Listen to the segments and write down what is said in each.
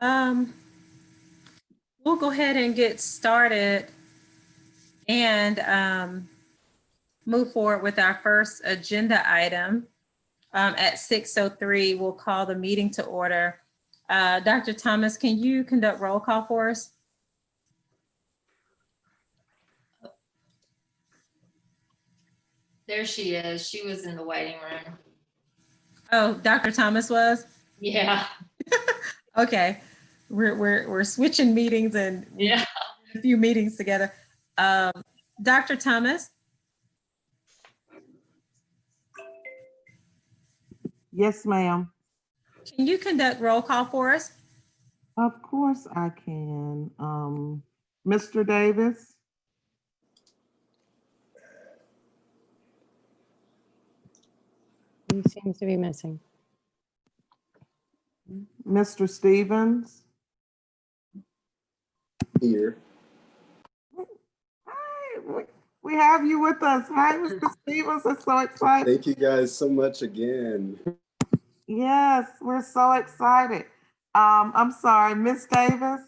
Um, we'll go ahead and get started and move forward with our first agenda item. At 6:03, we'll call the meeting to order. Dr. Thomas, can you conduct roll call for us? There she is. She was in the waiting room. Oh, Dr. Thomas was? Yeah. Okay. We're switching meetings and Yeah. a few meetings together. Dr. Thomas? Yes, ma'am. Can you conduct roll call for us? Of course I can. Mr. Davis, He seems to be missing. Mr. Stevens. Here. Hi, we have you with us. Hi, Mr. Stevens. I'm so excited. Thank you guys so much again. Yes, we're so excited. I'm sorry, Miss Davis.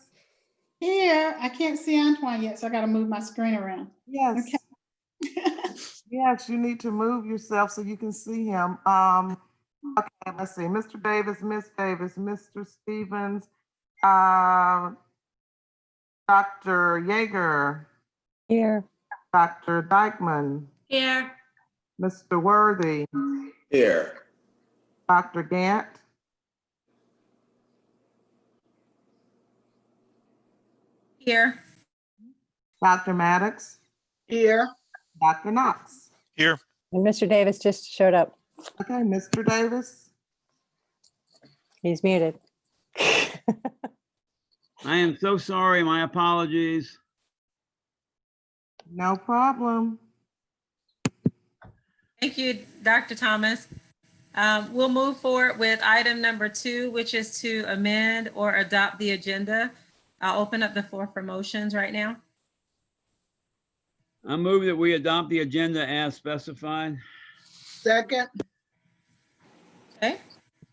Here, I can't see Antoine yet, so I gotta move my screen around. Yes. Okay. Yes, you need to move yourself so you can see him. Okay, let's see. Mr. Davis, Miss Davis, Mr. Stevens, Dr. Yeager, Here. Dr. Dykeman, Here. Mr. Worthy, Here. Dr. Gant, Here. Dr. Maddox, Here. Dr. Knox. Here. And Mr. Davis just showed up. Okay, Mr. Davis. He's muted. I am so sorry. My apologies. No problem. Thank you, Dr. Thomas. We'll move forward with item number 2, which is to amend or adopt the agenda. I'll open up the floor for motions right now. I move that we adopt the agenda as specified. Second. Okay.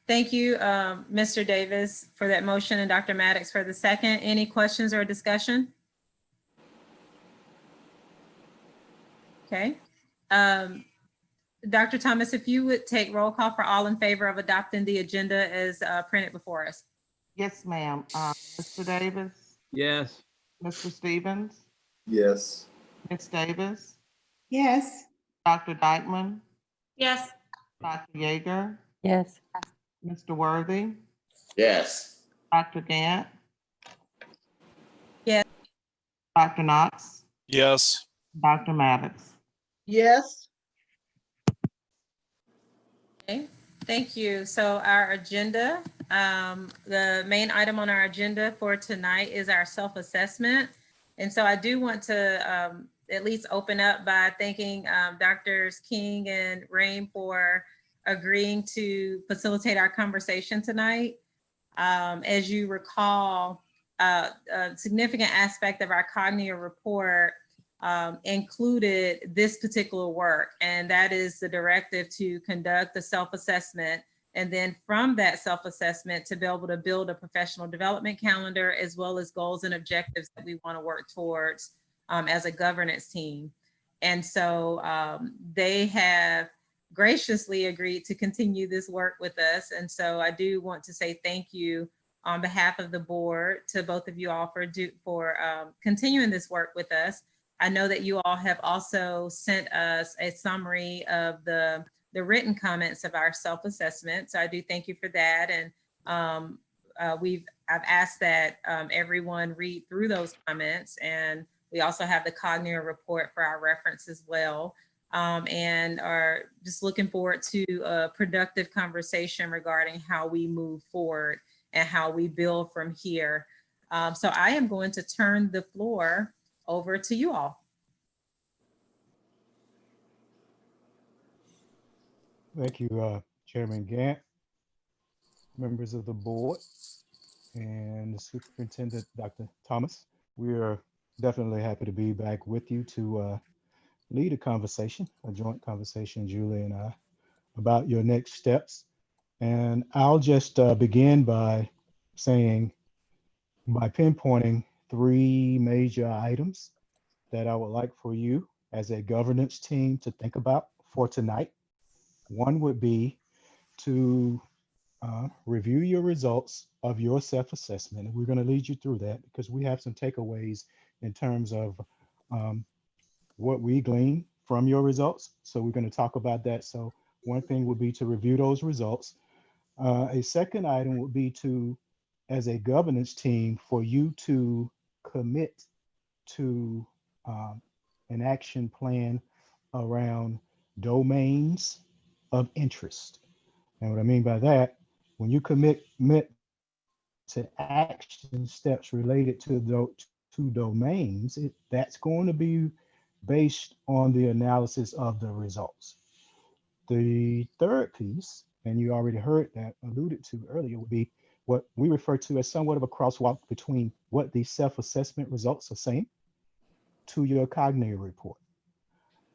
Thank you, Mr. Davis, for that motion and Dr. Maddox for the second. Any questions or discussion? Okay. Dr. Thomas, if you would take roll call for all in favor of adopting the agenda as printed before us. Yes, ma'am. Mr. Davis, Yes. Mr. Stevens, Yes. Miss Davis, Yes. Dr. Dykeman, Yes. Dr. Yeager, Yes. Mr. Worthy, Yes. Dr. Gant. Yes. Dr. Knox, Yes. Dr. Maddox. Yes. Okay, thank you. So our agenda, the main item on our agenda for tonight is our self-assessment. And so I do want to at least open up by thanking Drs. King and Rain for agreeing to facilitate our conversation tonight. As you recall, a significant aspect of our cognitive report included this particular work, and that is the directive to conduct a self-assessment, and then from that self-assessment to be able to build a professional development calendar as well as goals and objectives that we want to work towards as a governance team. And so they have graciously agreed to continue this work with us. And so I do want to say thank you on behalf of the board to both of you all for continuing this work with us. I know that you all have also sent us a summary of the written comments of our self-assessment. So I do thank you for that. And I've asked that everyone read through those comments, and we also have the cognitive report for our reference as well. And are just looking forward to a productive conversation regarding how we move forward and how we build from here. So I am going to turn the floor over to you all. Thank you, Chairman Gant, members of the board, and the Superintendent, Dr. Thomas. We are definitely happy to be back with you to lead a conversation, a joint conversation, Julie and I, about your next steps. And I'll just begin by saying by pinpointing 3 major items that I would like for you as a governance team to think about for tonight. One would be to review your results of your self-assessment. And we're going to lead you through that because we have some takeaways in terms of what we glean from your results. So we're going to talk about that. So one thing would be to review those results. A second item would be to, as a governance team, for you to commit to an action plan around domains of interest. And what I mean by that, when you commit to action steps related to those 2 domains, that's going to be based on the analysis of the results. The third piece, and you already heard that alluded to earlier, would be what we refer to as somewhat of a crosswalk between what the self-assessment results are saying to your cognitive report,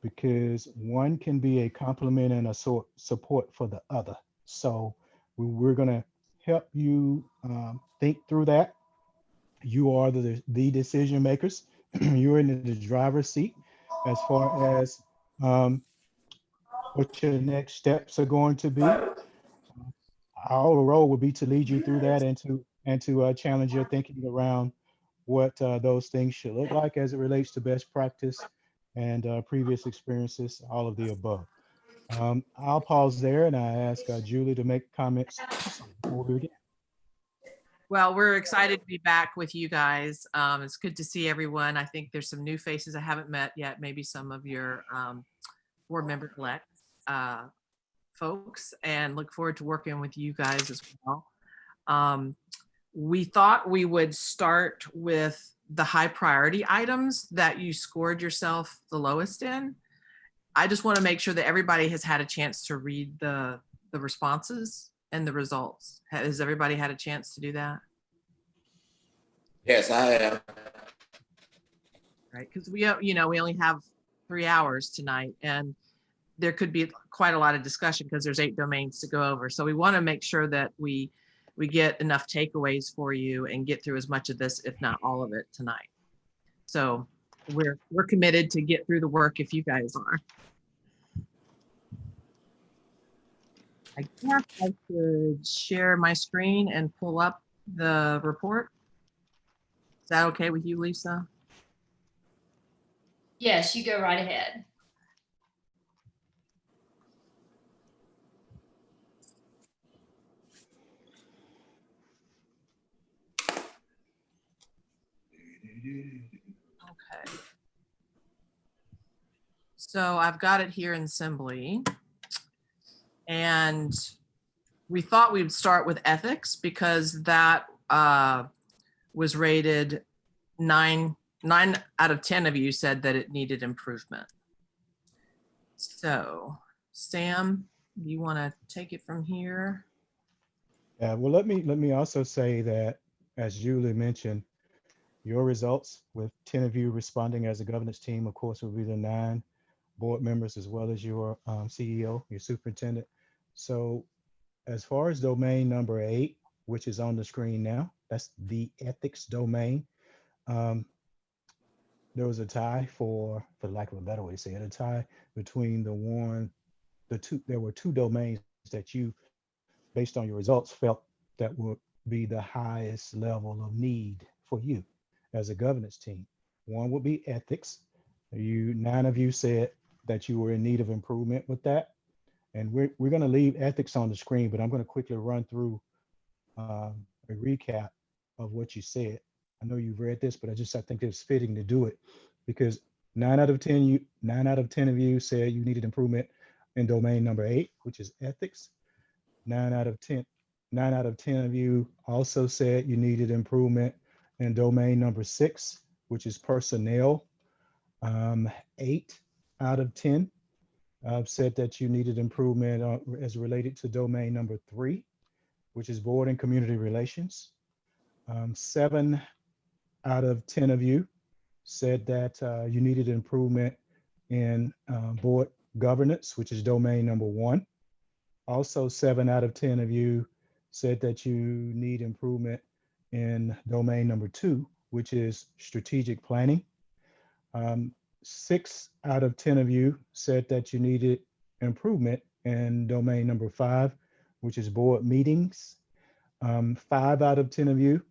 because one can be a complement and a support for the other. So we're going to help you think through that. You are the decision makers. You're in the driver's seat as far as what your next steps are going to be. Our role will be to lead you through that and to challenge your thinking around what those things should look like as it relates to best practice and previous experiences, all of the above. I'll pause there and I ask Julie to make comments before we begin. Well, we're excited to be back with you guys. It's good to see everyone. I think there's some new faces I haven't met yet, maybe some of your board member elect folks, and look forward to working with you guys as well. We thought we would start with the high priority items that you scored yourself the lowest in. I just want to make sure that everybody has had a chance to read the responses and the results. Has everybody had a chance to do that? Yes, I have. Right, because we only have 3 hours tonight, and there could be quite a lot of discussion because there's 8 domains to go over. So we want to make sure that we get enough takeaways for you and get through as much of this, if not all of it, tonight. So we're committed to get through the work if you guys are. I guess I could share my screen and pull up the report. Is that okay with you, Lisa? Yes, you go right ahead. Okay. So I've got it here in Assembly. And we thought we'd start with ethics because that was rated 9 out of 10 of you said that it needed improvement. So Sam, do you want to take it from here? Yeah, well, let me also say that, as Julie mentioned, your results with 10 of you responding as a governance team, of course, will be the 9 board members as well as your CEO, your superintendent. So as far as domain number 8, which is on the screen now, that's the ethics domain. There was a tie for lack of a better way to say it, a tie between there were 2 domains that you, based on your results, felt that would be the highest level of need for you as a governance team. One would be ethics. 9 of you said that you were in need of improvement with that. And we're going to leave ethics on the screen, but I'm going to quickly run through a recap of what you said. I know you've read this, but I think it's fitting to do it because 9 out of 10 of you said you needed improvement in domain number 8, which is ethics. 9 out of 10 of you also said you needed improvement in domain number 6, which is personnel. 8 out of 10 said that you needed improvement as related to domain number 3, which is board and community relations. 7 out of 10 of you said that you needed improvement in board governance, which is domain number 1. Also, 7 out of 10 of you said that you need improvement in domain number 2, which is strategic planning. 6 out of 10 of you said that you needed improvement in domain number 5, which is board meetings. 5 out of 10 of you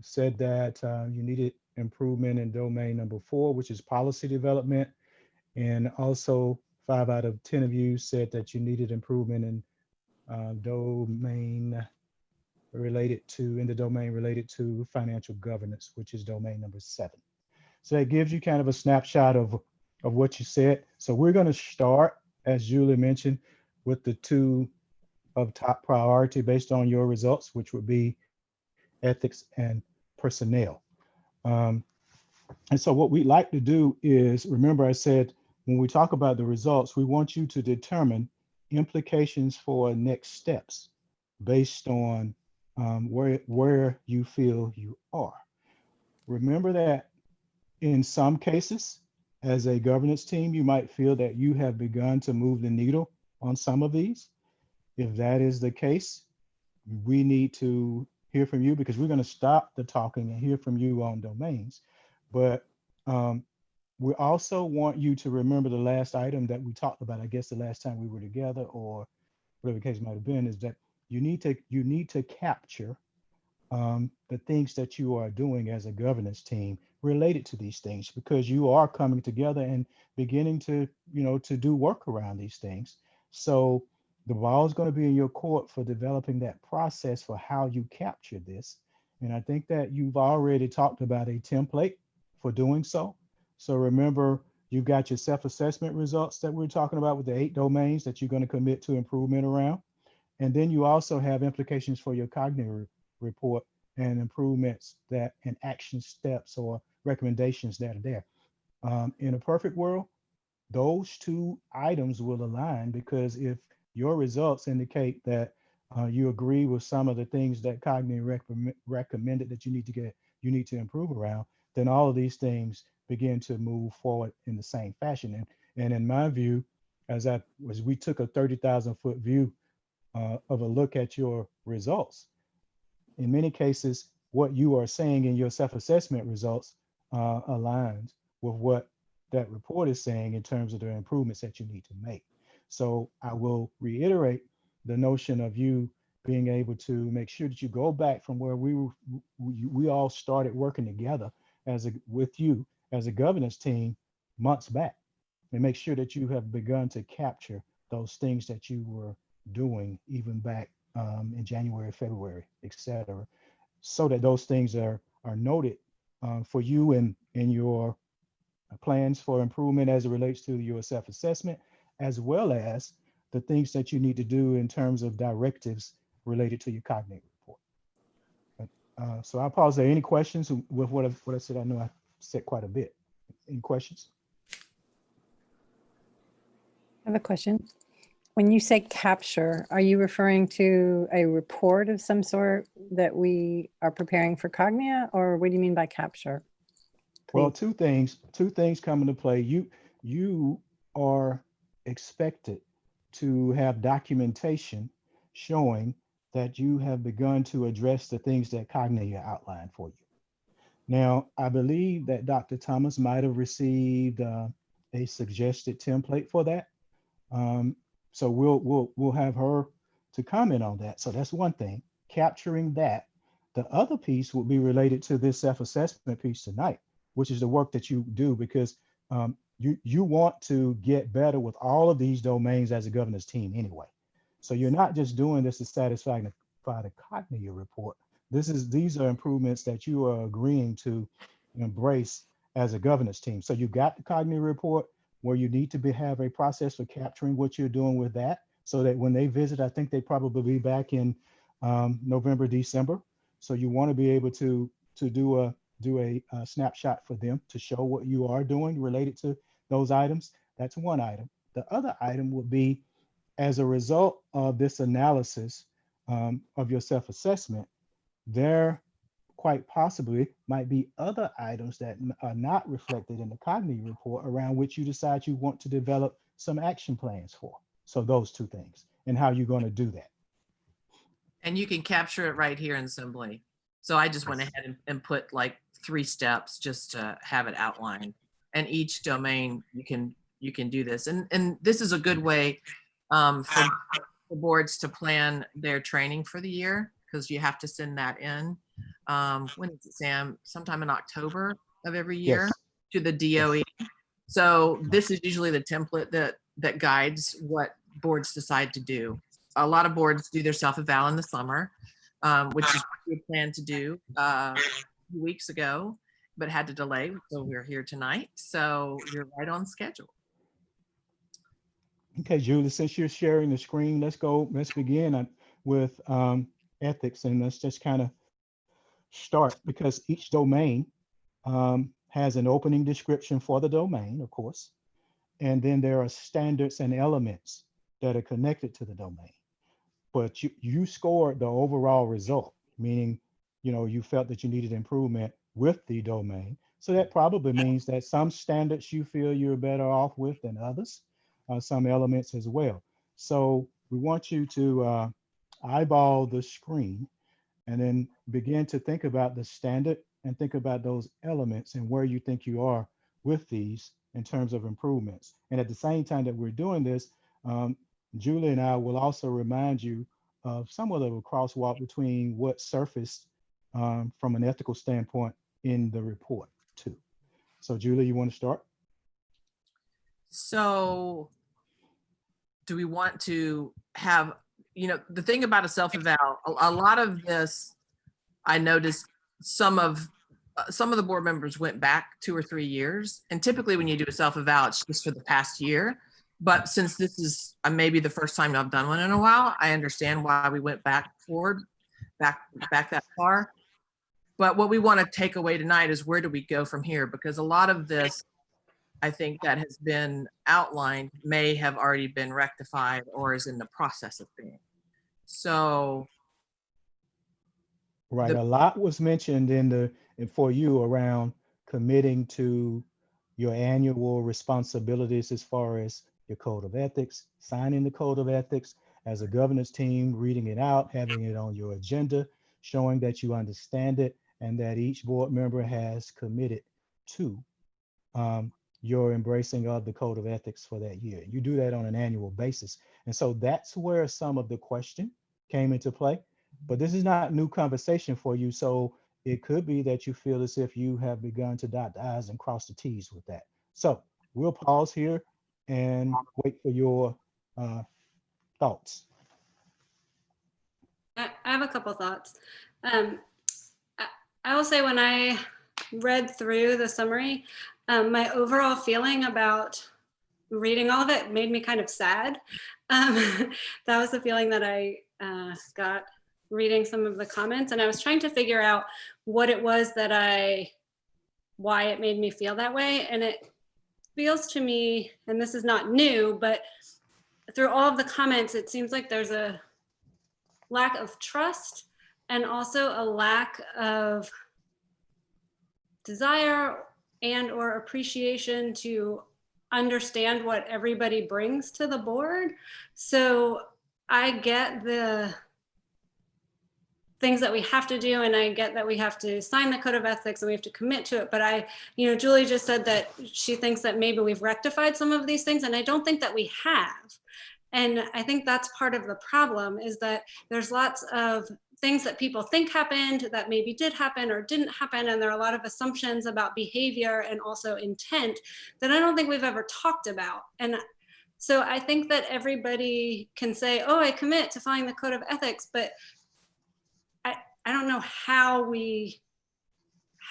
said that you needed improvement in domain number 4, which is policy development. And also 5 out of 10 of you said that you needed improvement in domain related to financial governance, which is domain number 7. So it gives you kind of a snapshot of what you said. So we're going to start, as Julie mentioned, with the 2 of top priority based on your results, which would be ethics and personnel. And so what we'd like to do is, remember I said, when we talk about the results, we want you to determine implications for next steps based on where you feel you are. Remember that in some cases, as a governance team, you might feel that you have begun to move the needle on some of these. If that is the case, we need to hear from you, because we're going to stop the talking and hear from you on domains. But we also want you to remember the last item that we talked about, I guess the last time we were together, or whatever the case might have been, is that you need to capture the things that you are doing as a governance team related to these things, because you are coming together and beginning to, to do work around these things. So the ball is going to be in your court for developing that process for how you capture this. And I think that you've already talked about a template for doing so. So remember, you've got your self-assessment results that we're talking about with the 8 domains that you're going to commit to improvement around. And then you also have implications for your cognitive report and improvements and action steps or recommendations that are there. In a perfect world, those 2 items will align, because if your results indicate that you agree with some of the things that Cognitive recommended that you need to improve around, then all of these things begin to move forward in the same fashion. And in my view, as we took a 30,000-foot view of a look at your results, in many cases, what you are saying in your self-assessment results aligns with what that report is saying in terms of the improvements that you need to make. So I will reiterate the notion of you being able to make sure that you go back from where we all started working together with you as a governance team months back, and make sure that you have begun to capture those things that you were doing even back in January, February, etc., so that those things are noted for you in your plans for improvement as it relates to your self-assessment, as well as the things that you need to do in terms of directives related to your cognitive report. So I'll pause there. Any questions with what I said? I know I said quite a bit. Any questions? I have a question. When you say capture, are you referring to a report of some sort that we are preparing for Cognia, or what do you mean by capture? Well, Please. two things come into play. You are expected to have documentation showing that you have begun to address the things that Cognia outlined for you. Now, I believe that Dr. Thomas might have received a suggested template for that. So we'll have her to comment on that. So that's one thing, capturing that. The other piece will be related to this self-assessment piece tonight, which is the work that you do, because you want to get better with all of these domains as a governance team anyway. So you're not just doing this to satisfy the Cognia report. These are improvements that you are agreeing to embrace as a governance team. So you got the Cognia report, where you need to have a process for capturing what you're doing with that, so that when they visit, I think they probably be back in November, December. So you want to be able to do a snapshot for them to show what you are doing related to those items. That's one item. The other item would be, as a result of this analysis of your self-assessment, there quite possibly might be other items that are not reflected in the Cognitive report around which you decide you want to develop some action plans for. So those 2 things, and how you're going to do that. And you can capture it right here in Assembly. So I just went ahead and put like 3 steps just to have it outlined. And each domain you can do this. And this is a good way for the boards to plan their training for the year, because you have to send that in. When is it, Sam? Sometime in October of every year Yes. to the DOE. So this is usually the template that guides what boards decide to do. A lot of boards do their self-eval in the summer, which is what we planned to do a few weeks ago, but had to delay. So we're here tonight. So you're right on schedule. Okay, Julie, since you're sharing the screen, let's begin with ethics, and let's just kind of start, because each domain has an opening description for the domain, of course, and then there are standards and elements that are connected to the domain. But you scored the overall result, meaning, you felt that you needed improvement with the domain. So that probably means that some standards you feel you're better off with than others, some elements as well. So we want you to eyeball the screen and then begin to think about the standard and think about those elements and where you think you are with these in terms of improvements. And at the same time that we're doing this, Julie and I will also remind you of somewhat of a crosswalk between what surfaced from an ethical standpoint in the report too. So Julie, you want to start? So do we want to have, the thing about a self-eval, a lot of this, I noticed some of the board members went back 2 or 3 years. And typically when you do a self-eval, it's just for the past year. But since this is maybe the first time I've done one in a while, I understand why we went back that far. But what we want to take away tonight is, where do we go from here? Because a lot of this, I think, that has been outlined may have already been rectified or is in the process of being. So. Right, a lot was mentioned for you around committing to your annual responsibilities as far as your code of ethics, signing the code of ethics as a governance team, reading it out, having it on your agenda, showing that you understand it and that each board member has committed to your embracing of the code of ethics for that year. You do that on an annual basis. And so that's where some of the question came into play. But this is not new conversation for you. So it could be that you feel as if you have begun to dot the I's and cross the T's with that. So we'll pause here and wait for your thoughts. I have a couple thoughts. I will say, when I read through the summary, my overall feeling about reading all of it made me kind of sad. That was the feeling that I got reading some of the comments, and I was trying to figure out what it was why it made me feel that way. And it feels to me, and this is not new, but through all of the comments, it seems like there's a lack of trust and also a lack of desire and or appreciation to understand what everybody brings to the board. So I get the things that we have to do, and I get that we have to sign the code of ethics and we have to commit to it. But Julie just said that she thinks that maybe we've rectified some of these things, and I don't think that we have. And I think that's part of the problem, is that there's lots of things that people think happened that maybe did happen or didn't happen. And there are a lot of assumptions about behavior and also intent that I don't think we've ever talked about. And so I think that everybody can say, oh, I commit to following the code of ethics, but I don't know how we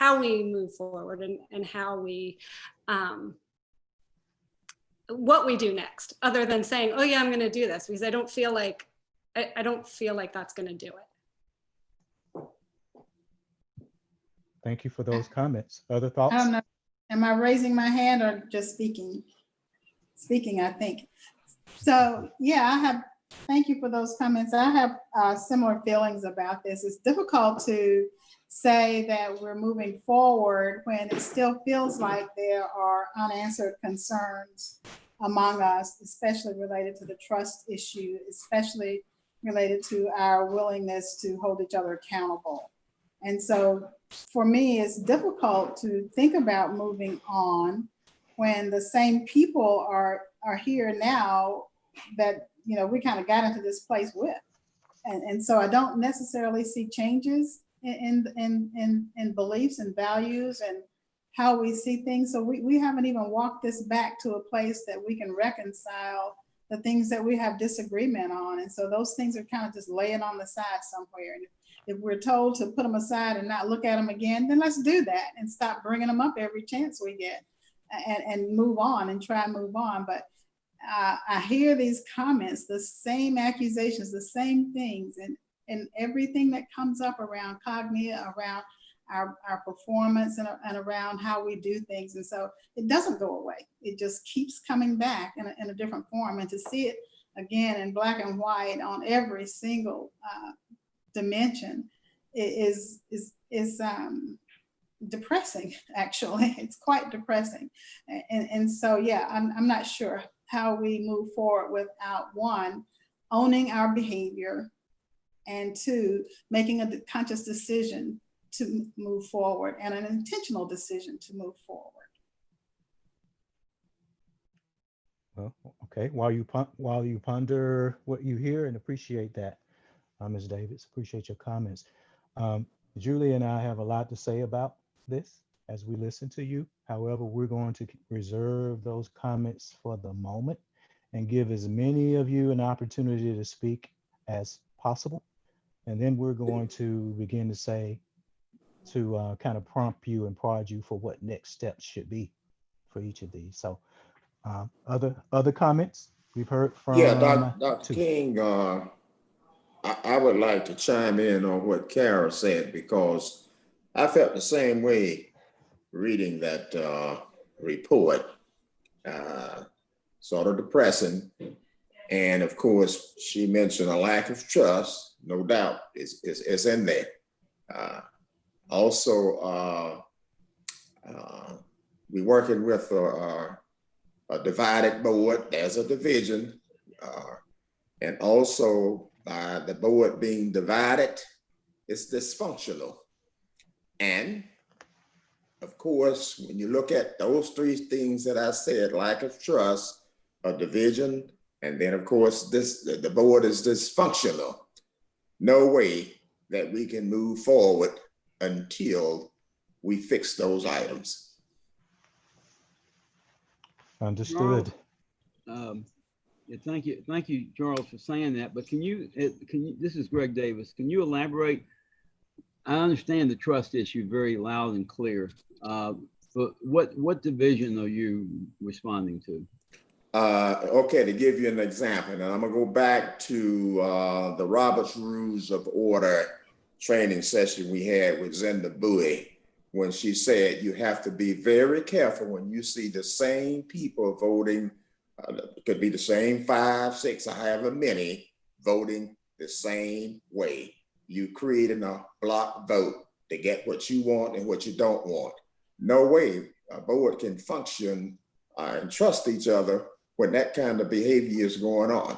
move forward and how we, what we do next, other than saying, oh yeah, I'm going to do this, because I don't feel like that's going to do it. Thank you for those comments. Other thoughts? I don't know. Am I raising my hand or just speaking? Speaking, I think. So yeah, thank you for those comments. I have similar feelings about this. It's difficult to say that we're moving forward when it still feels like there are unanswered concerns among us, especially related to the trust issue, especially related to our willingness to hold each other accountable. And so for me, it's difficult to think about moving on when the same people are here now that, you know, we kind of got into this place with. And so I don't necessarily see changes in beliefs and values and how we see things. So we haven't even walked this back to a place that we can reconcile the things that we have disagreement on. And so those things are kind of just laying on the side somewhere. And if we're told to put them aside and not look at them again, then let's do that and stop bringing them up every chance we get and move on and try and move on. But I hear these comments, the same accusations, the same things, and everything that comes up around Cognia, around our performance and around how we do things. And so it doesn't go away. It just keeps coming back in a different form. And to see it again in black and white on every single dimension is depressing, actually. It's quite depressing. And so, yeah, I'm not sure how we move forward without, one, owning our behavior, and two, making a conscious decision to move forward and an intentional decision to move forward. Well, okay, while you ponder what you hear and appreciate that, Ms. Davis, appreciate your comments. Julie and I have a lot to say about this as we listen to you. However, we're going to reserve those comments for the moment and give as many of you an opportunity to speak as possible. And then we're going to begin to kind of prompt you and prod you for what next steps should be for each of these. So other comments we've heard from? Yeah, Dr. King, I would like to chime in on what Kara said, because I felt the same way reading that report. Sort of depressing. And of course, she mentioned a lack of trust, no doubt, is in there. Also, we're working with a divided board. There's a division. And also, by the board being divided, it's dysfunctional. And of course, when you look at those three things that I said, lack of trust, a division, and then of course, the board is dysfunctional. No way that we can move forward until we fix those items. Understood. Yeah, thank you, Charles, for saying that. But can you, this is Greg Davis. Can you elaborate? I understand the trust issue very loud and clear. But what division are you responding to? Okay, to give you an example, and I'm gonna go back to the Robert's Rules of Order training session we had with Zenda Bowie, when she said you have to be very careful when you see the same people voting, it could be the same 5, 6, or however many voting the same way. You creating a block vote to get what you want and what you don't want. No way a board can function and trust each other when that kind of behavior is going on.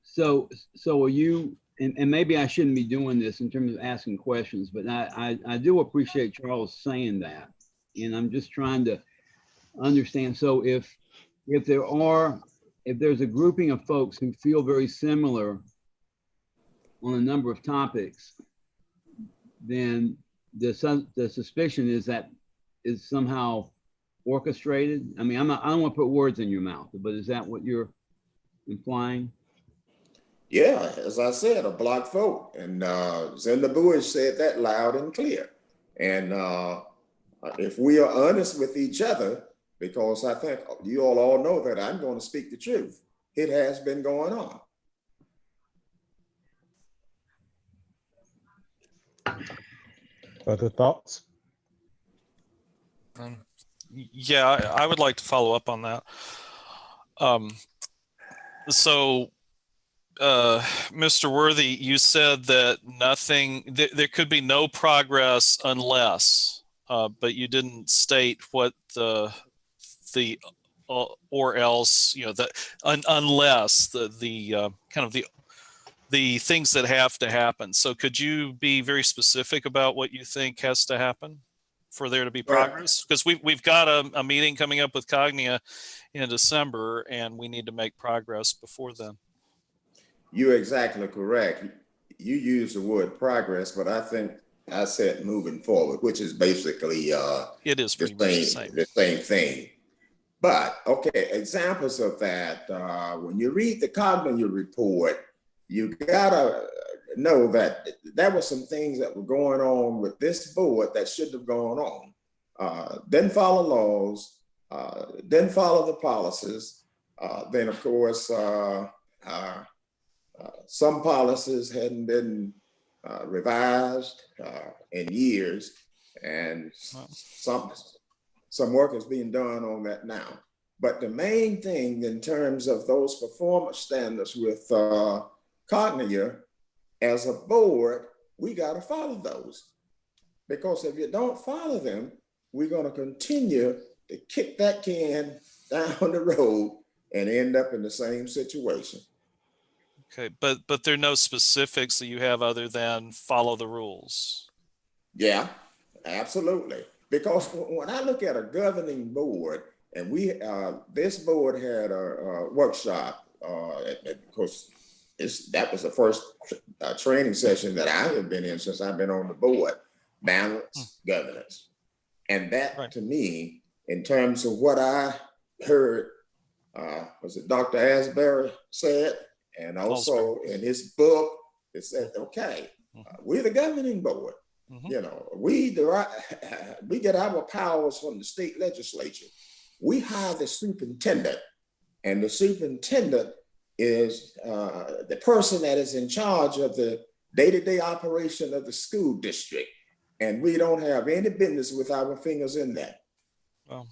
So are you, and maybe I shouldn't be doing this in terms of asking questions, but I do appreciate Charles saying that. And I'm just trying to understand. So if there's a grouping of folks who feel very similar on a number of topics, then the suspicion is that is somehow orchestrated. I mean, I don't want to put words in your mouth, but is that what you're implying? Yeah, as I said, a block vote. And Zenda Bowie said that loud and clear. And if we are honest with each other, because I think you all know that I'm going to speak the truth, it has been going on. Other thoughts? Yeah, I would like to follow up on that. Mr. Worthy, you said that there could be no progress unless, but you didn't state what the or else, you know, unless the kind of the things that have to happen. So could you be very specific about what you think has to happen for there to be Right. progress? Because we've got a meeting coming up with Cognia in December, and we need to make progress before then. You're exactly correct. You use the word progress, but I think I said moving forward, which is basically It is the pretty much the same. same thing. But okay, examples of that. When you read the Cognia report, you gotta know that there were some things that were going on with this board that shouldn't have gone on. Didn't follow laws, didn't follow the policies. Then of course, some policies hadn't been revised in years, and some work is being done on that now. But the main thing in terms of those performance standards with Cognia, as a board, we got to follow those. Because if you don't follow them, we're going to continue to kick that can down the road and end up in the same situation. Okay, but there are no specifics that you have other than follow the rules. Yeah, absolutely. Because when I look at a governing board, and this board had a workshop, of course, that was the first training session that I have been in since I've been on the board, balanced governance. And that to me, in terms of what I heard, was it Dr. Asbury said, and also in his book, it said, okay, we're the governing board. You know, we get our powers from the state legislature. We hire the superintendent, and the superintendent is the person that is in charge of the day-to-day operation of the school district. And we don't have any business with our fingers in that. Well,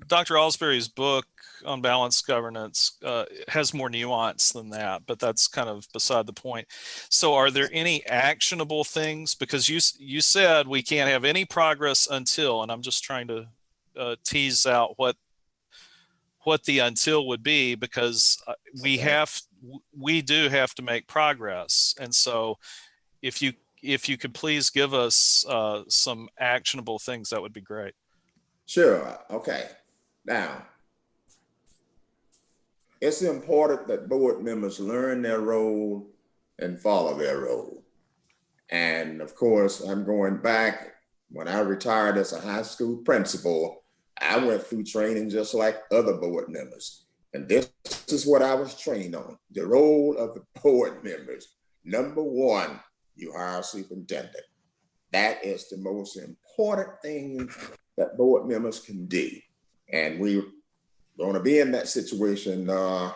Dr. Alsbury's book on balanced governance has more nuance than that, but that's kind of beside the point. So are there any actionable things? Because you said we can't have any progress until, and I'm just trying to tease out what the until would be, because we do have to make progress. And so if you could please give us some actionable things, that would be great. Sure. Okay. Now, it's important that board members learn their role and follow their role. And of course, I'm going back, when I retired as a high school principal, I went through training just like other board members. And this is what I was trained on, the role of the board members. Number one, you hire a superintendent. That is the most important thing that board members can do. And we're going to be in that situation, I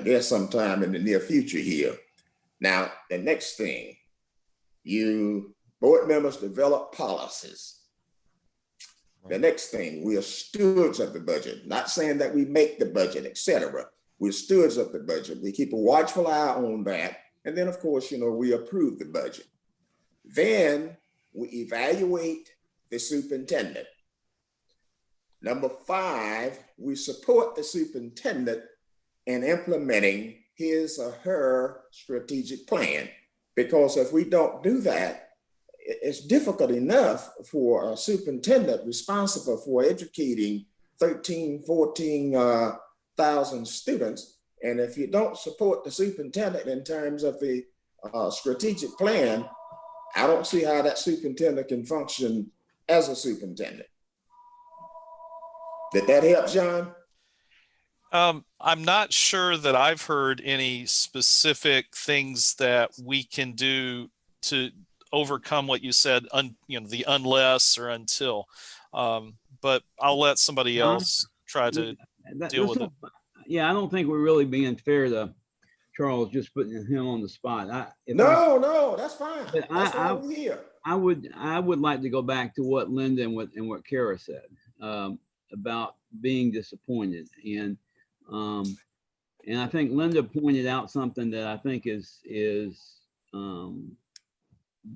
guess, sometime in the near future here. Now, the next thing, board members develop policies. The next thing, we are stewards of the budget, not saying that we make the budget, etc. We're stewards of the budget. We keep a watchful eye on that. And then, of course, we approve the budget. Then we evaluate the superintendent. Number 5, we support the superintendent in implementing his or her strategic plan. Because if we don't do that, it's difficult enough for a superintendent responsible for educating 14,000 students. And if you don't support the superintendent in terms of the strategic plan, I don't see how that superintendent can function as a superintendent. Did that help, John? I'm not sure that I've heard any specific things that we can do to overcome what you said, the unless or until. But I'll let somebody else try to deal with it. Yeah, I don't think we're really being fair to Charles, just putting him on the spot. No, that's fine. That's why we're here. I would like to go back to what Linda and what Kara said about being disappointed, and I think Linda pointed out something that I think is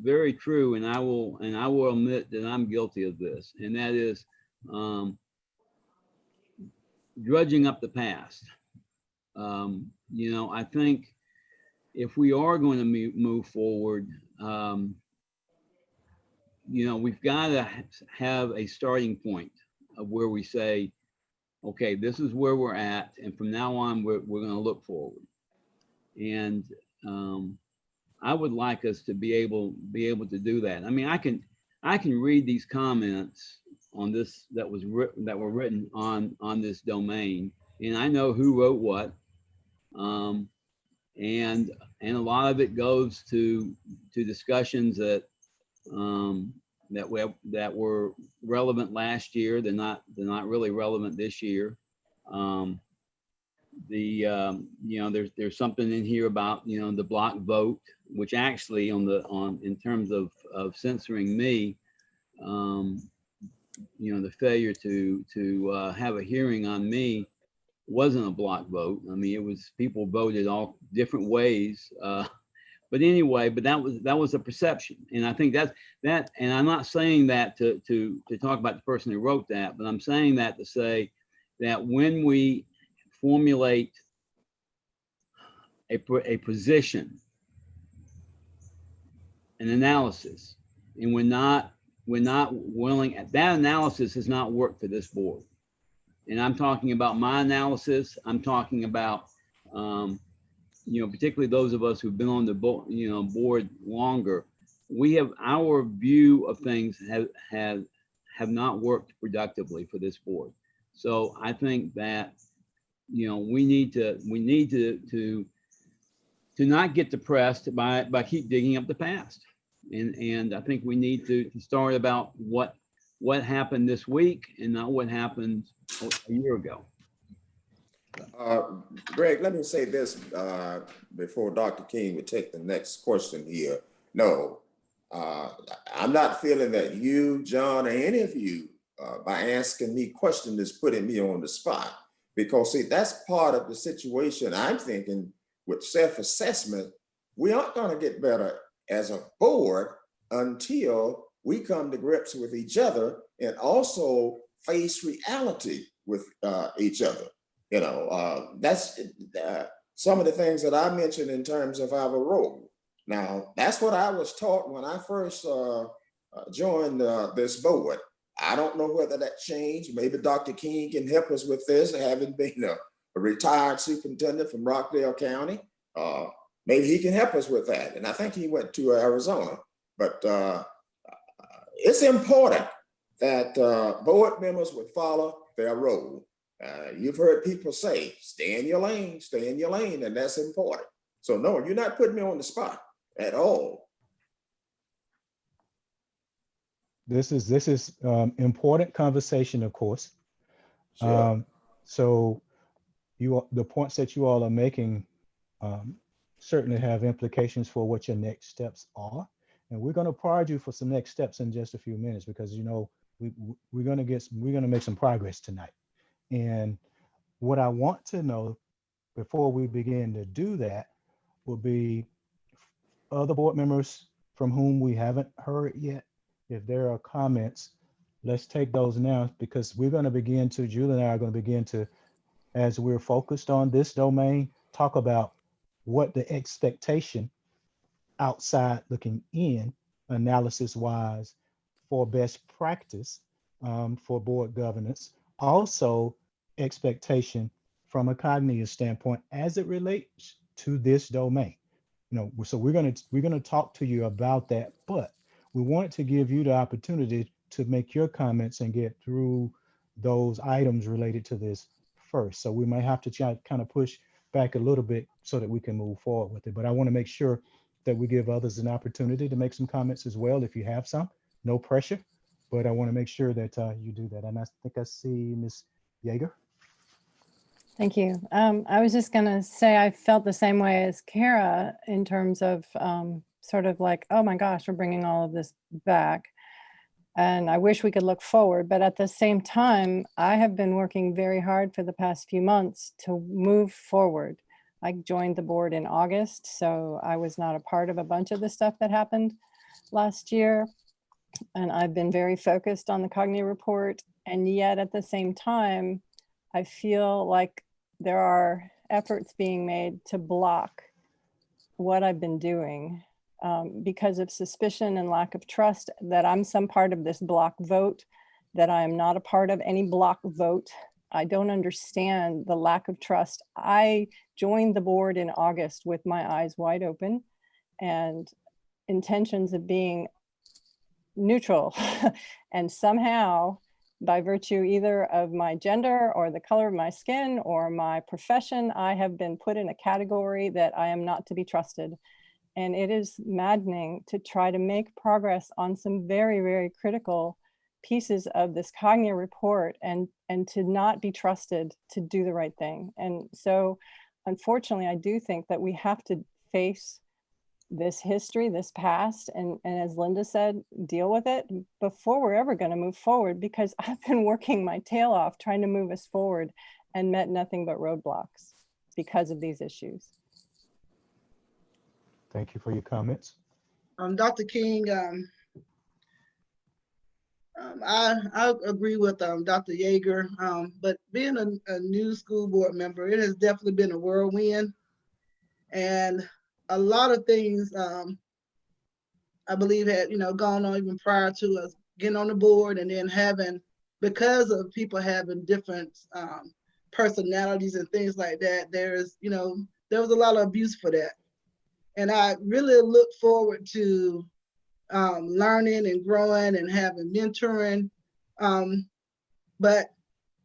very true, and I will admit that I'm guilty of this, and that is drudging up the past. You know, I think if we are going to move forward, you know, we've got to have a starting point of where we say, okay, this is where we're at, and from now on, we're going to look forward. And I would like us to be able to do that. I mean, I can read these comments on this that were written on this domain, and I know who wrote what, and a lot of it goes to discussions that that were relevant last year. They're not really relevant this year. You know, there's something in here about, you know, the block vote, which actually in terms of censoring me, you know, the failure to have a hearing on me wasn't a block vote. I mean, it was, people voted all different ways. But anyway, but that was a perception. And I think that, and I'm not saying that to talk about the person who wrote that, but I'm saying that to say that when we formulate a position, an analysis, and we're not willing, that analysis has not worked for this board. And I'm talking about my analysis. I'm talking about, you know, particularly those of us who've been on the board longer. We have, our view of things have not worked productively for this board. So I think that, you know, we need to not get depressed by keep digging up the past. And I think we need to start about what happened this week and not what happened a year ago. Greg, let me say this before Dr. King would take the next question here. No, I'm not feeling that you, John, or any of you, by asking me questions, is putting me on the spot. Because see, that's part of the situation. I'm thinking with self-assessment, we aren't going to get better as a board until we come to grips with each other and also face reality with each other. You know, that's some of the things that I mentioned in terms of our role. Now, that's what I was taught when I first joined this board. I don't know whether that changed. Maybe Dr. King can help us with this, having been a retired superintendent from Rockdale County. Maybe he can help us with that. And I think he went to Arizona. But it's important that board members would follow their role. You've heard people say, stay in your lane, and that's important. So no, you're not putting me on the spot at all. This is important conversation, of course. Sure. So the points that you all are making certainly have implications for what your next steps are. And we're going to prod you for some next steps in just a few minutes, because, you know, we're going to make some progress tonight. And what I want to know before we begin to do that will be other board members from whom we haven't heard yet. If there are comments, let's take those now, because we're going to begin to, Julie and I are going to begin to, as we're focused on this domain, talk about what the expectation outside looking in, analysis wise, for best practice for board governance. Also, expectation from a cognitive standpoint as it relates to this domain. You know, so we're gonna talk to you about that, but we wanted to give you the opportunity to make your comments and get through those items related to this first. So we might have to try kind of push back a little bit so that we can move forward with it. But I want to make sure that we give others an opportunity to make some comments as well if you have some. No pressure, but I want to make sure that you do that. And I think I see Ms. Yeager. Thank you. I was just going to say I felt the same way as Kara in terms of sort of like, oh my gosh, we're bringing all of this back. And I wish we could look forward. But at the same time, I have been working very hard for the past few months to move forward. I joined the board in August, so I was not a part of a bunch of the stuff that happened last year. And I've been very focused on the Cognia report. And yet at the same time, I feel like there are efforts being made to block what I've been doing because of suspicion and lack of trust that I'm some part of this block vote, that I am not a part of any block vote. I don't understand the lack of trust. I joined the board in August with my eyes wide open and intentions of being neutral. And somehow, by virtue either of my gender or the color of my skin or my profession, I have been put in a category that I am not to be trusted. And it is maddening to try to make progress on some very, very critical pieces of this Cognier report and to not be trusted to do the right thing. And so, unfortunately, I do think that we have to face this history, this past, and as Linda said, deal with it before we're ever going to move forward, because I've been working my tail off trying to move us forward and met nothing but roadblocks because of these issues. Thank you for your comments. Dr. King, I agree with Dr. Yeager, but being a new school board member, it has definitely been a whirlwind. And a lot of things I believe had, gone on even prior to us getting on the board, and then having, because of people having different personalities and things like that, there was a lot of abuse for that. And I really look forward to learning and growing and having mentoring, but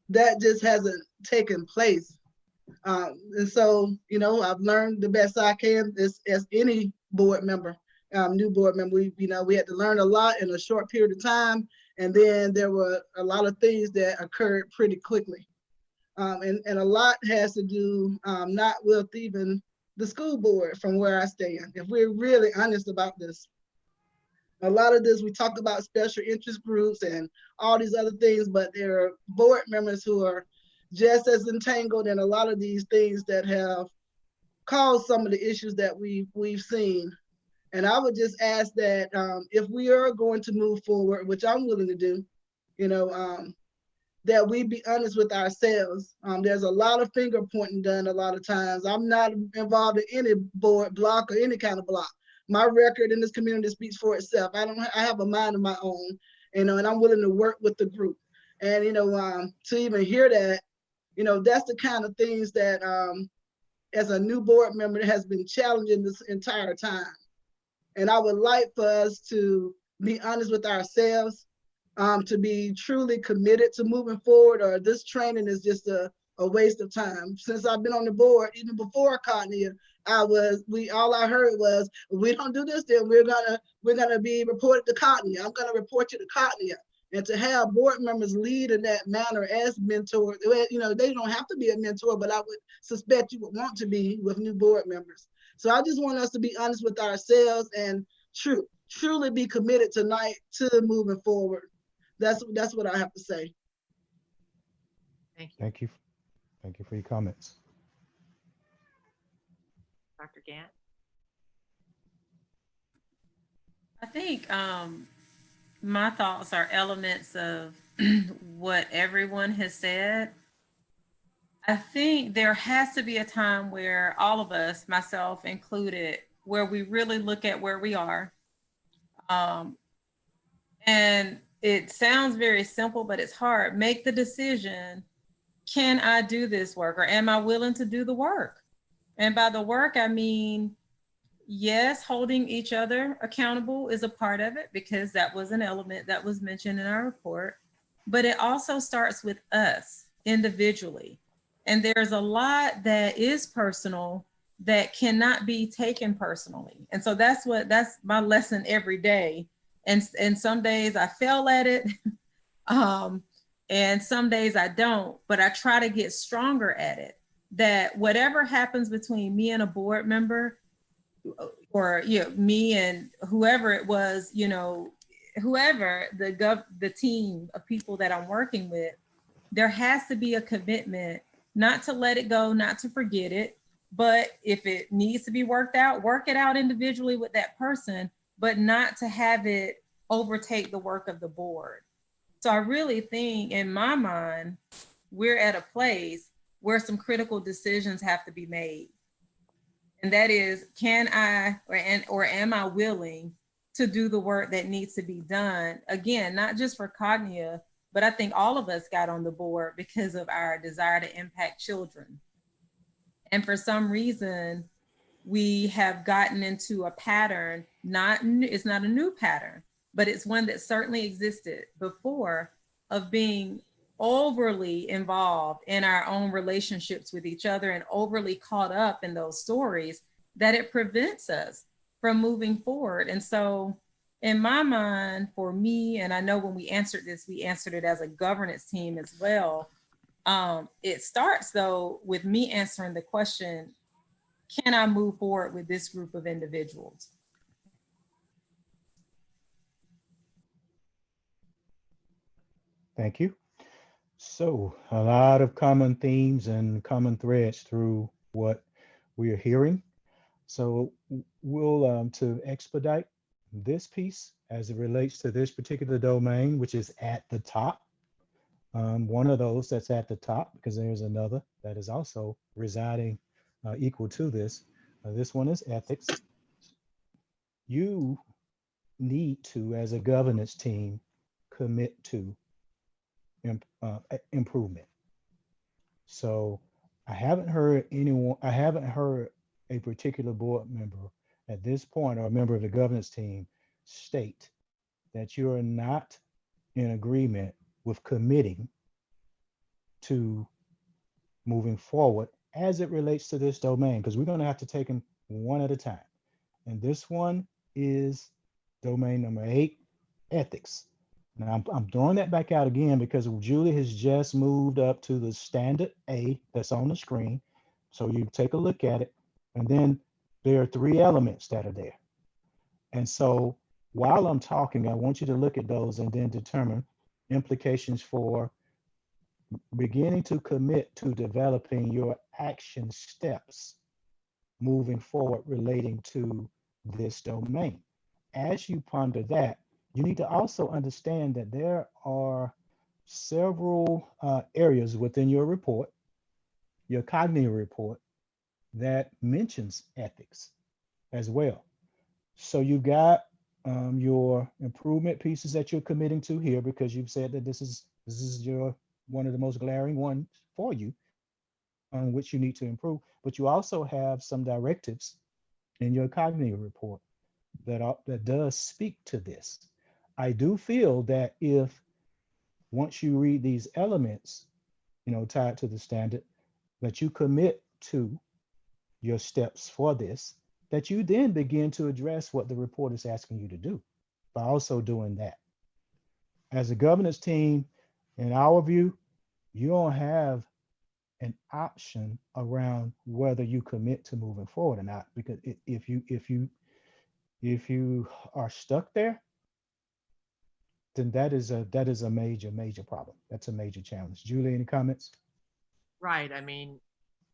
that just hasn't taken place. And so, I've learned the best I can as any board member, new board member. We had to learn a lot in a short period of time, and then there were a lot of things that occurred pretty quickly. And a lot has to do not with even the school board from where I stand. If we're really honest about this, a lot of this, we talk about special interest groups and all these other things, but there are board members who are just as entangled in a lot of these things that have caused some of the issues that we've seen. And I would just ask that if we are going to move forward, which I'm willing to do, that we be honest with ourselves. There's a lot of finger pointing done a lot of times. I'm not involved in any board block or any kind of block. My record in this community speaks for itself. I have a mind of my own, and I'm willing to work with the group. And, to even hear that, that's the kind of things that as a new board member has been challenging this entire time. And I would like for us to be honest with ourselves, to be truly committed to moving forward, or this training is just a waste of time. Since I've been on the board, even before Cognier, all I heard was, we don't do this, then we're gonna be reported to Cognier. I'm gonna report you to Cognier. And to have board members lead in that manner as mentors, they don't have to be a mentor, but I would suspect you would want to be with new board members. So I just want us to be honest with ourselves and truly be committed tonight to moving forward. That's what I have to say. Thank you. Thank you. Thank you for your comments. Dr. Gant. I think my thoughts are elements of what everyone has said. I think there has to be a time where all of us, myself included, where we really look at where we are. And it sounds very simple, but it's hard. Make the decision, can I do this work, or am I willing to do the work? And by the work, I mean, yes, holding each other accountable is a part of it, because that was an element that was mentioned in our report, but it also starts with us individually. And there's a lot that is personal that cannot be taken personally. And so that's my lesson every day. And some days I fail at it, and some days I don't, but I try to get stronger at it. That whatever happens between me and a board member, or me and whoever it was, whoever the team of people that I'm working with, there has to be a commitment not to let it go, not to forget it, but if it needs to be worked out, work it out individually with that person, but not to have it overtake the work of the board. So I really think, in my mind, we're at a place where some critical decisions have to be made. And that is, can I, or am I willing to do the work that needs to be done? Again, not just for Cognia, but I think all of us got on the board because of our desire to impact children. And for some reason, we have gotten into a pattern, it's not a new pattern, but it's one that certainly existed before, of being overly involved in our own relationships with each other and overly caught up in those stories, that it prevents us from moving forward. And so in my mind, for me, and I know when we answered this, we answered it as a governance team as well. It starts though with me answering the question, can I move forward with this group of individuals? Thank you. So a lot of common themes and common threads through what we are hearing. So we'll, to expedite this piece as it relates to this particular domain, which is at the top. One of those that's at the top, because there's another that is also residing equal to this. This one is ethics. You need to, as a governance team, commit to improvement. So I haven't heard a particular board member at this point, or a member of the governance team, state that you are not in agreement with committing to moving forward as it relates to this domain, because we're going to have to take them one at a time. And this one is domain number 8, ethics. Now I'm throwing that back out again because Julie has just moved up to the standard A that's on the screen. So you take a look at it, and then there are 3 elements that are there. And so while I'm talking, I want you to look at those and then determine implications for beginning to commit to developing your action steps moving forward relating to this domain. As you ponder that, you need to also understand that there are several areas within your report, your Cognia report, that mentions ethics as well. So you got your improvement pieces that you're committing to here, because you've said that this is your one of the most glaring ones for you on which you need to improve. But you also have some directives in your Cognia report that does speak to this. I do feel that if once you read these elements, tied to the standard, that you commit to your steps for this, that you then begin to address what the report is asking you to do by also doing that. As a governance team, in our view, you don't have an option around whether you commit to moving forward or not, because if you are stuck there, then that is a major problem. That's a major challenge. Julie, any comments? Right. I mean,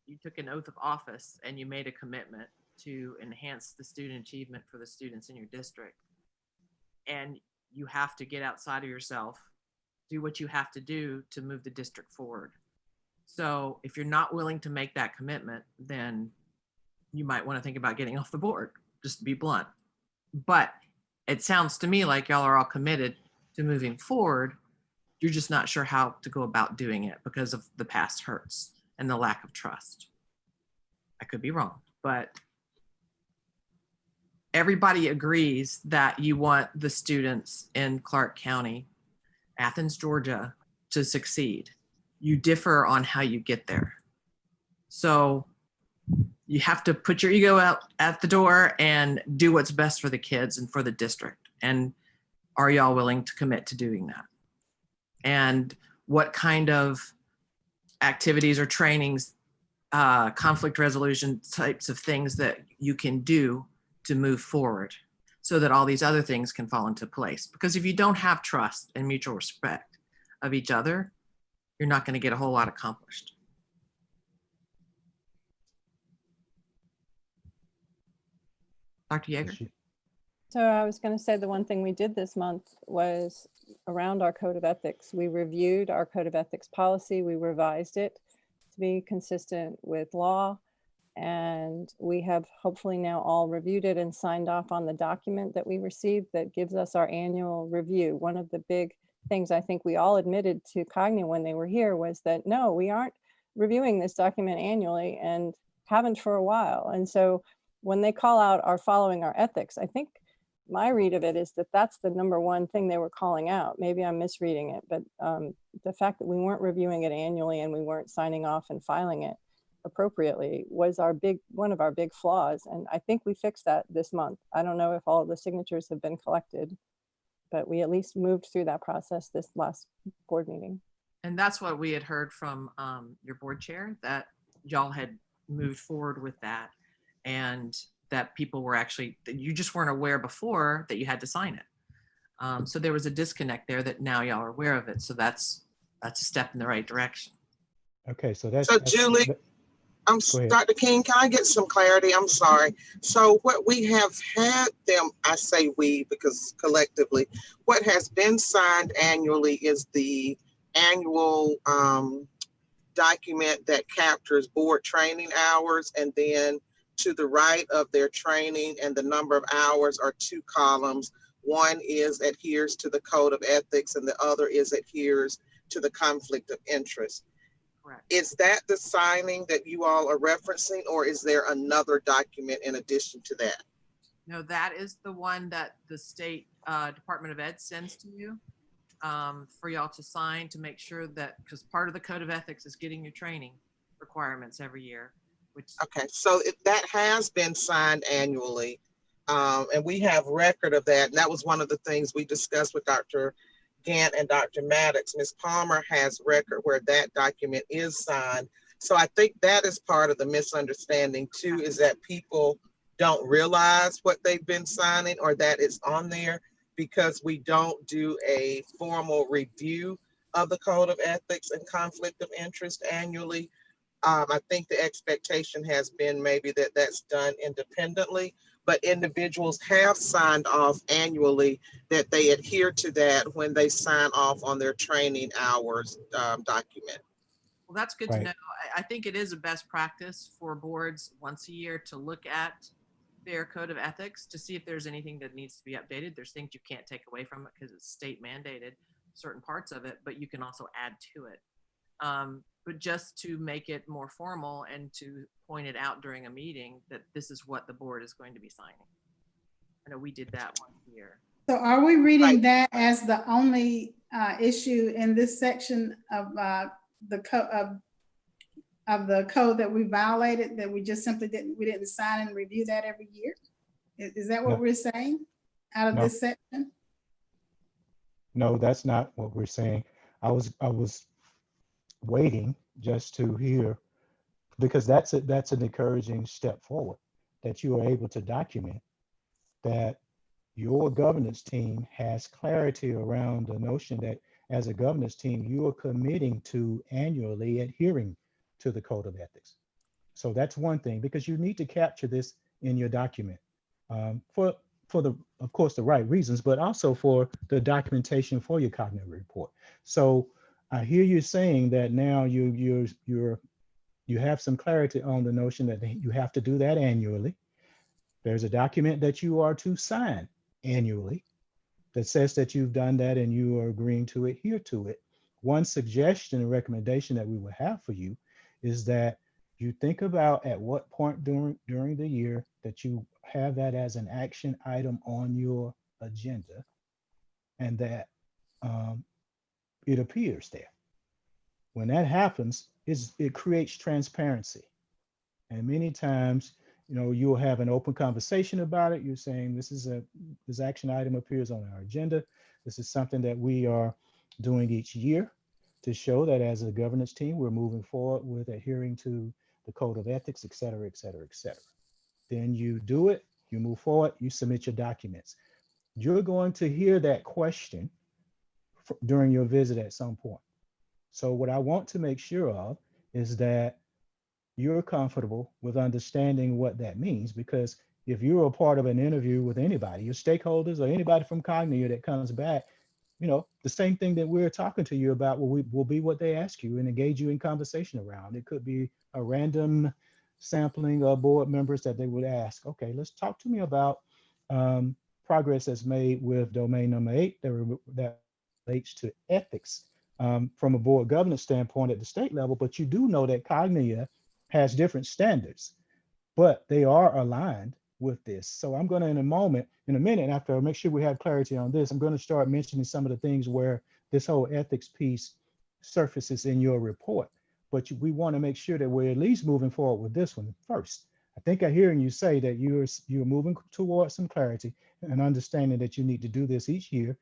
you took an oath of office and you made a commitment to enhance the student achievement for the students in your district. And you have to get outside of yourself, do what you have to do to move the district forward. So if you're not willing to make that commitment, then you might want to think about getting off the board, just to be blunt. But it sounds to me like y'all are all committed to moving forward. You're just not sure how to go about doing it because of the past hurts and the lack of trust. I could be wrong, but everybody agrees that you want the students in Clark County, Athens, Georgia, to succeed. You differ on how you get there. So you have to put your ego out at the door and do what's best for the kids and for the district. And are y'all willing to commit to doing that? And what kind of activities or trainings, conflict resolution types of things that you can do to move forward so that all these other things can fall into place? Because if you don't have trust and mutual respect of each other, you're not going to get a whole lot accomplished. Dr. Yeager? So I was going to say the one thing we did this month was around our code of ethics. We reviewed our code of ethics policy. We revised it to to be consistent with law. And we have hopefully now all reviewed it and signed off on the document that we received that gives us our annual review. One of the big things I think we all admitted to Cognia when they were here was that, no, we aren't reviewing this document annually and haven't for a while. And so when they call out our following our ethics, I think my read of it is that that's the number one thing they were calling out. Maybe I'm misreading it, but the fact that we weren't reviewing it annually and we weren't signing off and filing it appropriately was one of our big flaws. And I think we fixed that this month. I don't know if all of the signatures have been collected, but we at least moved through that process this last board meeting. And that's what we had heard from your board chair, that y'all had moved forward with that, and that people were actually, that you just weren't aware before that you had to sign it. So there was a disconnect there that now y'all are aware of it. So that's a step in the right direction. Okay, so that's. So Julie, Go ahead. Dr. King, can I get some clarity? I'm sorry. So what we have had them, I say we because collectively, what has been signed annually is the annual document that captures board training hours, and then to the right of their training and the number of hours are two columns. One is adheres to the code of ethics and the other is adheres to the conflict of interest. Correct. Is that the signing that you all are referencing, or is there another document in addition to that? No, that is the one that the state Department of Ed sends to you for y'all to sign, to make sure that, because part of the code of ethics is getting your training requirements every year. Okay, so that has been signed annually, and we have record of that. And that was one of the things we discussed with Dr. Gant and Dr. Maddox. Ms. Palmer has record where that document is signed. So I think that is part of the misunderstanding too, is that people don't realize what they've been signing or that it's on there, because we don't do a formal review of the code of ethics and conflict of interest annually. I think the expectation has been maybe that that's done independently, but individuals have signed off annually that they adhere to that when they sign off on their training hours document. Well, that's good to know. I think it is a best practice for boards once a year to look at their code of ethics to see if there's anything that needs to be updated. There's things you can't take away from it because it's state mandated, certain parts of it, but you can also add to it. But just to make it more formal and to point it out during a meeting that this is what the board is going to be signing. I know we did that one year. So are we reading that as the only issue in this section of the code that we violated, that we just simply didn't sign and review that every year? Is that what we're saying out of this section? No, that's not what we're saying. I was waiting just to hear, because that's an encouraging step forward, that you are able to document that your governance team has clarity around the notion that as a governance team, you are committing to annually adhering to the code of ethics. So that's one thing, because you need to capture this in your document for the, of course, the right reasons, but also for the documentation for your cognitive report. So I hear you saying that now you have some clarity on the notion that you have to do that annually. There's a document that you are to sign annually that says that you've done that and you are agreeing to adhere to it. One suggestion and recommendation that we would have for you is that you think about at what point during the year that you have that as an action item on your agenda, and that it appears there. When that happens, it creates transparency. And many times, you'll have an open conversation about it. You're saying this action item appears on our agenda. This is something that we are doing each year to show that as a governance team, we're moving forward with adhering to the code of ethics, et cetera, et cetera, et cetera. Then you do it, you move forward, you submit your documents. You're going to hear that question during your visit at some point. So what I want to make sure of is that you're comfortable with understanding what that means, because if you're a part of an interview with anybody, your stakeholders or anybody from Cognia that comes back, you know, the same thing that we're talking to you about will be what they ask you and engage you in conversation around. It could be a random sampling of board members that they would ask, okay, let's talk to me about progress that's made with domain number 8 that relates to ethics from a board governance standpoint at the state level. But you do know that Cognia has different standards, but they are aligned with this. So I'm going to, in a minute, after I make sure we have clarity on this, I'm going to start mentioning some of the things where this whole ethics piece surfaces in your report. But we want to make sure that we're at least moving forward with this one first. I think I'm hearing you say that you're moving towards some clarity and understanding that you need to do this each year,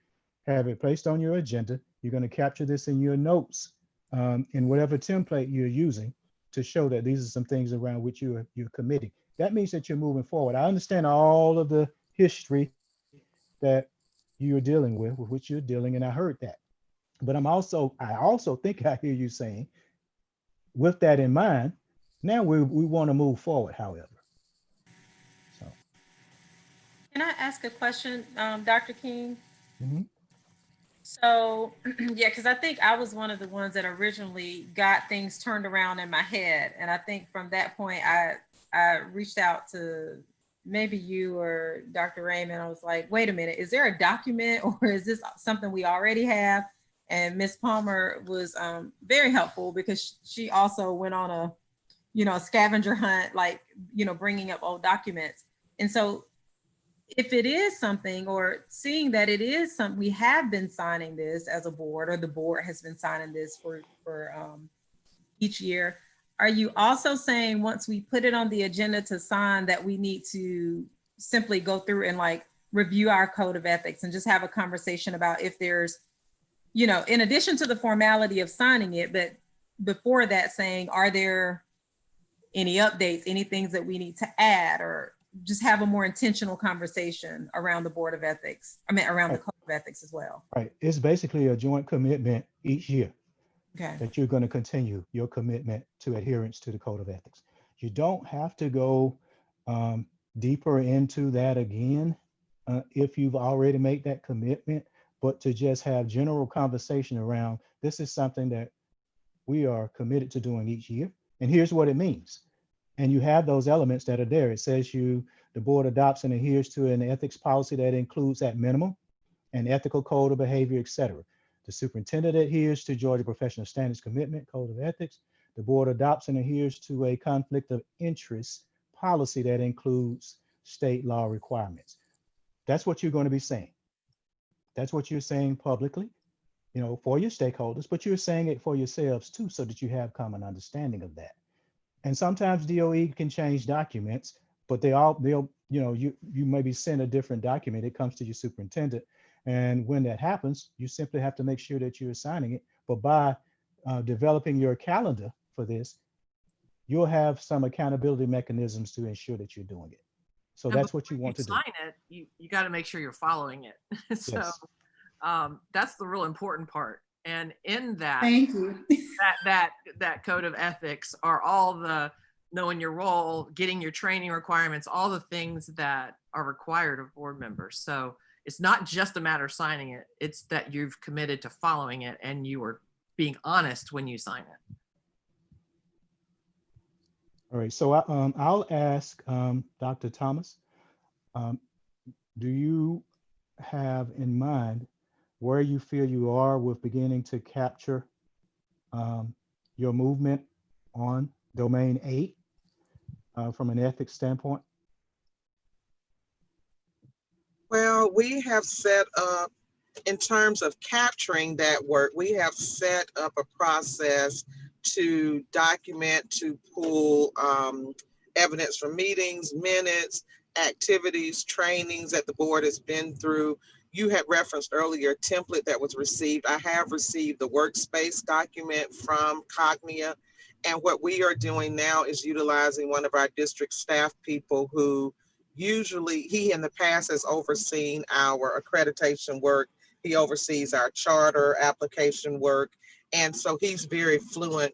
have it placed on your agenda. You're going to capture this in your notes in whatever template you're using to show that these are some things around which you're committing. That means that you're moving forward. I understand all of the history that you're dealing with which you're dealing, and I heard that. But I also think I hear you saying, with that in mind, now we want to move forward, however. So. Can I ask a question, Dr. King? Mm-hmm. So, yeah, because I think I was one of the ones that originally got things turned around in my head. And I think from that point, I reached out to maybe you or Dr. Raymond. I was like, wait a minute, is there a document or is this something we already have? And Ms. Palmer was very helpful because she also went on a scavenger hunt, like, bringing up old documents. And so if it is something, or seeing that it is something, we have been signing this as a board, or the board has been signing this for each year. Are you also saying once we put it on the agenda to sign that we need to simply go through and like review our code of ethics and just have a conversation about if there's, in addition to the formality of signing it, but before that saying, are there any updates, any things that we need to add, or just have a more intentional conversation around the board of ethics, around the code of ethics as well? Right. It's basically a joint commitment each year. Okay. That you're going to continue your commitment to adherence to the code of ethics. You don't have to go deeper into that again if you've already made that commitment, but to just have general conversation around, this is something that we are committed to doing each year. And here's what it means. And you have those elements that are there. It says the board adopts and adheres to an ethics policy that includes at minimum an ethical code of behavior, et cetera. The superintendent adheres to Georgia Professional Standards Commitment Code of Ethics. The board adopts and adheres to a conflict of interest policy that includes state law requirements. That's what you're going to be saying. That's what you're saying publicly, for your stakeholders, but you're saying it for yourselves too, so that you have common understanding of that. And sometimes DOE can change documents, but you maybe send a different document. It comes to your superintendent. And when that happens, you simply have to make sure that you're signing it. But by developing your calendar for this, you'll have some accountability mechanisms to ensure that you're doing it. So that's what you want to do. Sign it, you got to make sure you're following it. So Yes. That's the real important part. And in that, Thank you. that code of ethics are all the knowing your role, getting your training requirements, all the things that are required of board members. So it's not just a matter of signing it, it's that you've committed to following it and you are being honest when you sign it. All right, so I'll ask Dr. Thomas, do you have in mind where you feel you are with beginning to capture your movement on domain 8 from an ethics standpoint? Well, we have set up, in terms of capturing that work, we have set up a process to document, to pull evidence from meetings, minutes, activities, trainings that the board has been through. You had referenced earlier a template that was received. I have received the workspace document from Cognia. And what we are doing now is utilizing one of our district staff people who usually, he in the past has overseen our accreditation work. He oversees our charter application work. And so he's very fluent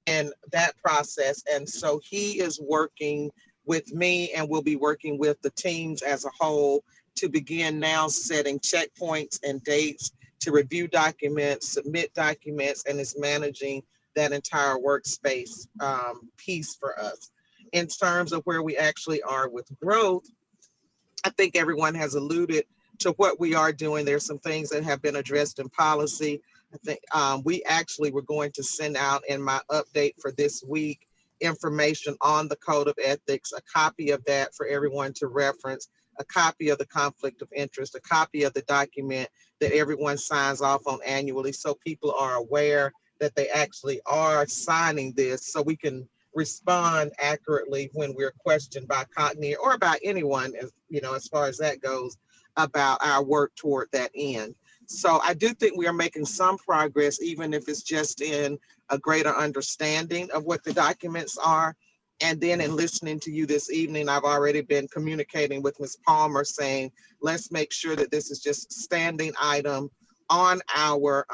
in that process. And so he is working with me and will be working with the teams as a whole to begin now setting checkpoints and dates to review documents, submit documents, and is managing that entire workspace piece for us. In terms of where we actually are with growth, I think everyone has alluded to what we are doing. There's some things that have been addressed in policy. I think we actually were going to send out in my update for this week information on the Code of Ethics, a copy of that for everyone to reference, a copy of the conflict of interest, a copy of the document that everyone signs off on annually, so people are aware that they actually are signing this, so we can respond accurately when we're questioned by Cognia or by anyone, as you know, as far as that goes, about our work toward that end. So I do think we are making some progress, even if it's just in a greater understanding of what the documents are. And then in listening to you this evening, I've already been communicating with Ms. Palmer saying, let's make sure that this is just a standing item on our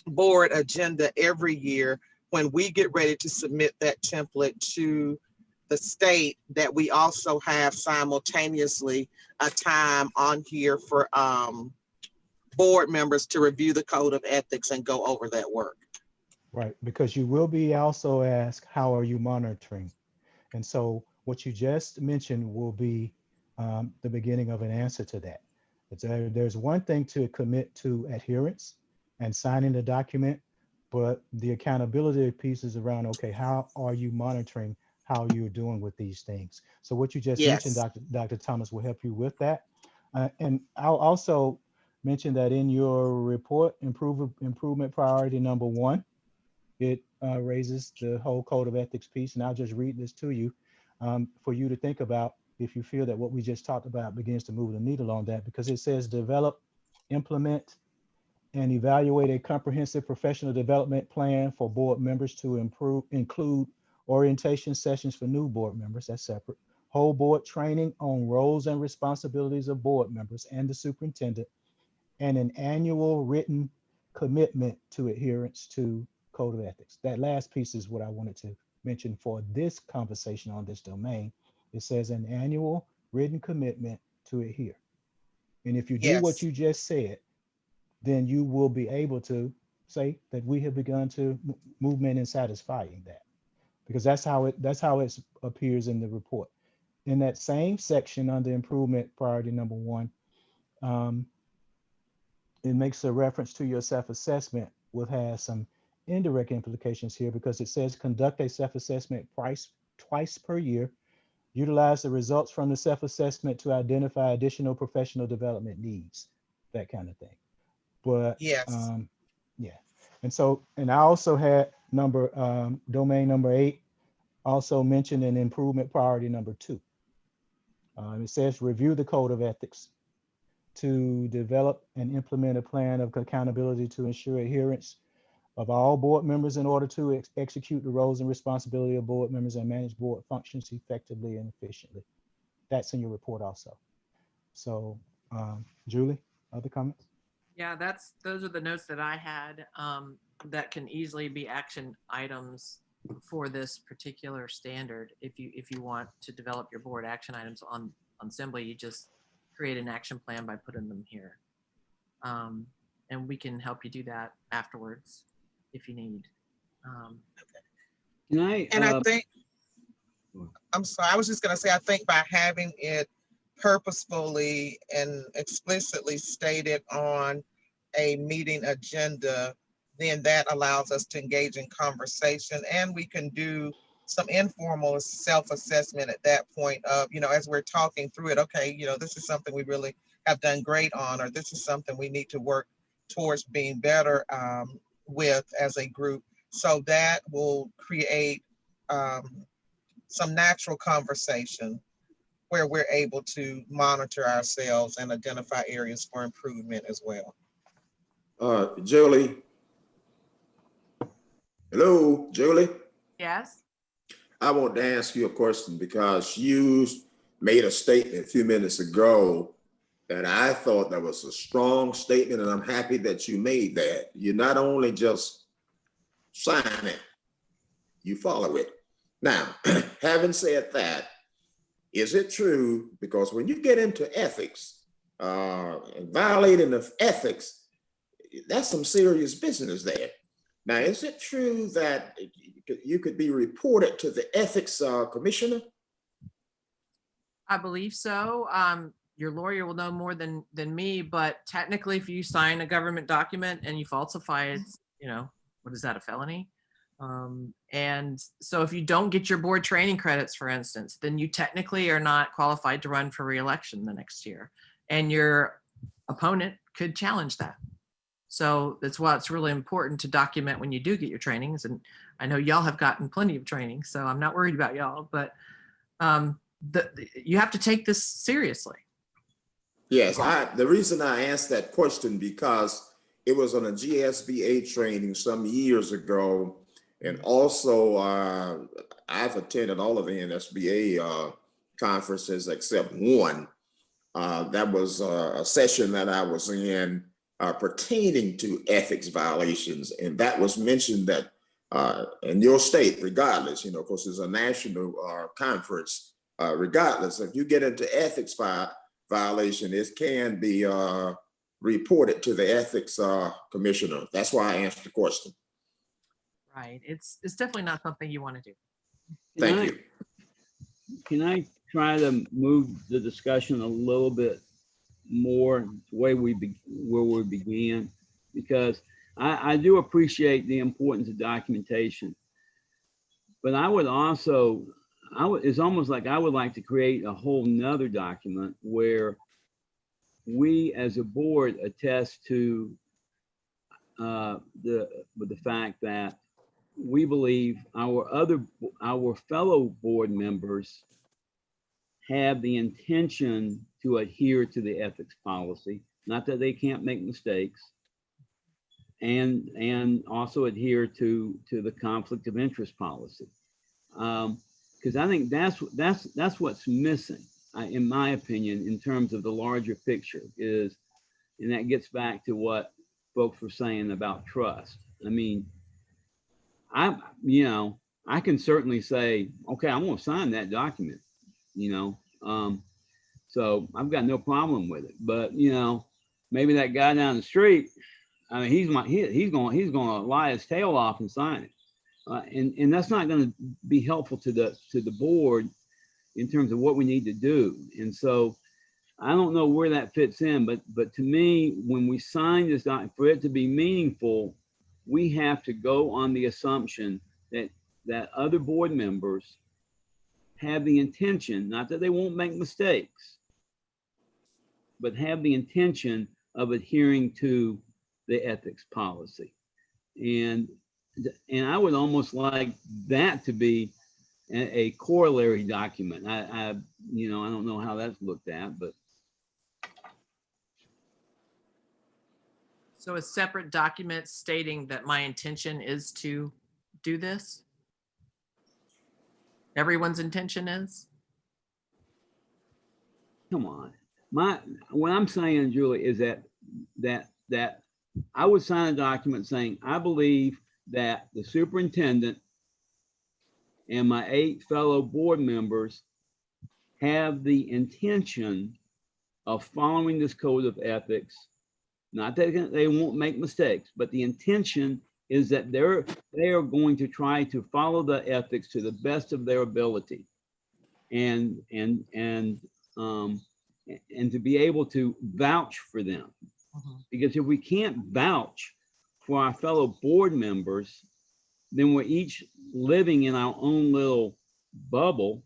board agenda every year when we get ready to submit that template to the state, that we also have simultaneously a time on here for board members to review the Code of Ethics and go over that work. Right, because you will be also asked, how are you monitoring? And so what you just mentioned will be the beginning of an answer to that. There's one thing to commit to adherence and signing the document, but the accountability piece is around, okay, how are you monitoring how you're doing with these things? So what you just mentioned, Dr. Thomas, will help you with that. And I'll also mention that in your report, improvement priority number 1, it raises the whole Code of Ethics piece. And I'll just read this to you for you to think about if you feel that what we just talked about begins to move the needle on that, because it says develop, implement, and evaluate a comprehensive professional development plan for board members to include orientation sessions for new board members, that's separate, whole board training on roles and responsibilities of board members and the superintendent, and an annual written commitment to adherence to Code of Ethics. That last piece is what I wanted to mention for this conversation on this domain. It says an annual written commitment to adhere. And if you do what you just said, then you will be able to say that we have begun to movement in satisfying that, because that's how it appears in the report. In that same section under improvement priority number 1, it makes a reference to your self-assessment, which has some indirect implications here, because it says conduct a self-assessment twice per year, utilize the results from the self-assessment to identify additional professional development needs, that kind of thing. But yeah. And so, and I also had domain number 8, also mentioned in improvement priority number 2. It says review the Code of Ethics to develop and implement a plan of accountability to ensure adherence of all board members in order to execute the roles and responsibility of board members and manage board functions effectively and efficiently. That's in your report also. So Julie, other comments? Yeah, those are the notes that I had that can easily be action items for this particular standard. If you want to develop your board action items on Assembly, you just create an action plan by putting them here. And we can help you do that afterwards if you need. I think, I'm sorry, I was just gonna say, I think by having it purposefully and explicitly stated on a meeting agenda, then that allows us to engage in conversation, and we can do some informal self-assessment at that point of, as we're talking through it, okay, this is something we really have done great on, or this is something we need to work towards being better with as a group. So that will create some natural conversation where we're able to monitor ourselves and identify areas for improvement as well. Julie. Hello, Julie. Yes. I want to ask you a question because you made a statement a few minutes ago that I thought that was a strong statement, and I'm happy that you made that. You not only just sign it, you follow it. Now, having said that, is it true? Because when you get into ethics, and violating of ethics, that's some serious business there. Now, is it true that you could be reported to the ethics commissioner? I believe so. Your lawyer will know more than me, but technically if you sign a government document and you falsify it, you know, what is that, a felony? And so if you don't get your board training credits, for instance, then you technically are not qualified to run for re-election the next year. And your opponent could challenge that. So that's why it's really important to document when you do get your trainings. And I know y'all have gotten plenty of training, so I'm not worried about y'all, but you have to take this seriously. Yes, the reason I asked that question because it was on a GSBA training some years ago. And also I've attended all of the NSBA conferences except one. That was a session that I was in pertaining to ethics violations. And that was mentioned that in your state, regardless, you know, of course, it's a national conference, regardless, if you get into ethics violation, it can be reported to the ethics commissioner. That's why I asked the question. Right. It's definitely not something you want to do. Thank you. Can I try to move the discussion a little bit more where we began? Because I do appreciate the importance of documentation, but I would also, it's almost like I would like to create a whole nother document where we as a board attest to the fact that we believe our fellow board members have the intention to adhere to the ethics policy, not that they can't make mistakes, and also adhere to the conflict of interest policy. Because I think that's what's missing, in my opinion, in terms of the larger picture is, and that gets back to what folks were saying about trust. I mean, I can certainly say, okay, I'm going to sign that document, so I've got no problem with it. But, maybe that guy down the street, I mean, he's going to lie his tail off and sign it. And that's not going to be helpful to the board in terms of what we need to do. And so I don't know where that fits in, but to me, when we sign this document, for it to be meaningful, we have to go on the assumption that other board members have the intention, not that they won't make mistakes, but have the intention of adhering to the ethics policy. And I would almost like that to be a corollary document. I don't know how that's looked at, but. So a separate document stating that my intention is to do this? Everyone's intention is? Come on. What I'm saying, Julie, is that I would sign a document saying, I believe that the superintendent and my 8 fellow board members have the intention of following this code of ethics. Not that they won't make mistakes, but the intention is that they are going to try to follow the ethics to the best of their ability, and to be able to vouch for them. Because if we can't vouch for our fellow board members, then we're each living in our own little bubble,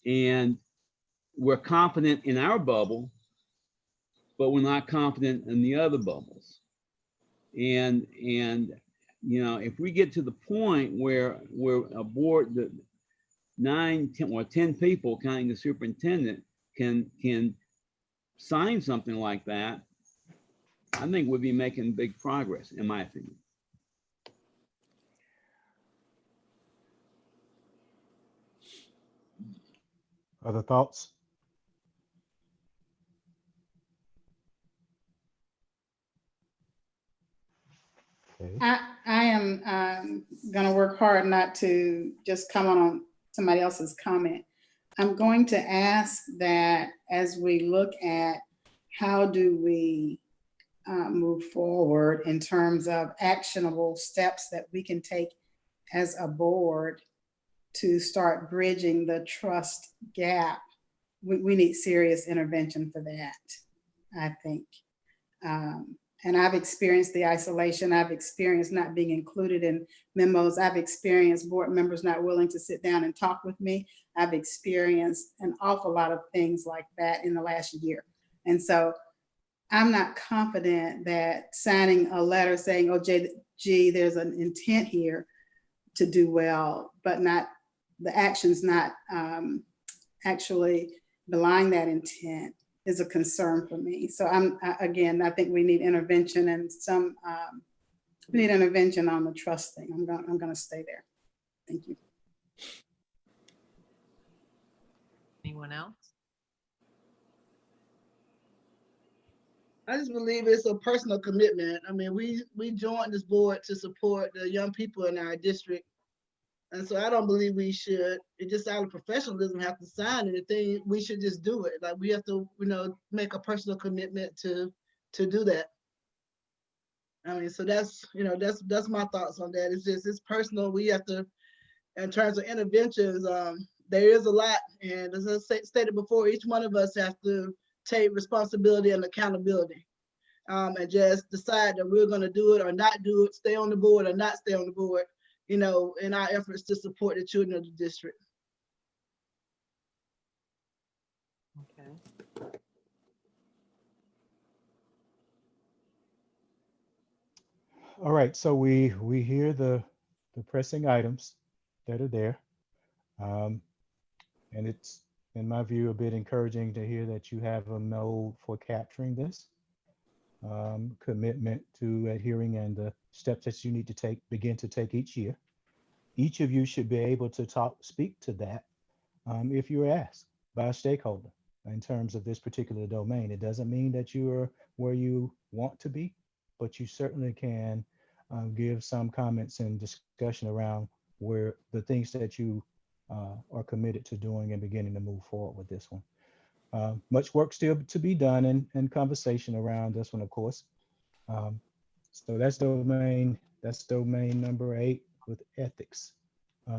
and we're confident in our bubble, but we're not confident in the other bubbles. And if we get to the point where a board that 9, 10, or 10 people, counting the superintendent, can sign something like that, I think we'll be making big progress, in my opinion. Other thoughts? Okay. I am going to work hard not to just comment on somebody else's comment. I'm going to ask that as we look at how do we move forward in terms of actionable steps that we can take as a board to start bridging the trust gap. We need serious intervention for that, I think. And I've experienced the isolation. I've experienced not being included in memos. I've experienced board members not willing to sit down and talk with me. I've experienced an awful lot of things like that in the last year. And so I'm not confident that signing a letter saying, oh, gee, there's an intent here to do well, but not the actions not actually belying that intent is a concern for me. So again, I think we need intervention and we need intervention on the trust thing. I'm gonna stay there. Thank you. Anyone else? I just believe it's a personal commitment. I mean, we joined this board to support the young people in our district. And so I don't believe we should, it just out of professionalism, have to sign anything. We should just do it. Like we have to, make a personal commitment to do that. I mean, so that's my thoughts on that. It's personal. We have to, in terms of interventions, there is a lot. And as I stated before, each one of us has to take responsibility and accountability, and just decide that we're going to do it or not do it, stay on the board or not stay on the board, in our efforts to support the children of the district. Okay. All right, so we hear the pressing items that are there. And it's, in my view, a bit encouraging to hear that you have a mode for capturing this commitment to adhering and the steps that you need to begin to take each year. Each of you should be able to speak to that if you're asked by a stakeholder in terms of this particular domain. It doesn't mean that you are where you want to be, but you certainly can give some comments and discussion around where the things that you are committed to doing and beginning to move forward with this one. Much work still to be done and conversation around this one, of course. So that's domain number 8 with ethics.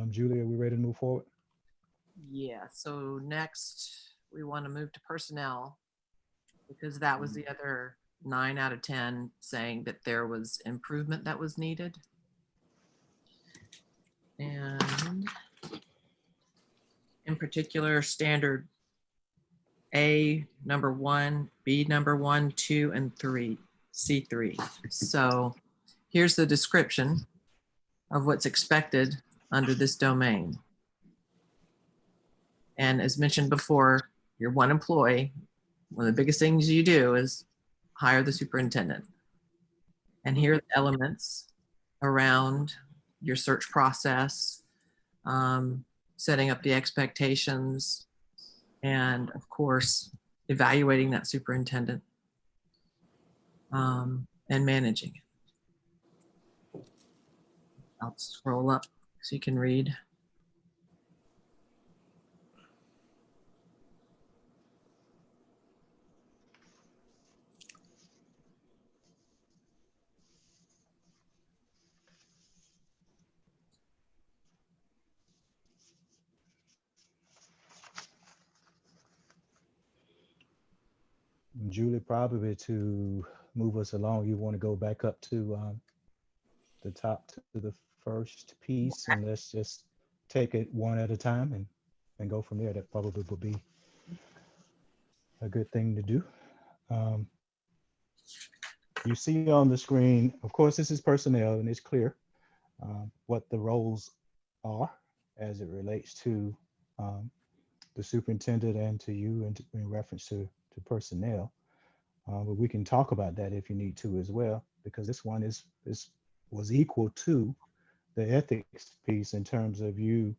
Julie, are we ready to move forward? Yeah, so next we want to move to personnel, because that was the other 9 out of 10 saying that there was improvement that was needed. And in particular, standard A, number 1, B, number 1, 2, and 3, C3. So here's the description of what's expected under this domain. And as mentioned before, you're one employee. One of the biggest things you do is hire the superintendent. And here are the elements around your search process, setting up the expectations, and of course, evaluating that superintendent and managing it. I'll scroll up so you can read. Julie, probably to move us along, you want to go back up to the top to the first piece, and let's just take it one at a time and go from there. That probably would be a good thing to do. You see on the screen, of course, this is personnel, and it's clear what the roles are as it relates to the superintendent and to you and in reference to personnel. But we can talk about that if you need to as well, because this one was equal to the ethics piece in terms of you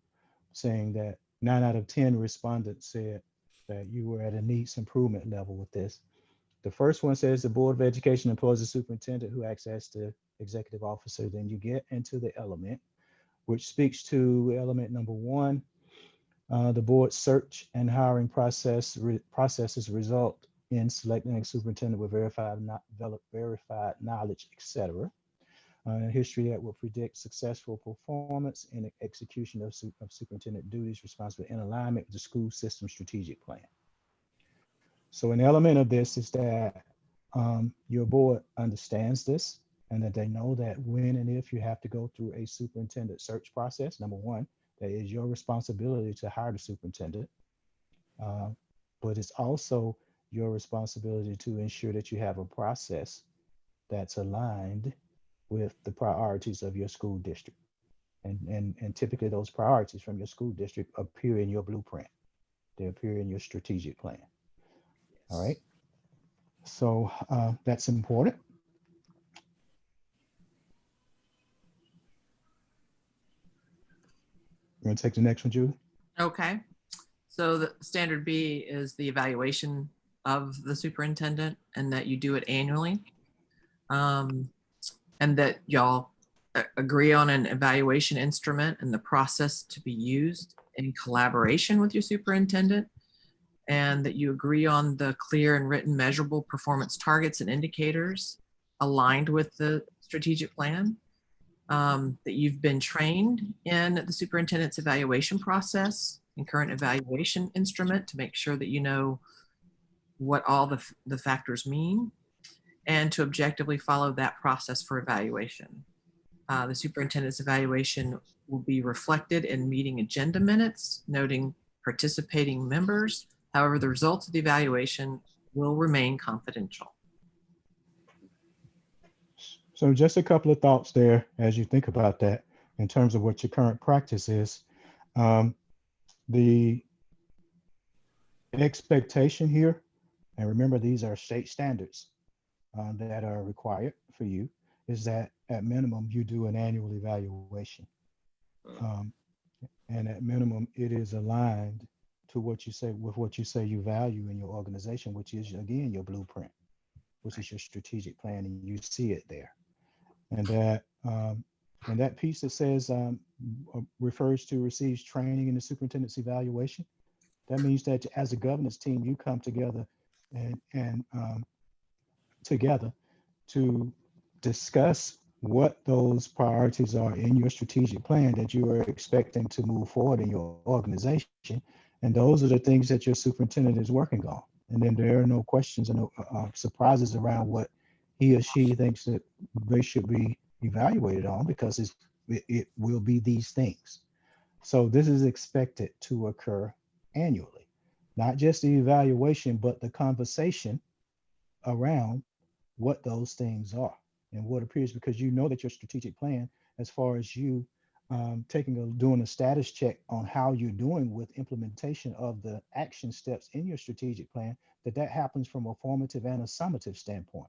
saying that 9 out of 10 respondents said that you were at a needs improvement level with this. The first one says the Board of Education employs a superintendent who acts as the executive officer. Then you get into the element, which speaks to element number 1. The board search and hiring processes result in selecting a superintendent with verified knowledge, etc. A history that will predict successful performance in the execution of superintendent duties responsible in alignment with the school system strategic plan. So an element of this is that your board understands this and that they know that when and if you have to go through a superintendent search process, number one, that is your responsibility to hire the superintendent. But it's also your responsibility to ensure that you have a process that's aligned with the priorities of your school district. And typically those priorities from your school district appear in your blueprint. They appear in your strategic plan. All right. So that's important. You want to take the next one, Julie? Okay. So the standard B is the evaluation of the superintendent and that you do it annually. And that y'all agree on an evaluation instrument and the process to be used in collaboration with your superintendent, and that you agree on the clear and written measurable performance targets and indicators aligned with the strategic plan, that you've been trained in the superintendent's evaluation process and current evaluation instrument to make sure that you know what all the factors mean, and to objectively follow that process for evaluation. The superintendent's evaluation will be reflected in meeting agenda minutes, noting participating members. However, the results of the evaluation will remain confidential. So just a couple of thoughts there as you think about that in terms of what your current practice is. The expectation here, and remember these are state standards that are required for you, is that at minimum you do an annual evaluation. And at minimum it is aligned to what you say, with what you say you value in your organization, which is again your blueprint, which is your strategic plan, and you see it there. And that piece that says refers to receives training in the superintendent's evaluation. That means that as a governance team, you come together and together to discuss what those priorities are in your strategic plan that you are expecting to move forward in your organization. And those are the things that your superintendent is working on. And then there are no questions and no surprises around what he or she thinks that they should be evaluated on, because it will be these things. So this is expected to occur annually, not just the evaluation, but the conversation around what those things are and what appears, because you know that your strategic plan, as far as you doing a status check on how you're doing with implementation of the action steps in your strategic plan, that happens from a formative and a summative standpoint.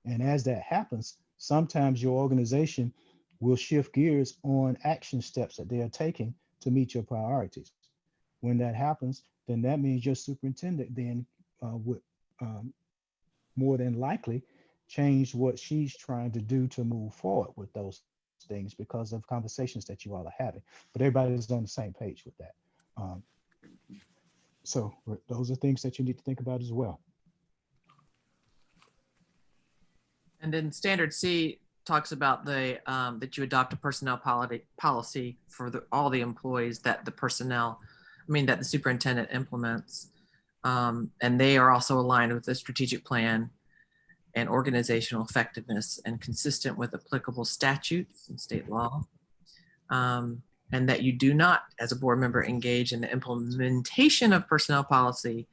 And as that happens, sometimes your organization will shift gears on action steps that they are taking to meet your priorities. When that happens, then that means your superintendent then would more than likely change what she's trying to do to move forward with those things because of conversations that you all are having. But everybody is on the same page with that. So those are things that you need to think about as well. And then standard C talks about the that you adopt a personnel policy for all the employees that that the superintendent implements. And they are also aligned with the strategic plan and organizational effectiveness and consistent with applicable statutes and state law. And that you do not, as a board member, engage in the implementation of personnel policy,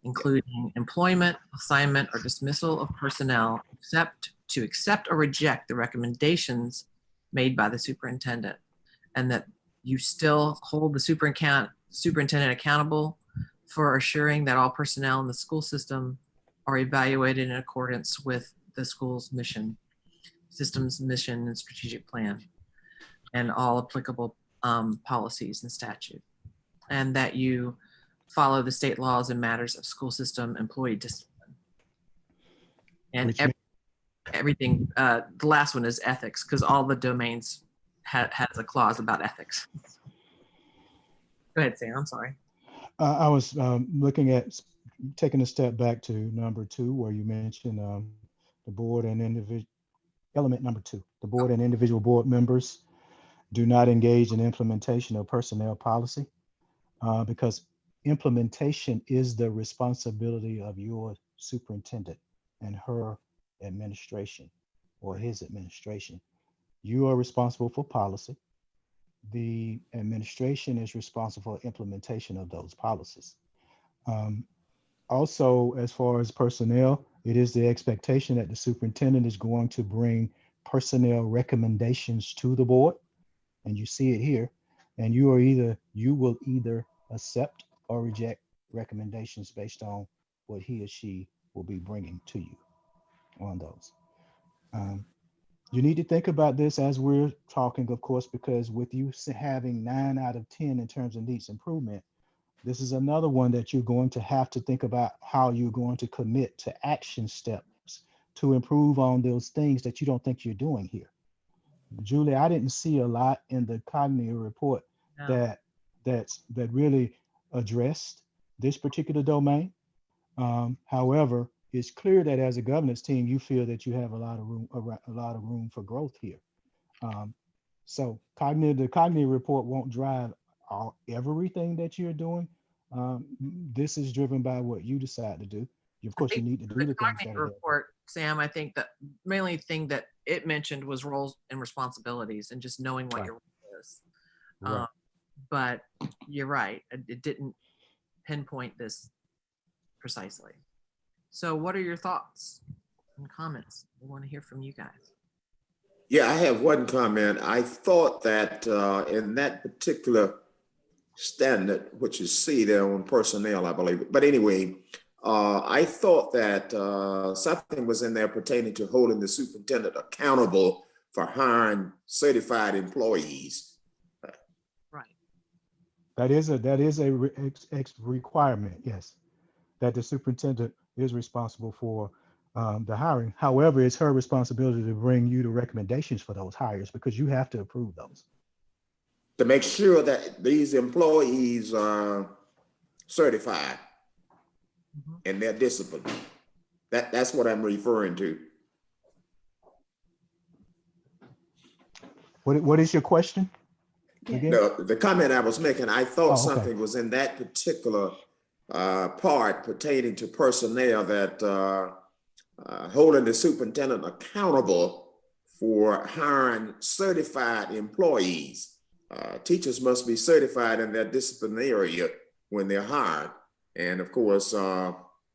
including employment, assignment, or dismissal of personnel, except to accept or reject the recommendations made by the superintendent, and that you still hold the superintendent accountable for assuring that all personnel in the school system are evaluated in accordance with the school's mission, system's mission and strategic plan, and all applicable policies and statute, and that you follow the state laws in matters of school system employee discipline. And everything, the last one is ethics, because all the domains has a clause about ethics. Go ahead, Sam, I'm sorry. I was looking at taking a step back to number 2, where you mentioned the board and individual, element number 2, the board and individual board members do not engage in implementation of personnel policy, because implementation is the responsibility of your superintendent and her administration or his administration. You are responsible for policy. The administration is responsible for implementation of those policies. Also, as far as personnel, it is the expectation that the superintendent is going to bring personnel recommendations to the board. And you see it here. And you will either accept or reject recommendations based on what he or she will be bringing to you on those. You need to think about this as we're talking, of course, because with you having 9 out of 10 in terms of needs improvement, this is another one that you're going to have to think about how you're going to commit to action steps to improve on those things that you don't think you're doing here. Julie, I didn't see a lot in the cognitive report that really addressed this particular domain. However, it's clear that as a governance team, you feel that you have a lot of room for growth here. So the cognitive report won't drive everything that you're doing. This is driven by what you decide to do. Of course, you need to do the things that Cognitive are there. report, Sam, I think that mainly thing that it mentioned was roles and responsibilities and just knowing what Right. your role is. Right. But you're right. It didn't pinpoint this precisely. So what are your thoughts and comments? We want to hear from you guys. Yeah, I have one comment. I thought that in that particular standard, which is C there on personnel, I believe. But anyway, I thought that something was in there pertaining to holding the superintendent accountable for hiring certified employees. Right. That is a requirement, yes, that the superintendent is responsible for the hiring. However, it's her responsibility to bring you the recommendations for those hires because you have to approve those. To make sure that these employees are certified in their discipline. That's what I'm referring to. What is your question? Again? No, the comment I was making, I thought Oh, okay. something was in that particular part pertaining to personnel that holding the superintendent accountable for hiring certified employees. Teachers must be certified in their discipline area when they're hired. And of course,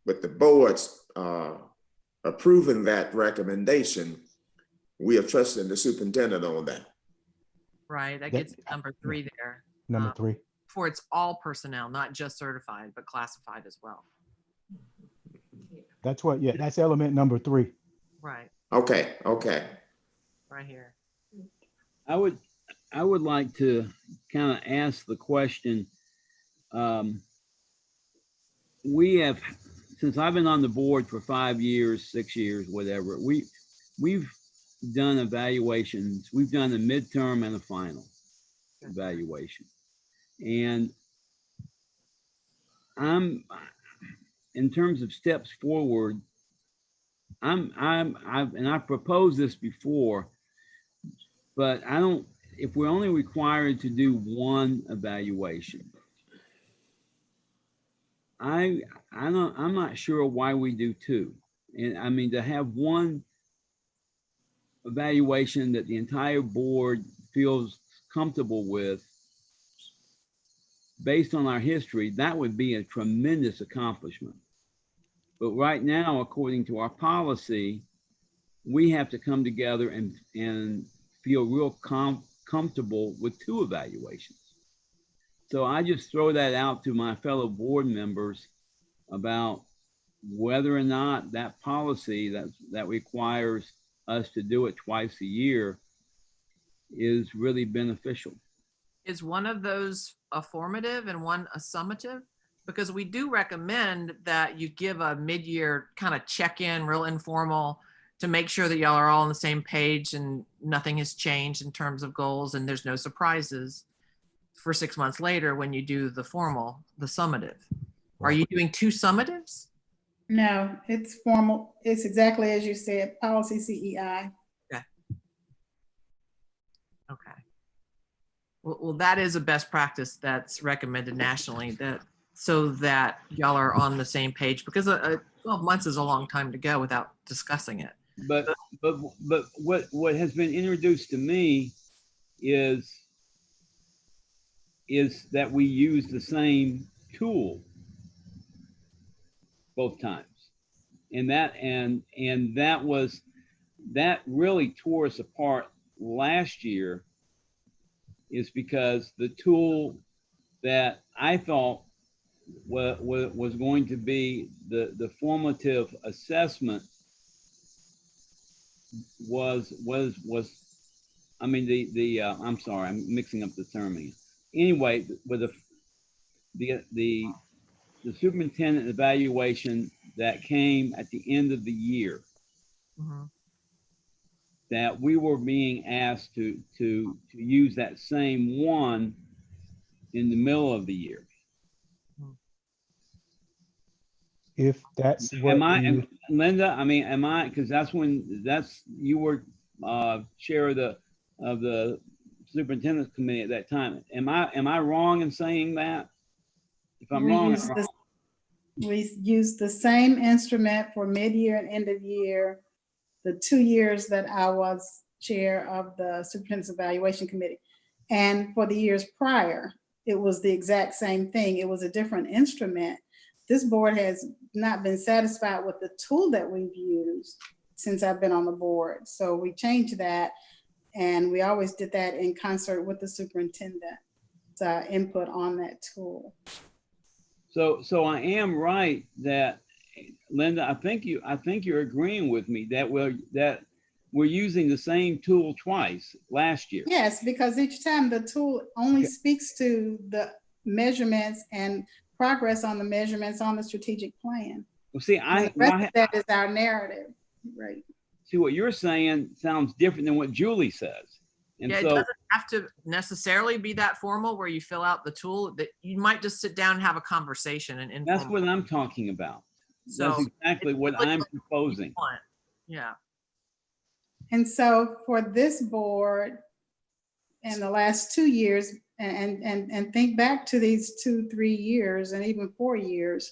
with the boards approving that recommendation, we are trusting the superintendent on that. Right. That gets number 3 there. Number 3. For it's all personnel, not just certified, but classified as well. That's what, yeah, that's element number 3. Right. Okay. Right here. I would like to kind of ask the question. We have, since I've been on the board for 5 years, 6 years, whatever, we've done evaluations. We've done a midterm and a final evaluation. And in terms of steps forward, I've proposed this before, but if we're only required to do one evaluation, I'm not sure why we do 2. And I mean, to have one evaluation that the entire board feels comfortable with, based on our history, that would be a tremendous accomplishment. But right now, according to our policy, we have to come together and feel real comfortable with 2 evaluations. So I just throw that out to my fellow board members about whether or not that policy that requires us to do it twice a year is really beneficial. Is one of those a formative and one a summative? Because we do recommend that you give a mid-year kind of check-in, real informal, to make sure that y'all are all on the same page and nothing has changed in terms of goals and there's no surprises for 6 months later when you do the formal, the summative. Are you doing 2 summatives? No, it's formal. It's exactly as you said, policy CEI. Okay. Well, that is a best practice that's recommended nationally, that so that y'all are on the same page, because 12 months is a long time to go without discussing it. But what has been introduced to me is that we use the same tool both times, and that really tore us apart last year, is because the tool that I thought was going to be the formative assessment was I mean I'm sorry, I'm mixing up the terming. Anyway, with the superintendent evaluation that came at the end of the year, that we were being asked to use that same one in the middle of the year. If that's what you, Linda, I mean, am I, because you were chair of the superintendent committee at that time. Am I wrong in saying that? If I'm wrong, I'm wrong. We use the same instrument for mid-year and end of year, the 2 years that I was chair of the superintendent's evaluation committee. And for the years prior, it was the exact same thing. It was a different instrument. This board has not been satisfied with the tool that we've used since I've been on the board. So we changed that, and we always did that in concert with the superintendent, input on that tool. So I am right that, Linda, I think you're agreeing with me that we're using the same tool twice last year. Yes, because each time the tool only speaks to the measurements and progress on the measurements on the strategic plan. Well, see, the rest of that is our narrative, right? See, what you're saying sounds different than what Julie says. And yeah, so, it doesn't have to necessarily be that formal where you fill out the tool. That you might just sit down and have a conversation and informal. That's what I'm talking about. So that's exactly what I'm proposing. Yeah. And so for this board, in the last 2 years, and think back to these 2-3 years and even 4 years,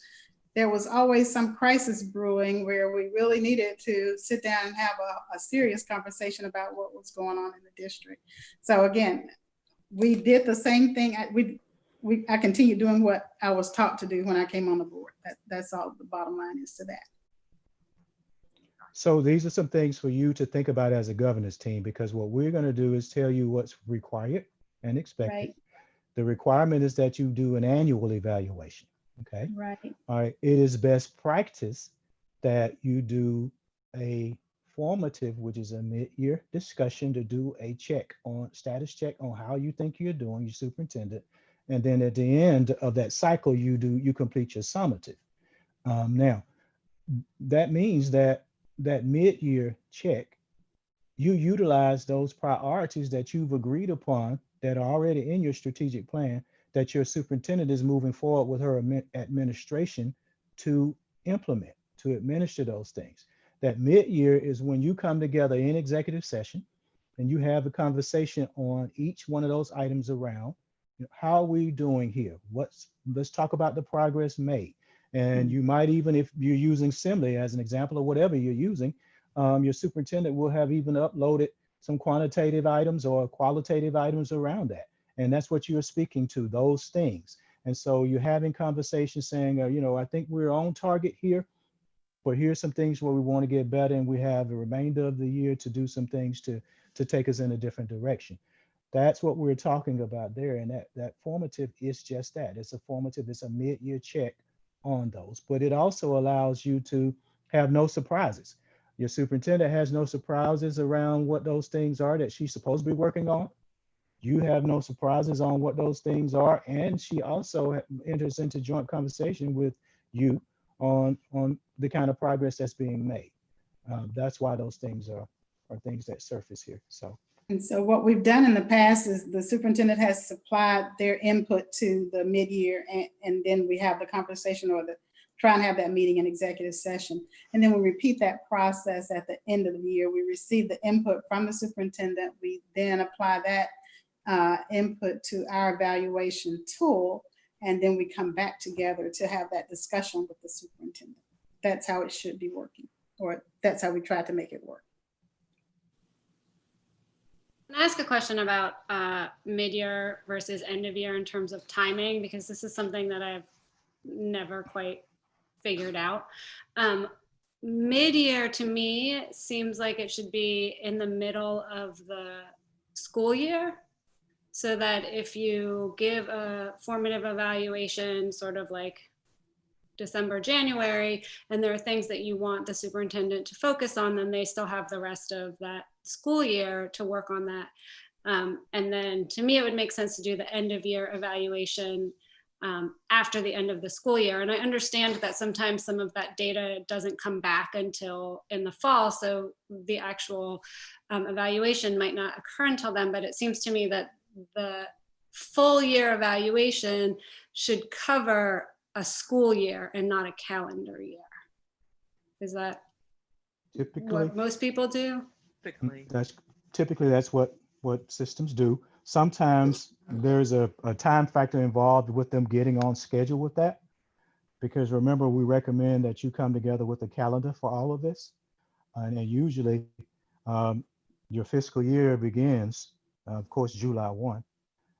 there was always some crisis brewing where we really needed to sit down and have a serious conversation about what was going on in the district. So again, we did the same thing. I continued doing what I was taught to do when I came on the board. That's all the bottom line is to that. so these are some things for you to think about as a governance team, because what we're going to do is tell you what's required and expected. Right. The requirement is that you do an annual evaluation. Okay. Right. All right. It is best practice that you do a formative, which is a mid-year discussion, to do a status check on how you think you're doing, your superintendent. And then at the end of that cycle, you complete your summative. Now, that means that mid-year check, you utilize those priorities that you've agreed upon that are already in your strategic plan, that your superintendent is moving forward with her administration to implement, to administer those things. That mid-year is when you come together in executive session and you have a conversation on each one of those items around, how are we doing here? Let's talk about the progress made. And you might even, if you're using Simly as an example of whatever you're using, your superintendent will have even uploaded some quantitative items or qualitative items around that. And that's what you're speaking to, those things. And so you're having conversations saying, I think we're on target here, but here's some things where we want to get better. And we have the remainder of the year to do some things to take us in a different direction. That's what we're talking about there. And that formative is just that. It's a formative, it's a mid-year check on those, but it also allows you to have no surprises. Your superintendent has no surprises around what those things are that she's supposed to be working on. You have no surprises on what those things are. And she also enters into joint conversation with you on the kind of progress that's being made. That's why those things are things that surface here. So And so what we've done in the past is the superintendent has supplied their input to the mid-year, and then we have the conversation or try and have that meeting in executive session. And then we repeat that process at the end of the year. We receive the input from the superintendent. We then apply that input to our evaluation tool, and then we come back together to have that discussion with the superintendent. That's how it should be working, or that's how we try to make it work. Can I ask a question about mid-year versus end of year in terms of timing? Because this is something that I've never quite figured out. Mid-year to me seems like it should be in the middle of the school year, so that if you give a formative evaluation sort of like December, January, and there are things that you want the superintendent to focus on, then they still have the rest of that school year to work on that. And then to me, it would make sense to do the end of year evaluation after the end of the school year. And I understand that sometimes some of that data doesn't come back until in the fall, so the actual evaluation might not occur until then, but it seems to me that the full year evaluation should cover a school year and not a calendar year. Is that Typically, what most people do? typically that's what systems do. Sometimes there's a time factor involved with them getting on schedule with that. Because remember, we recommend that you come together with a calendar for all of this. And then usually your fiscal year begins, of course, July 1.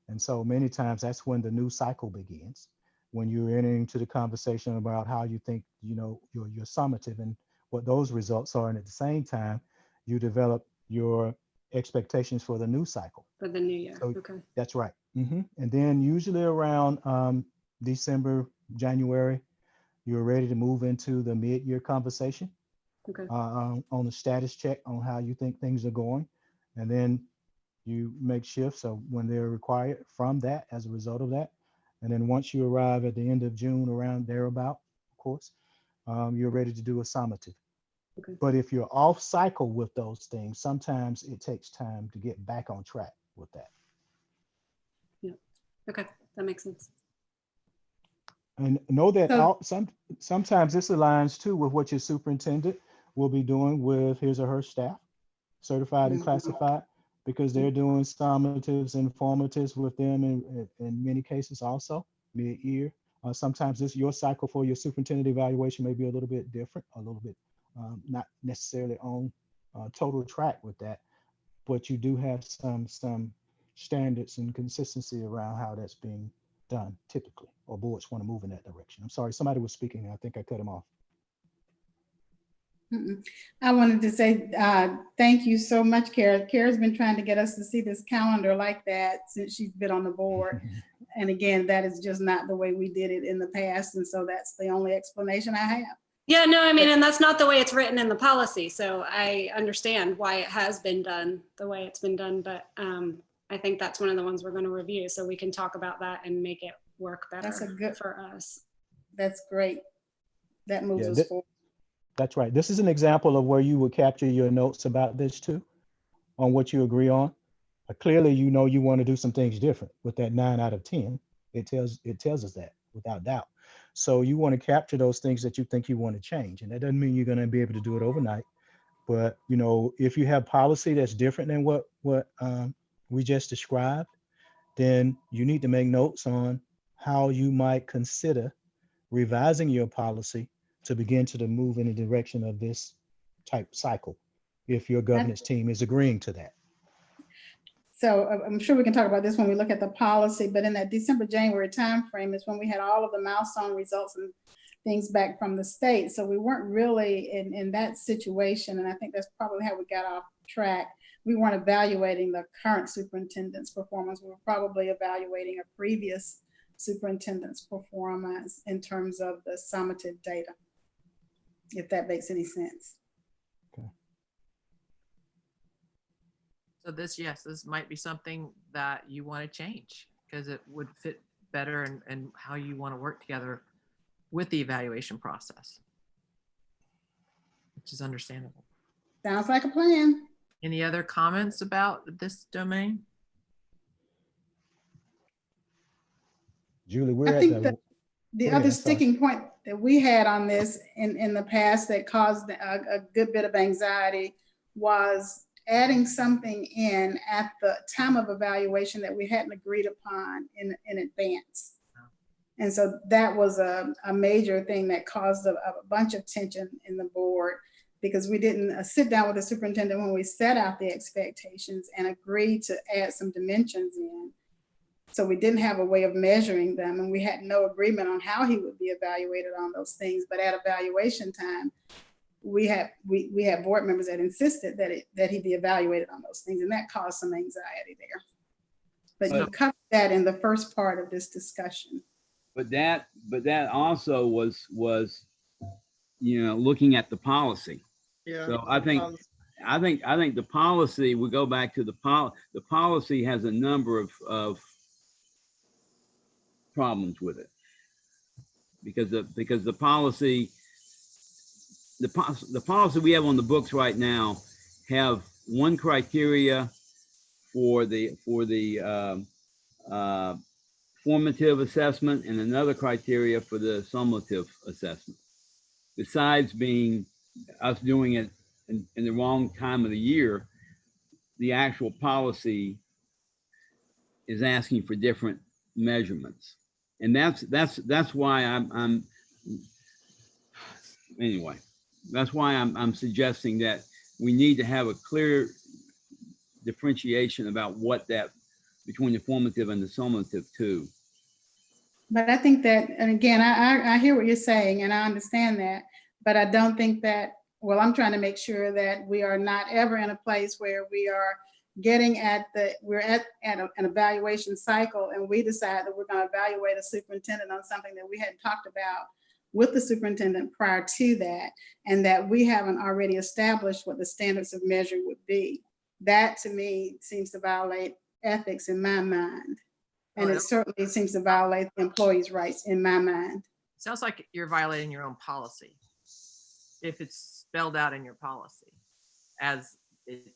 And so many times that's when the new cycle begins, when you're entering into the conversation about how you think, you know, your summative and what those results are. And at the same time, you develop your expectations for the new cycle. For the new year, So okay. that's right. And then usually around December, January, you're ready to move into the mid-year conversation Okay. on the status check on how you think things are going. And then you make shifts so when they're required from that as a result of that. And then once you arrive at the end of June, around thereabout, of course, you're ready to do a summative. Okay. But if you're off cycle with those things, sometimes it takes time to get back on track with that. Yeah. Okay, that makes sense. And know that So- sometimes this aligns too with what your superintendent will be doing with his or her staff, certified and classified, because they're doing summatives and formatives with them in many cases also mid-year. Sometimes your cycle for your superintendent evaluation may be a little bit different, a little bit not necessarily on total track with that, but you do have some standards and consistency around how that's being done typically, or boards want to move in that direction. I'm sorry, somebody was speaking. I think I cut him off. I wanted to say thank you so much, Kara. Kara's been trying to get us to see this calendar like that since she's been on the board. And again, that is just not the way we did it in the past. And so that's the only explanation I have. Yeah, no, I mean, and that's not the way it's written in the policy. So I understand why it has been done the way it's been done, but I think that's one of the ones we're going to review so we can talk about that and make it work better for us. That's great. That moves Yeah, us forward. That's right. This is an example of where you would capture your notes about this too, on what you agree on. Clearly, you know you want to do some things different with that 9 out of 10. It tells us that without doubt. So you want to capture those things that you think you want to change. And that doesn't mean you're going to be able to do it overnight. But, you know, if you have policy that's different than what we just described, then you need to make notes on how you might consider revising your policy to begin to move in the direction of this type cycle, if your governance team is agreeing to that. So I'm sure we can talk about this when we look at the policy, but in that December, January timeframe is when we had all of the milestone results and things back from the state. So we weren't really in that situation. And I think that's probably how we got off track. We weren't evaluating the current superintendent's performance. We were probably evaluating a previous superintendent's performance in terms of the summative data, if that makes any sense. So this, yes, this might be something that you want to change because it would fit better and how you want to work together with the evaluation process, which is understandable. Sounds like a plan. Any other comments about this domain? Julie, we're I at think the, that the Go ahead, other I'm sorry. sticking point that we had on this in the past that caused a good bit of anxiety was adding something in at the time of evaluation that we hadn't agreed upon in advance. And so that was a major thing that caused a bunch of tension in the board, because we didn't sit down with the superintendent when we set out the expectations and agreed to add some dimensions in. So we didn't have a way of measuring them, and we had no agreement on how he would be evaluated on those things. But at evaluation time, we had board members that insisted that he be evaluated on those things, and that caused some anxiety there. But you covered that in the first part of this discussion. But that also was, you know, looking at the policy. Yeah. So I think the policy, we go back to the policy has a number of problems with it, because the policy we have on the books right now have one criteria for the formative assessment and another criteria for the summative assessment. Besides being us doing it in the wrong time of the year, the actual policy is asking for different measurements. And that's why I'm anyway, that's why I'm suggesting that we need to have a clear differentiation about what that between the formative and the summative too. But I think that, and again, I hear what you're saying and I understand that, but I don't think that, well, I'm trying to make sure that we are not ever in a place where we are getting at we're at an evaluation cycle and we decide that we're going to evaluate a superintendent on something that we hadn't talked about with the superintendent prior to that, and that we haven't already established what the standards of measure would be. That to me seems to violate ethics in my mind. And it certainly seems to violate the employees' rights in my mind. Sounds like you're violating your own policy if it's spelled out in your policy as it.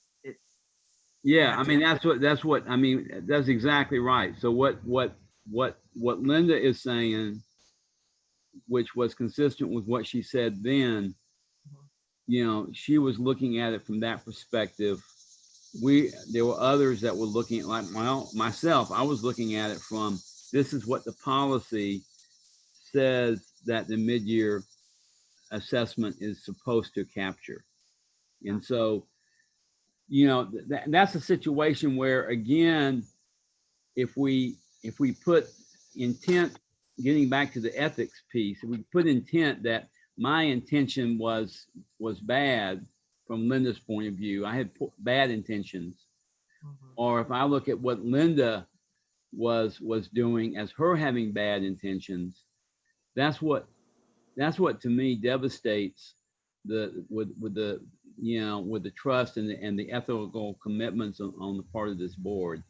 Yeah, I mean, that's exactly right. So what Linda is saying, which was consistent with what she said then, you know, she was looking at it from that perspective. There were others that were looking at, like myself, I was looking at it from, this is what the policy says that the mid-year assessment is supposed to capture. And so, you know, that's a situation where, again, if we put intent, getting back to the ethics piece, if we put intent that my intention was bad from Linda's point of view, I had bad intentions, or if I look at what Linda was doing as her having bad intentions, that's what to me devastates with the trust and the ethical commitments on the part of this board.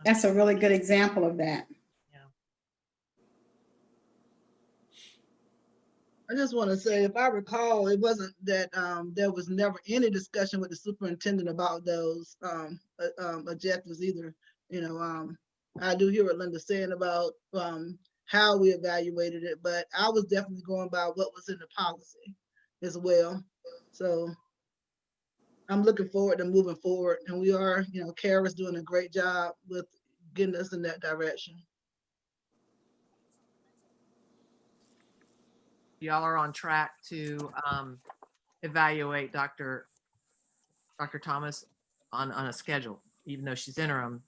That's a really good example of that. I just want to say, if I recall, it wasn't that there was never any discussion with the superintendent about those objectives either. You know, I do hear what Linda's saying about how we evaluated it, but I was definitely going by what was in the policy as well. So I'm looking forward to moving forward, and we are, you know, Kara's doing a great job with getting us in that direction. Y'all are on track to evaluate Dr. Thomas on a schedule, even though she's interim.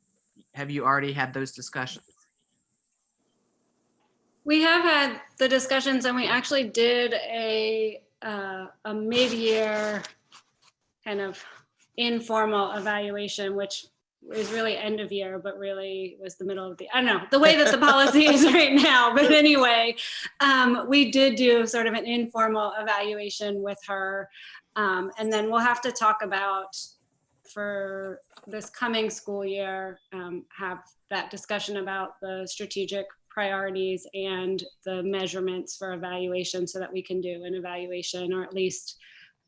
Have you already had those discussions? We have had the discussions, and we actually did a mid-year kind of informal evaluation, which is really end of year, but really was the middle of the, I don't know, the way that the policy is right now. But anyway, we did do sort of an informal evaluation with her. And then we'll have to talk about, for this coming school year, have that discussion about the strategic priorities and the measurements for evaluation, so that we can do an evaluation, or at least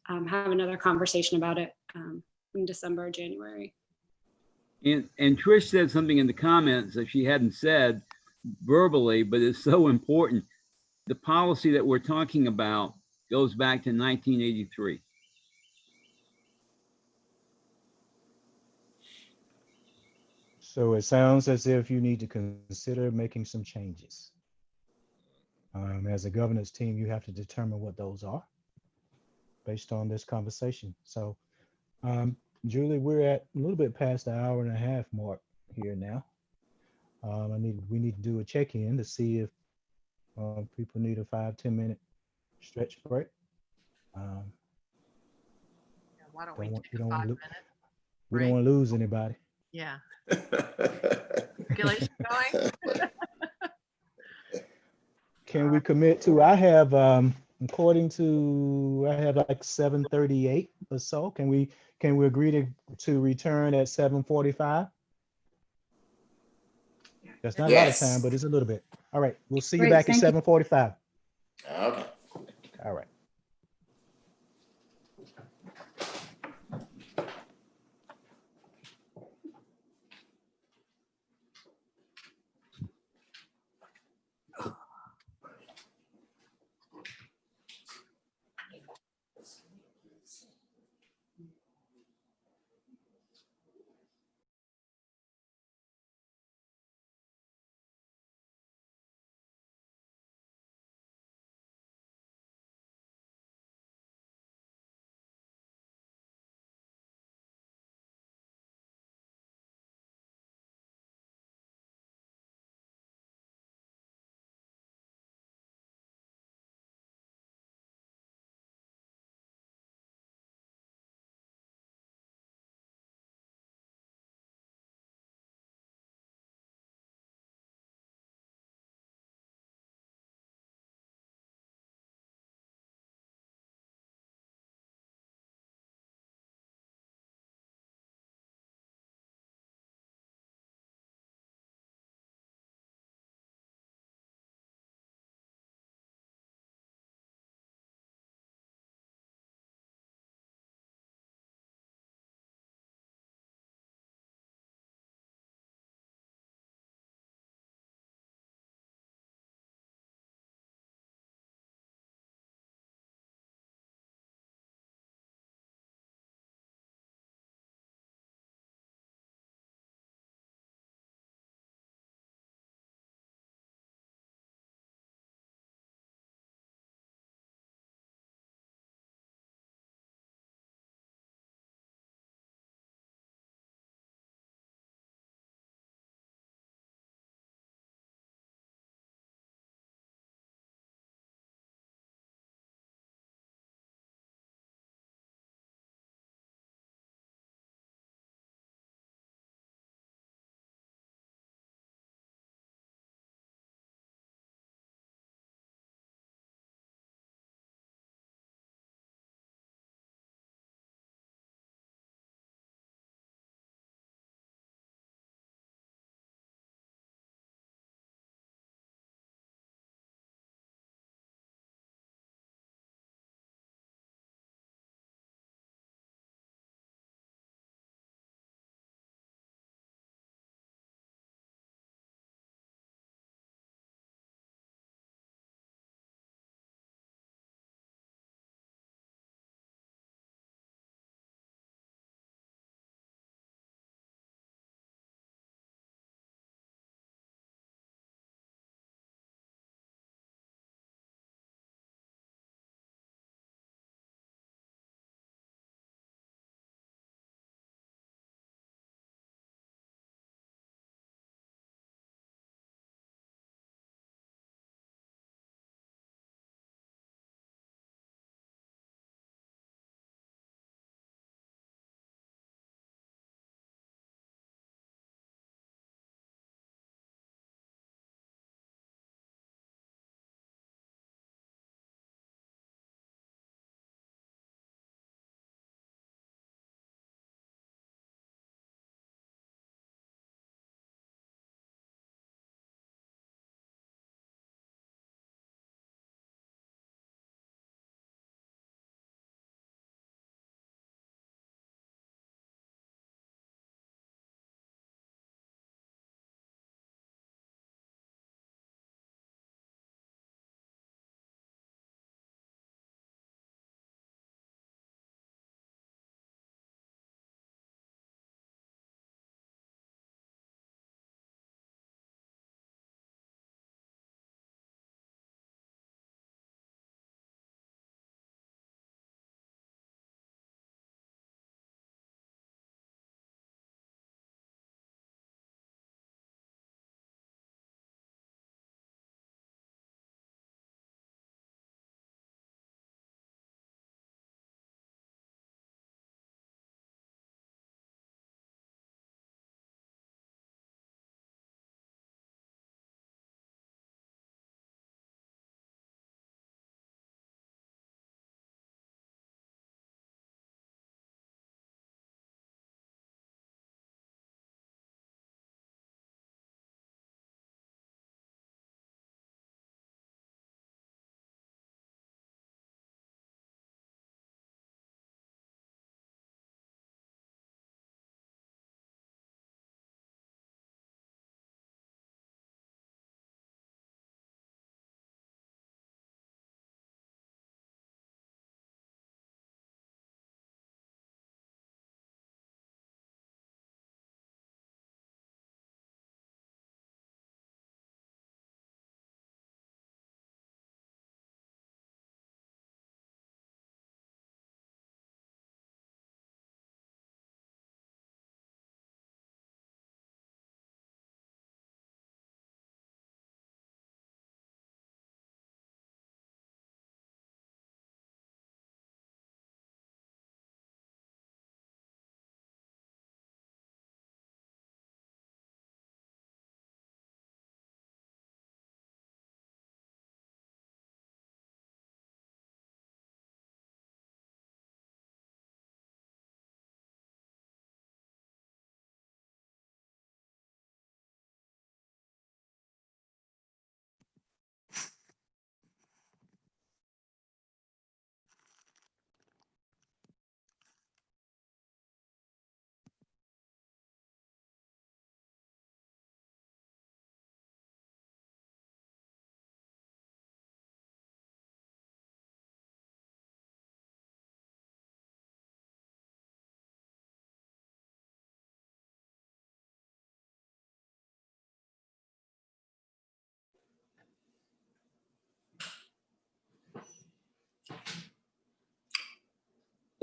have another conversation about it in December or January. And Trish said something in the comments that she hadn't said verbally, but it's so important. The policy that we're talking about goes back to 1983. So it sounds as if you need to consider making some changes. As a governance team, you have to determine what those are based on this conversation. So, Julie, we're at a little bit past the hour and a half mark here now. We need to do a check-in to see if people need a 5-10 minute stretch break. Why don't we Don't want- take we a don't want to 5-minute? we don't want to lose anybody. Yeah. Circulation going? Can we commit to, I have, according to, I have like 7:38 or so. Can we agree to return at 7:45? That's not a lot of Yes. time, but it's a little bit. All right, we'll see you Great, back at thank you. 7:45. Okay. All right.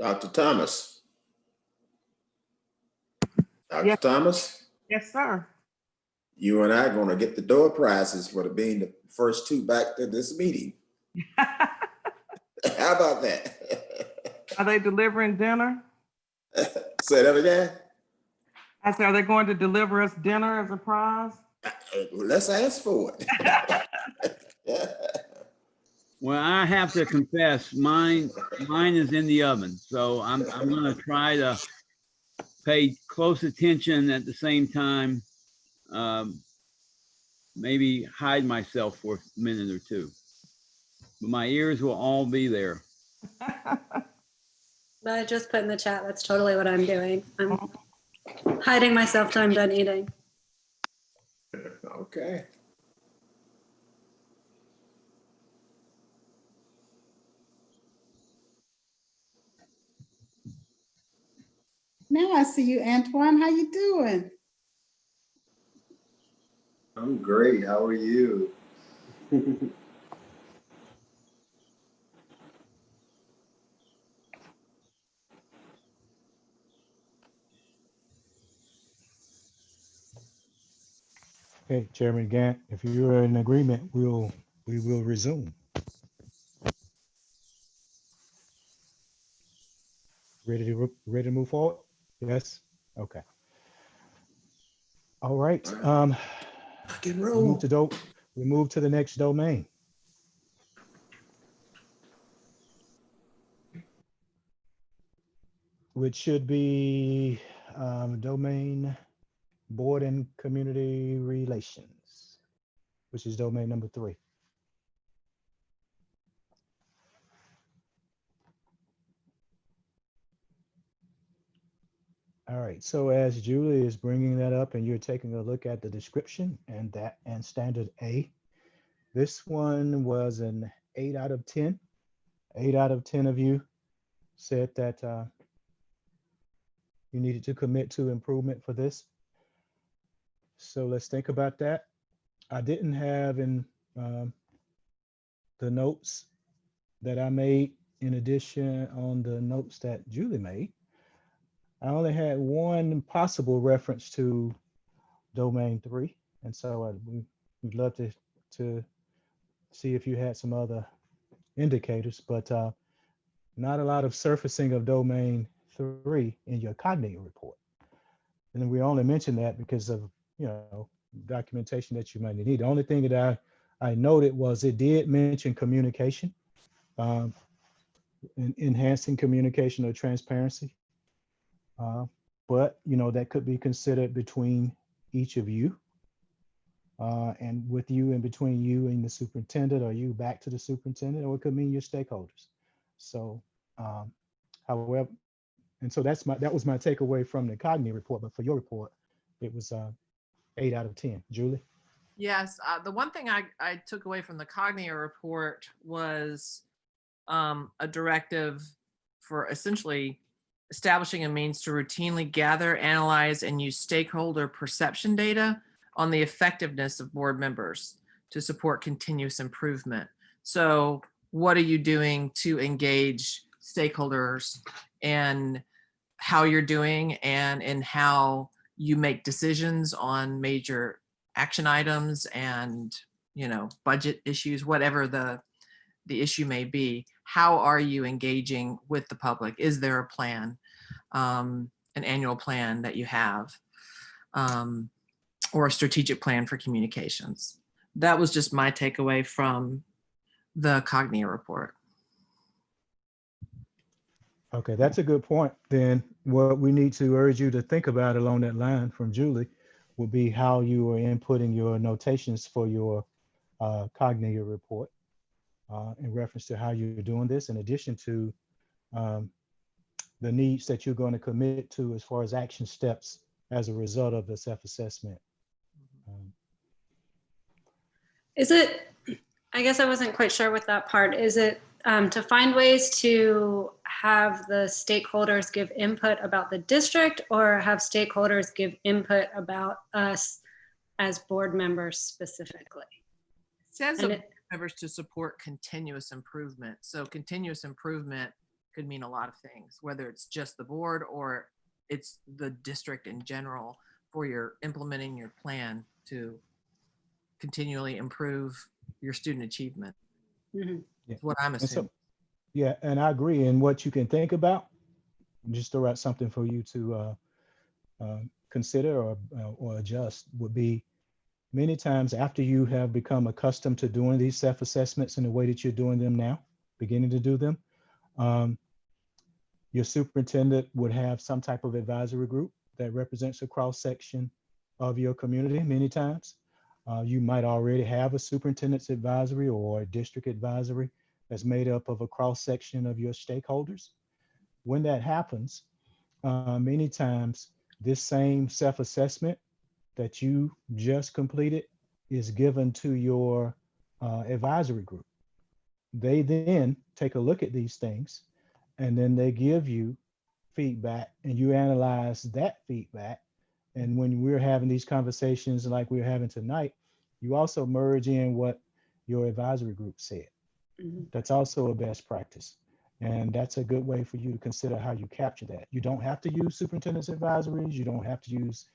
Dr. Thomas. Dr. Yes. Thomas, Yes, sir. you and I are gonna get the door prizes for being the first two back to this meeting. How about that? Are they delivering dinner? Say that again? I said, are they going to deliver us dinner as a prize? Let's ask for it. Well, I have to confess, mine is in the oven, so I'm gonna try to pay close attention at the same time. Maybe hide myself for a minute or two, but my ears will all be there. I just put in the chat, that's totally what I'm doing. I'm hiding myself till I'm done eating. Okay. Now I see you, Antoine. How you doing? I'm great. How are you? Okay, Chairman Gant, if you are in agreement, we will resume. Ready to move forward? Yes? Okay. All right. We move to the next domain. Which should be domain board and community relations, which is domain number 3. All right, so as Julie is bringing that up and you're taking a look at the description and standard A, this one was an 8 out of 10. 8 out of 10 of you said that you needed to commit to improvement for this. So let's think about that. I didn't have in the notes that I made, in addition on the notes that Julie made, I only had one possible reference to domain 3. And so we'd love to see if you had some other indicators, but not a lot of surfacing of domain 3 in your cognitive report. And we only mentioned that because of, documentation that you might need. The only thing that I noted was it did mention communication, enhancing communication or transparency. But, that could be considered between each of you and with you and between you and the superintendent, or you back to the superintendent, or it could mean your stakeholders. So, however, and so that was my takeaway from the cognitive report, but for your report, it was 8 out of 10. Julie? Yes, the one thing I took away from the cognitive report was a directive for essentially establishing a means to routinely gather, analyze, and use stakeholder perception data on the effectiveness of board members to support continuous improvement. So what are you doing to engage stakeholders and how you're doing and in how you make decisions on major action items and, budget issues, whatever the issue may be. How are you engaging with the public? Is there a plan, an annual plan that you have, or a strategic plan for communications? That was just my takeaway from the cognitive report. Okay, that's a good point. Then what we need to urge you to think about along that line from Julie would be how you are inputting your notations for your cognitive report in reference to how you're doing this, in addition to the needs that you're going to commit to as far as action steps as a result of the self-assessment. Is it, I guess I wasn't quite sure with that part. Is it to find ways to have the stakeholders give input about the district, or have stakeholders give input about us as board members specifically? It says of members to support continuous improvement. So continuous improvement could mean a lot of things, whether it's just the board or it's the district in general for your implementing your plan to continually improve your student achievement. Yeah. That's what I'm And so, assuming. yeah, and I agree. And what you can think about, just throw out something for you to consider or adjust would be many times after you have become accustomed to doing these self-assessments in the way that you're doing them now, beginning to do them, your superintendent would have some type of advisory group that represents a cross-section of your community many times. You might already have a superintendent's advisory or a district advisory that's made up of a cross-section of your stakeholders. When that happens, many times this same self-assessment that you just completed is given to your advisory group. They then take a look at these things and then they give you feedback and you analyze that feedback. And when we're having these conversations like we're having tonight, you also merge in what your advisory group said. That's also a best practice. And that's a good way for you to consider how you capture that. You don't have to use superintendent's advisories. You don't have to use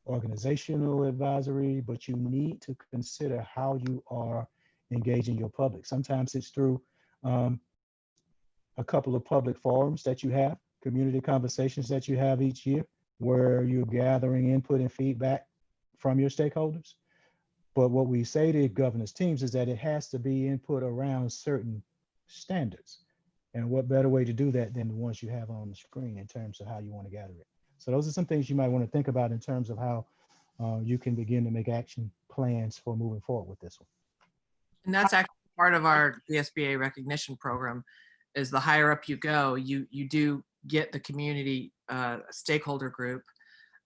organizational advisory, but you need to consider how you are engaging your public. Sometimes it's through a couple of public forums that you have, community conversations that you have each year, where you're gathering input and feedback from your stakeholders. But what we say to governance teams is that it has to be input around certain standards. And what better way to do that than the ones you have on the screen in terms of how you want to gather it. So those are some things you might want to think about in terms of how you can begin to make action plans for moving forward with this one. And that's actually part of our DSBA recognition program. Is the higher up you go, you do get the community stakeholder group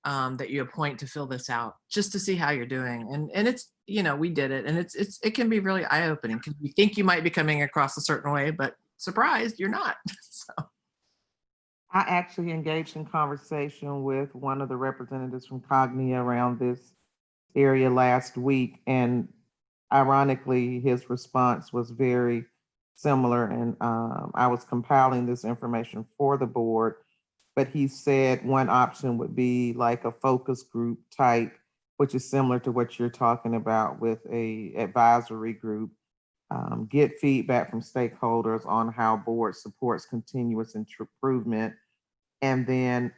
that you appoint to fill this out, just to see how you're doing. And it's, you know, we did it, and it can be really eye-opening because you think you might be coming across a certain way, but surprised you're not. So I actually engaged in conversation with one of the representatives from Cognia around this area last week, and ironically, his response was very similar. And I was compiling this information for the board, but he said one option would be like a focus group type, which is similar to what you're talking about with a advisory group. Get feedback from stakeholders on how board supports continuous improvement. And then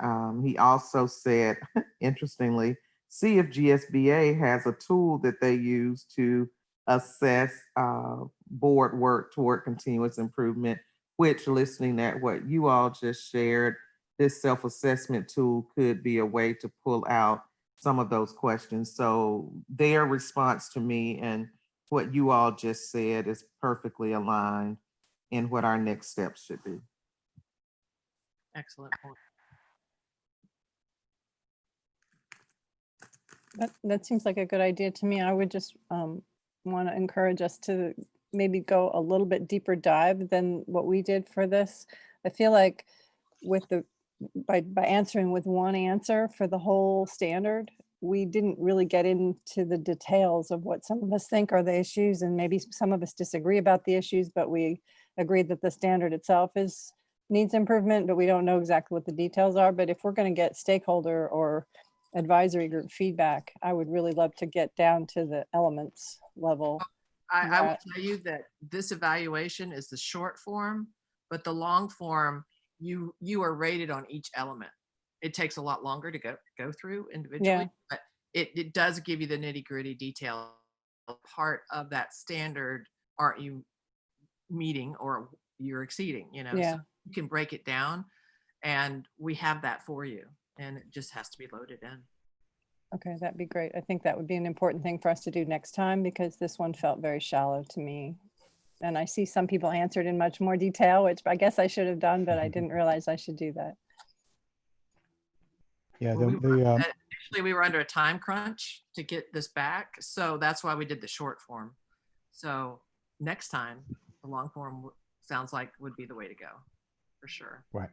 he also said, interestingly, see if GSBA has a tool that they use to assess board work toward continuous improvement, which, listening at what you all just shared, this self-assessment tool could be a way to pull out some of those questions. So their response to me and what you all just said is perfectly aligned in what our next steps should be. excellent point. That seems like a good idea to me. I would just want to encourage us to maybe go a little bit deeper dive than what we did for this. I feel like with by answering with one answer for the whole standard, we didn't really get into the details of what some of us think are the issues, and maybe some of us disagree about the issues, but we agreed that the standard itself needs improvement, but we don't know exactly what the details are. But if we're going to get stakeholder or advisory group feedback, I would really love to get down to the elements level. I will tell you that this evaluation is the short form, but the long form, you are rated on each element. It takes a lot longer to go through individually, but it does give you the nitty-gritty detail. Part of that standard aren't you meeting or you're exceeding, you know? So you can break it down, and we have that for you, and it just has to be loaded in. Okay, that'd be great. I think that would be an important thing for us to do next time, because this one felt very shallow to me. And I see some people answered in much more detail, which I guess I should have done, but I didn't realize I should do that. Yeah, actually, we were under a time crunch to get this back, so that's why we did the short form. So next time, the long form sounds like would be the way to go, for sure. Right.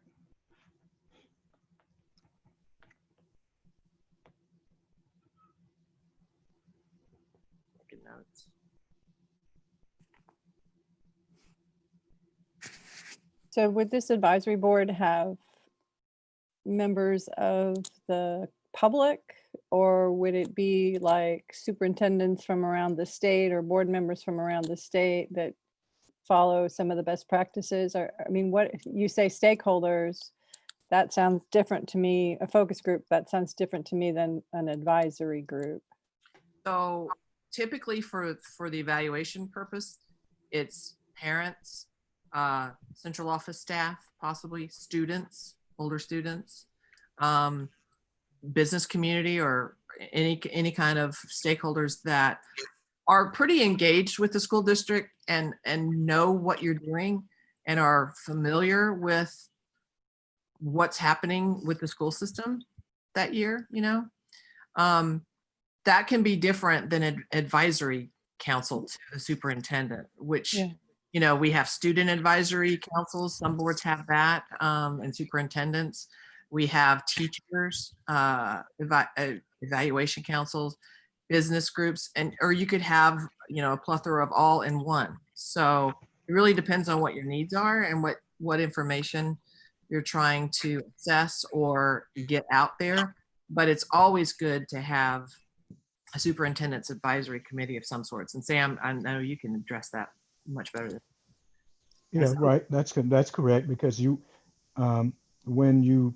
Taking notes. So would this advisory board have members of the public, or would it be like superintendents from around the state or board members from around the state that follow some of the best practices? Or, I mean, what you say stakeholders, that sounds different to me. A focus group, that sounds different to me than an advisory group. So typically for the evaluation purpose, it's parents, central office staff, possibly students, older students, business community, or any kind of stakeholders that are pretty engaged with the school district and know what you're doing and are familiar with what's happening with the school system that year, you know. That can be different than an advisory council to the superintendent, which, you know, we have student advisory councils. Some boards have that, and superintendents. We have teachers, evaluation councils, business groups, or you could have, you know, a plethora of all in one. So it really depends on what your needs are and what information you're trying to assess or get out there. But it's always good to have a superintendent's advisory committee of some sorts. And Sam, I know you can address that much better than. Yeah, right. That's correct, because you, when you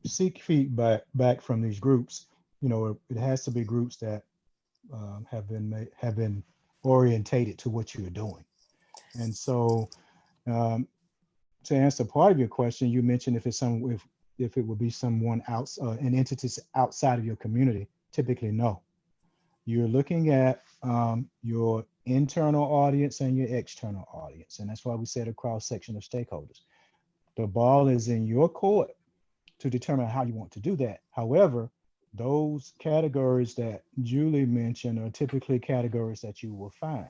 seek feedback back from these groups, you know, it has to be groups that have been orientated to what you're doing. And so, to answer part of your question, you mentioned if it would be someone else, an entity outside of your community. Typically, no. You're looking at your internal audience and your external audience. And that's why we said a cross section of stakeholders. The ball is in your court to determine how you want to do that. However, those categories that Julie mentioned are typically categories that you will find.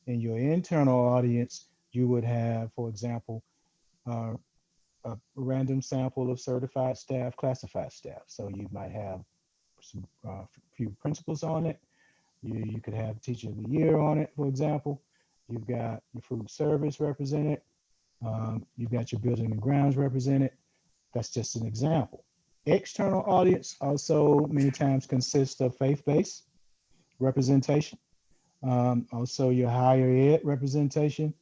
In your internal audience, you would have, for example, a random sample of certified staff, classified staff. So you might have some few principals on it. You could have teacher of the year on it, for example. You've got your food service represented. You've got your building and grounds represented. That's just an example. External audience also many times consists of faith-based representation. Also your higher ed representation,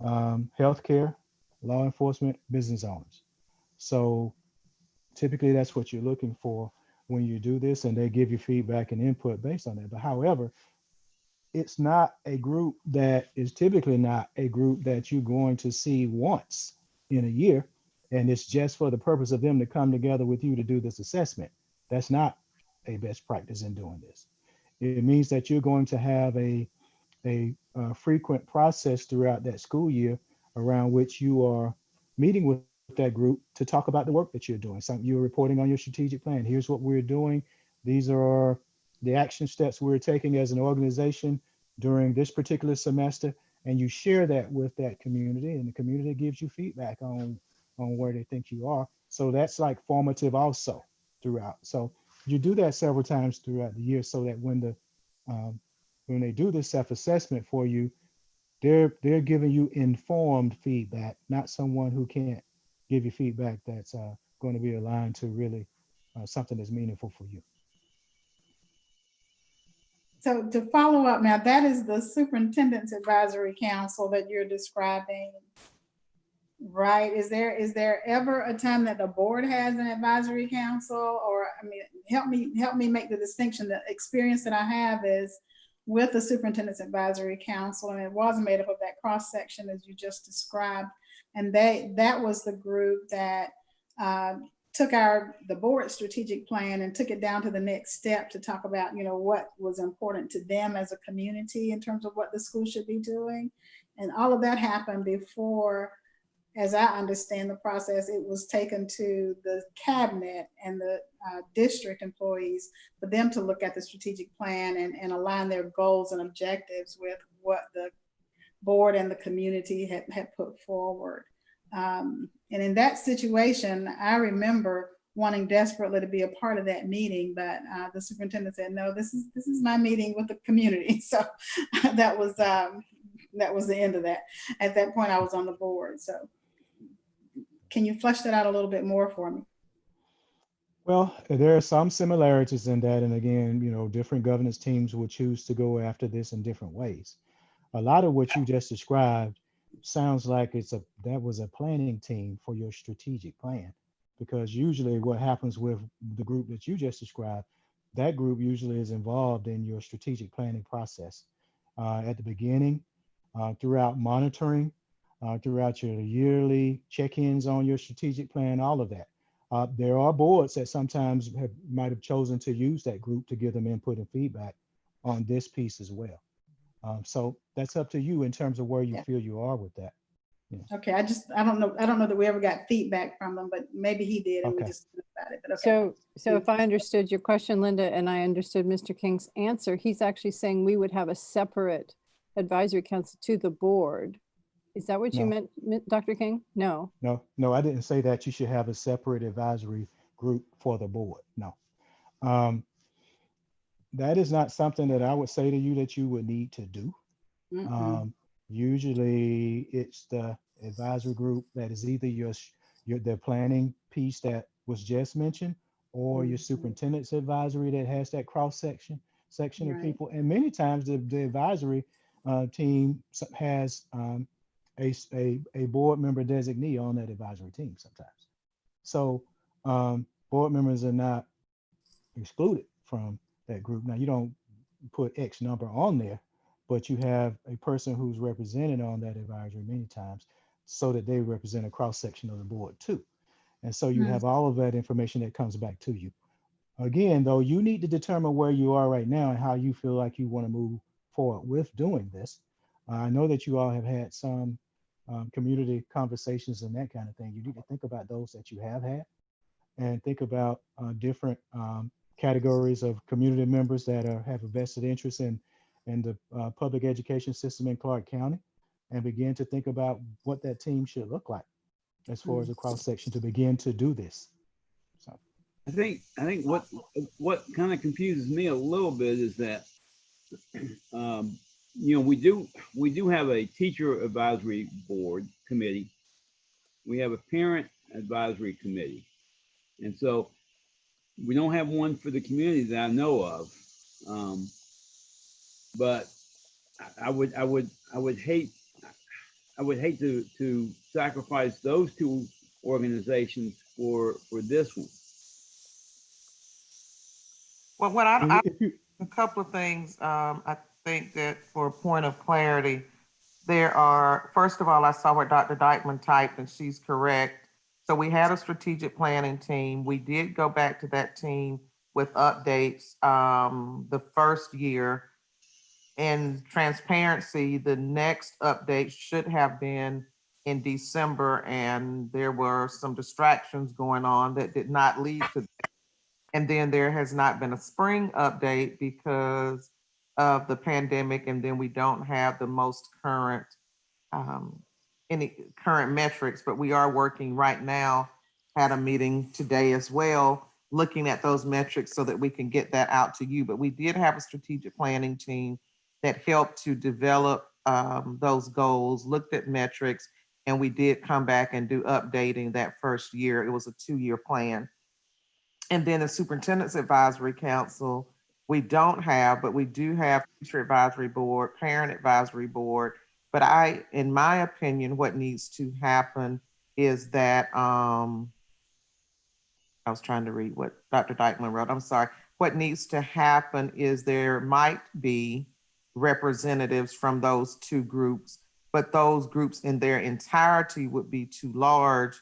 healthcare, law enforcement, business owners. So typically that's what you're looking for when you do this, and they give you feedback and input based on that. But however, it's not a group that is typically not a group that you're going to see once in a year. And it's just for the purpose of them to come together with you to do this assessment. That's not a best practice in doing this. It means that you're going to have a frequent process throughout that school year around which you are meeting with that group to talk about the work that you're doing. So you're reporting on your strategic plan. Here's what we're doing. These are the action steps we're taking as an organization during this particular semester. And you share that with that community, and the community gives you feedback on where they think you are. So that's like formative also throughout. So you do that several times throughout the year so that when they do this self-assessment for you, they're giving you informed feedback, not someone who can't give you feedback that's going to be aligned to really something that's meaningful for you. So to follow up now, that is the Superintendent's Advisory Council that you're describing, right? Is there ever a time that the board has an advisory council? Or, I mean, help me make the distinction. The experience that I have is with the Superintendent's Advisory Council, and it was made up of that cross section as you just described. And that was the group that took the board strategic plan and took it down to the next step to talk about, you know, what was important to them as a community in terms of what the school should be doing. And all of that happened before, as I understand the process, it was taken to the cabinet and the district employees for them to look at the strategic plan and align their goals and objectives with what the board and the community had put forward. And in that situation, I remember wanting desperately to be a part of that meeting, but the superintendent said, no, this is my meeting with the community. So that was that was the end of that. At that point, I was on the board. So can you flesh that out a little bit more for me? Well, there are some similarities in that. And again, you know, different governance teams will choose to go after this in different ways. A lot of what you just described sounds like that was a planning team for your strategic plan. Because usually what happens with the group that you just described, that group usually is involved in your strategic planning process at the beginning, throughout monitoring, throughout your yearly check-ins on your strategic plan, all of that. There are boards that sometimes might have chosen to use that group to give them input and feedback on this piece as well. So that's up to you in terms of where you feel you are with that. Yeah. Okay, I don't know that we ever got feedback from them, but maybe he did and we just knew about it. But okay. So if I understood your question, Linda, and I understood Mr. King's answer, he's actually saying we would have a separate advisory council to the board. Is that what you meant, Dr. King? No. No, I didn't say that you should have a separate advisory group for the board. No. That is not something that I would say to you that you would need to do. Usually it's the advisory group that is either the planning piece that was just mentioned, or your superintendent's advisory that has that cross section of people. And many times the advisory team has a board member designee on that advisory team sometimes. So board members are not excluded from that group. Now you don't put X number on there, but you have a person who's represented on that advisory many times so that they represent a cross section of the board too. And so you have all of that information that comes back to you. Again, though, you need to determine where you are right now and how you feel like you want to move forward with doing this. I know that you all have had some community conversations and that kind of thing. You need to think about those that you have had and think about different categories of community members that have a vested interest in the public education system in Clark County, and begin to think about what that team should look like as far as a cross section to begin to do this. So I think what kind of confuses me a little bit is that you know, we do have a teacher advisory board committee. We have a parent advisory committee, and so we don't have one for the community that I know of. But I would hate to sacrifice those two organizations for this one. Well, a couple of things. I think that for a point of clarity, there are, first of all, I saw what Dr. Dykeman typed and she's correct. So we had a strategic planning team. We did go back to that team with updates the first year. In transparency, the next update should have been in December, and there were some distractions going on that did not lead to that. And then there has not been a spring update because of the pandemic, and then we don't have the most current any current metrics, but we are working right now, had a meeting today as well, looking at those metrics so that we can get that out to you. But we did have a strategic planning team that helped to develop those goals, looked at metrics, and we did come back and do updating that first year. It was a 2-year plan. And then the Superintendent's Advisory Council, we don't have, but we do have Teacher Advisory Board, Parent Advisory Board. But in my opinion, what needs to happen is that, I was trying to read what Dr. Dykeman wrote, I'm sorry. What needs to happen is there might be representatives from those two groups, but those groups in their entirety would be too large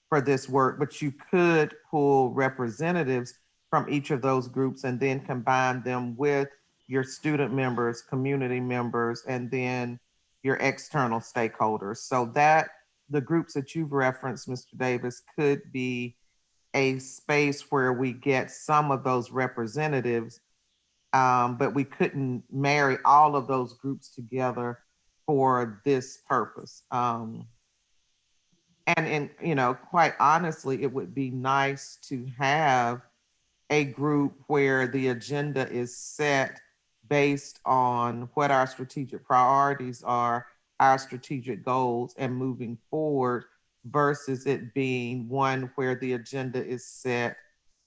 for this work. But you could pull representatives from each of those groups and then combine them with your student members, community members, and then your external stakeholders. So that the groups that you've referenced, Mr. Davis, could be a space where we get some of those representatives, but we couldn't marry all of those groups together for this purpose. And you know, quite honestly, it would be nice to have a group where the agenda is set based on what our strategic priorities are, our strategic goals, and moving forward, versus it being one where the agenda is set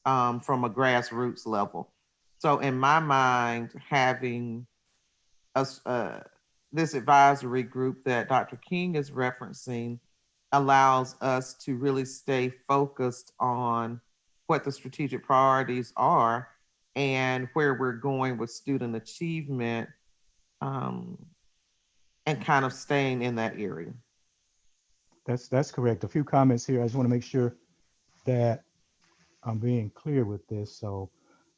from a grassroots level. So in my mind, having this advisory group that Dr. King is referencing allows us to really stay focused on what the strategic priorities are and where we're going with student achievement, and kind of staying in that area. That's correct. A few comments here. I just want to make sure that I'm being clear with this. So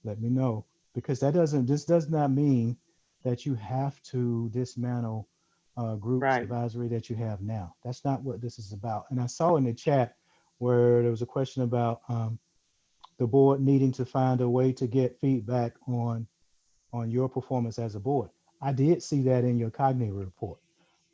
let me know, because this does not mean that you have to dismantle groups Right. advisory that you have now. That's not what this is about. And I saw in the chat where there was a question about the board needing to find a way to get feedback on your performance as a board. I did see that in your cognitive report.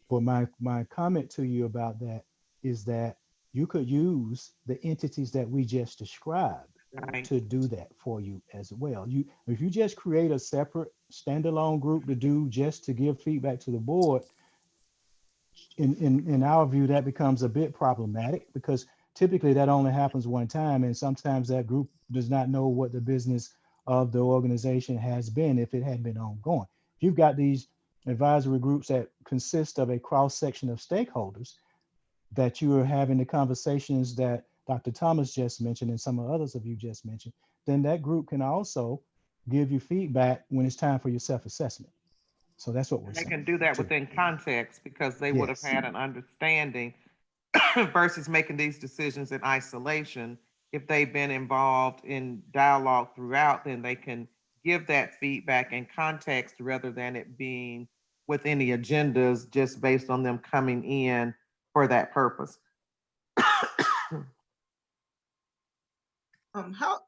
But my comment to you about that is that you could use the entities that we just described Right. to do that for you as well. If you just create a separate standalone group to give feedback to the board, in our view, that becomes a bit problematic, because typically that only happens one time, and sometimes that group does not know what the business of the organization has been if it had been ongoing. If you've got these advisory groups that consist of a cross section of stakeholders, that you are having the conversations that Dr. Thomas just mentioned and some of others of you just mentioned, then that group can also give you feedback when it's time for your self-assessment. So that's what we're They saying. can do that too. within context, because they would have Yes. had an understanding versus making these decisions in isolation. If they've been involved in dialogue throughout, then they can give that feedback in context rather than it being with any agendas just based on them coming in for that purpose. How,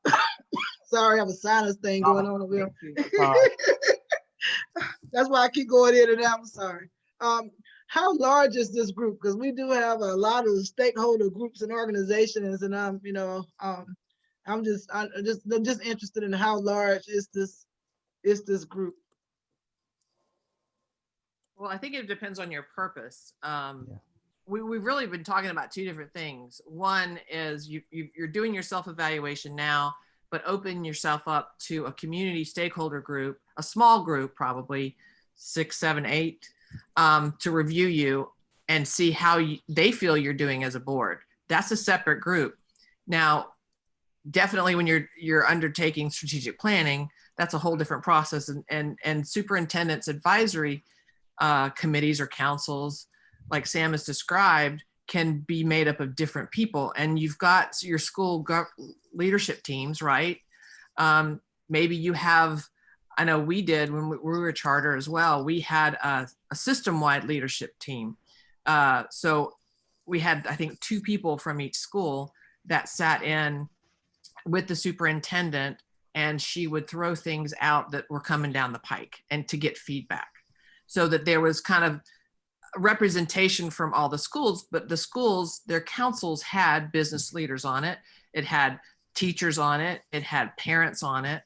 sorry, I have a sinus thing going on over here. Sorry. That's why I keep going in and out. I'm sorry. How large is this group? Because we do have a lot of stakeholder groups and organizations, and I'm just interested in how large is this group? Well, I think it depends on your purpose. We've really been talking about two different things. One is you're doing your self-evaluation now, but open yourself up to a community stakeholder group, a small group, probably 6, 7, 8, to review you and see how they feel you're doing as a board. That's a separate group. Now, definitely when you're undertaking strategic planning, that's a whole different process. And superintendent's advisory committees or councils, like Sam has described, can be made up of different people. And you've got your school leadership teams, right? Maybe you have, I know we did when we were a charter as well, we had a system-wide leadership team. So we had, I think, 2 people from each school that sat in with the superintendent, and she would throw things out that were coming down the pike and to get feedback, so that there was kind of representation from all the schools. But the schools, their councils had business leaders on it. It had teachers on it. It had parents on it.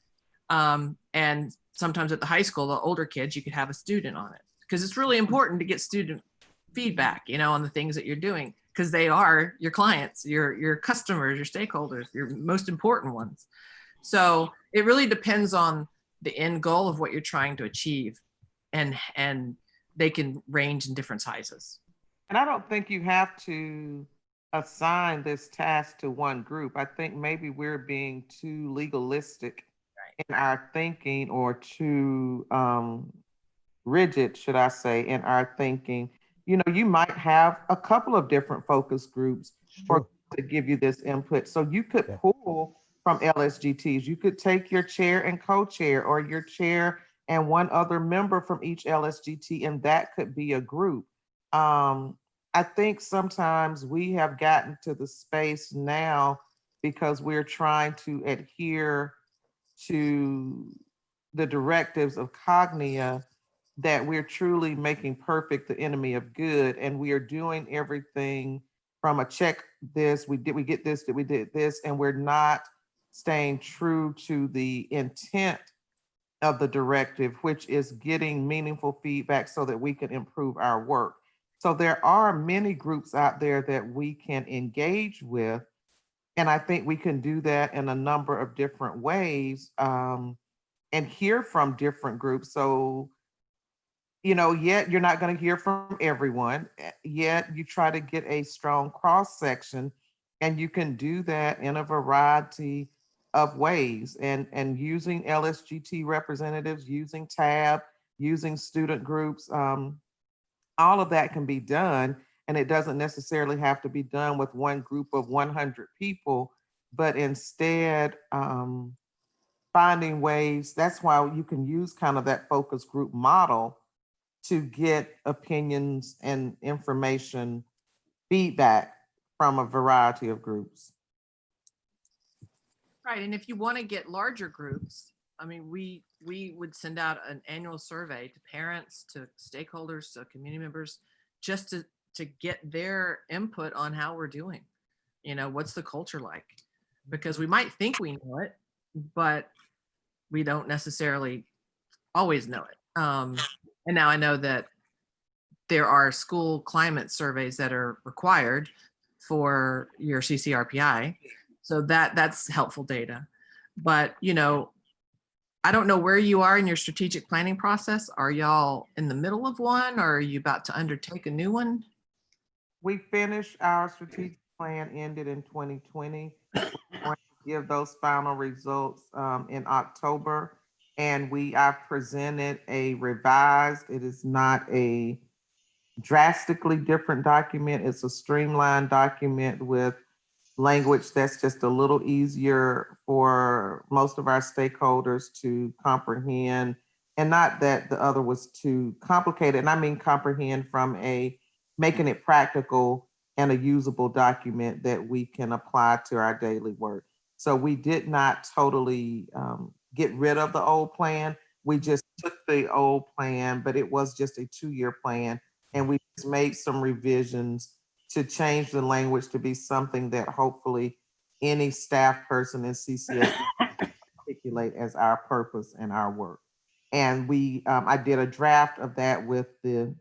And sometimes at the high school, the older kids, you could have a student on it, because it's really important to get student feedback, on the things that you're doing, because they are your clients, your customers, your stakeholders, your most important ones. So it really depends on the end goal of what you're trying to achieve, and they can range in different sizes. And I don't think you have to assign this task to one group. I think maybe we're being too legalistic in our thinking, or too rigid, should I say, in our thinking. You might have a couple of different focus groups to give you this input. So you could pull from LSGTs. You could take your chair and co-chair, or your chair and one other member from each LSGT, and that could be a group. I think sometimes we have gotten to the space now, because we're trying to adhere to the directives of Cognia, that we're truly making perfect the enemy of good, and we are doing everything from a check this, we get this, we did this, and we're not staying true to the intent of the directive, which is getting meaningful feedback so that we can improve our work. So there are many groups out there that we can engage with. And I think we can do that in a number of different ways, and hear from different groups. So, yet you're not going to hear from everyone, yet you try to get a strong cross section, and you can do that in a variety of ways, and using LSGT representatives, using TAB, using student groups, all of that can be done. And it doesn't necessarily have to be done with one group of 100 people, but instead finding ways. That's why you can use kind of that focus group model to get opinions and information feedback from a variety of groups. Right, and if you want to get larger groups, I mean, we would send out an annual survey to parents, to stakeholders, to community members, just to get their input on how we're doing. What's the culture like? Because we might think we know it, but we don't necessarily always know it. And now I know that there are school climate surveys that are required for your CCRPI. So that's helpful data. But, I don't know where you are in your strategic planning process. Are y'all in the middle of one, or are you about to undertake a new one? We finished our strategic plan, ended in 2020. We're going to give those final results in October. And I've presented a revised, it is not a drastically different document. It's a streamlined document with language that's just a little easier for most of our stakeholders to comprehend. And not that the other was too complicated. And I mean comprehend from making it practical and a usable document that we can apply to our daily work. So we did not totally get rid of the old plan. We just took the old plan, but it was just a 2-year plan. And we just made some revisions to change the language to be something that hopefully any staff person in CCS articulate as our purpose and our work. And I did a draft of that with the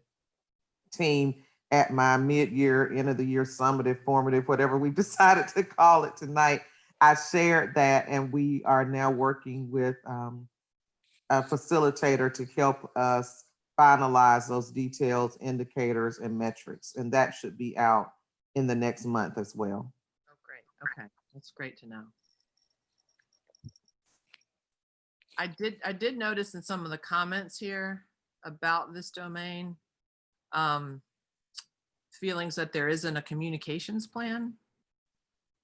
team at my mid-year, end of the year summative, formative, whatever we decided to call it tonight. I shared that, and we are now working with a facilitator to help us finalize those details, indicators, and metrics. And that should be out in the next month as well. Oh, great. Okay. That's great to know. I did notice in some of the comments here about this domain, feelings that there isn't a communications plan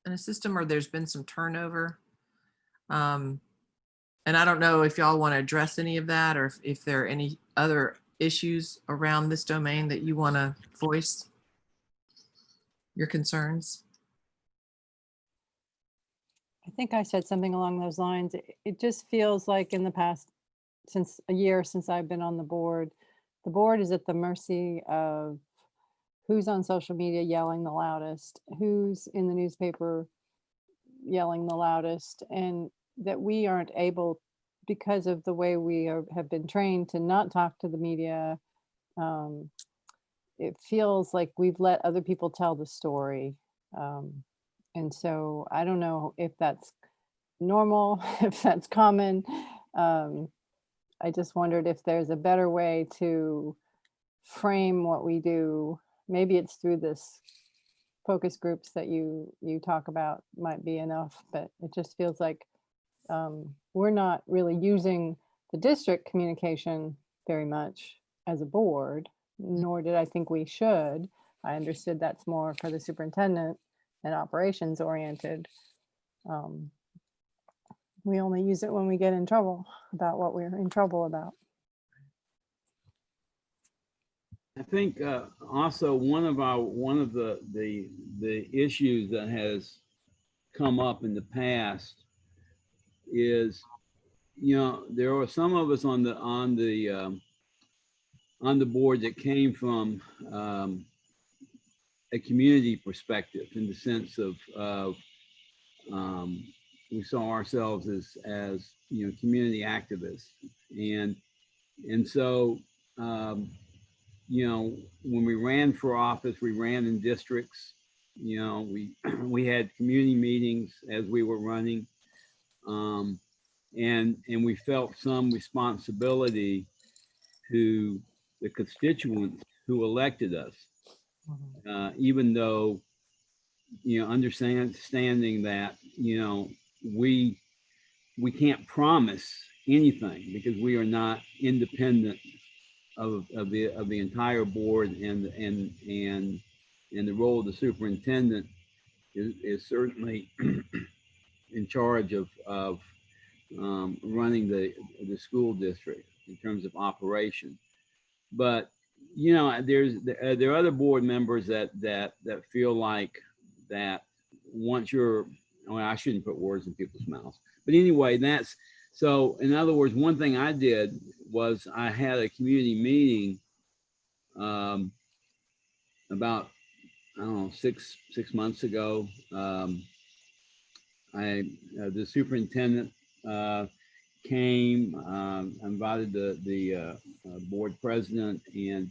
in a system, or there's been some turnover. And I don't know if y'all want to address any of that, or if there are any other issues around this domain that you want to voice your concerns. I think I said something along those lines. It just feels like in the past, since a year since I've been on the board is at the mercy of who's on social media yelling the loudest, who's in the newspaper yelling the loudest, and that we aren't able, because of the way we have been trained to not talk to the media. It feels like we've let other people tell the story. And so I don't know if that's normal, if that's common. I just wondered if there's a better way to frame what we do. Maybe it's through this focus groups that you talk about might be enough, but it just feels like we're not really using the district communication very much as a board, nor did I think we should. I understood that's more for the superintendent and operations oriented. We only use it when we get in trouble about what we're in trouble about. I think also one of the issues that has come up in the past is, there are some of us on the board that came from a community perspective, in the sense of we saw ourselves as you know, community activists. And so, you know, when we ran for office, we ran in districts. You know, we had community meetings as we were running, and we felt some responsibility to the constituents who elected us, even though, you know, understanding that, you know, we can't promise anything because we are not independent of the entire board, and the role of the superintendent is certainly in charge of running the school district in terms of operation. But you know, there are other board members that feel like that once you're, well, I shouldn't put words in people's mouths, but anyway, that's so. In other words, one thing I did was I had a community meeting about, I don't know, six months ago. The superintendent came, invited the board president, and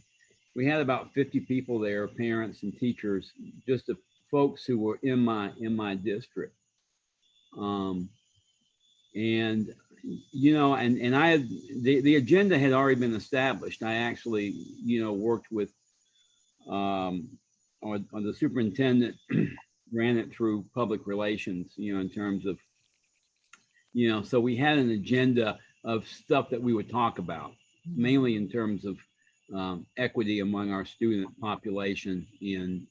we had about 50 people there, parents and teachers, just the folks who were in my district. And you know, and I had the agenda had already been established. I actually, you know, worked with on the superintendent, ran it through public relations, you know, in terms of, you know, so we had an agenda of stuff that we would talk about, mainly in terms of equity among our student population in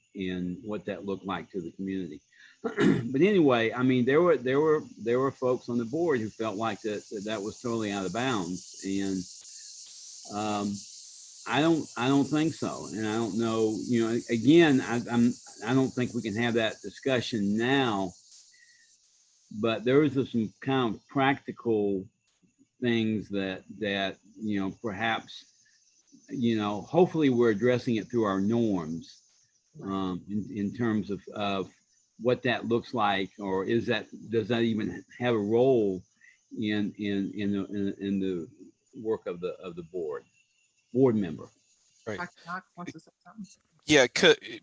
what that looked like to the community. But anyway, I mean, there were folks on the board who felt like that was totally out of bounds, and I don't think so, and I don't know. You know, again, I don't think we can have that discussion now. But there is some kind of practical things that you know, perhaps, you know, hopefully we're addressing it through our norms in terms of what that looks like, or does that even have a role in the work of the board member? Right. Dr. Knox wants to say something. Yeah,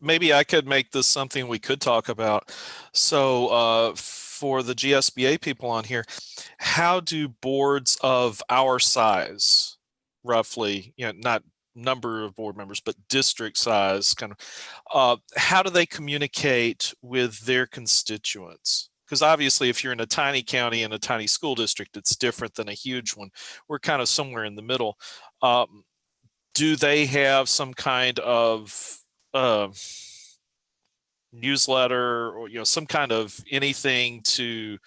maybe I could make this something we could talk about. So for the GSBA people on here, how do boards of our size, roughly, you know, not number of board members, but district size, kind of, how do they communicate with their constituents? Because obviously, if you're in a tiny county and a tiny school district, it's different than a huge one. We're kind of somewhere in the middle. Do they have some kind of newsletter, or, you know, some kind of anything to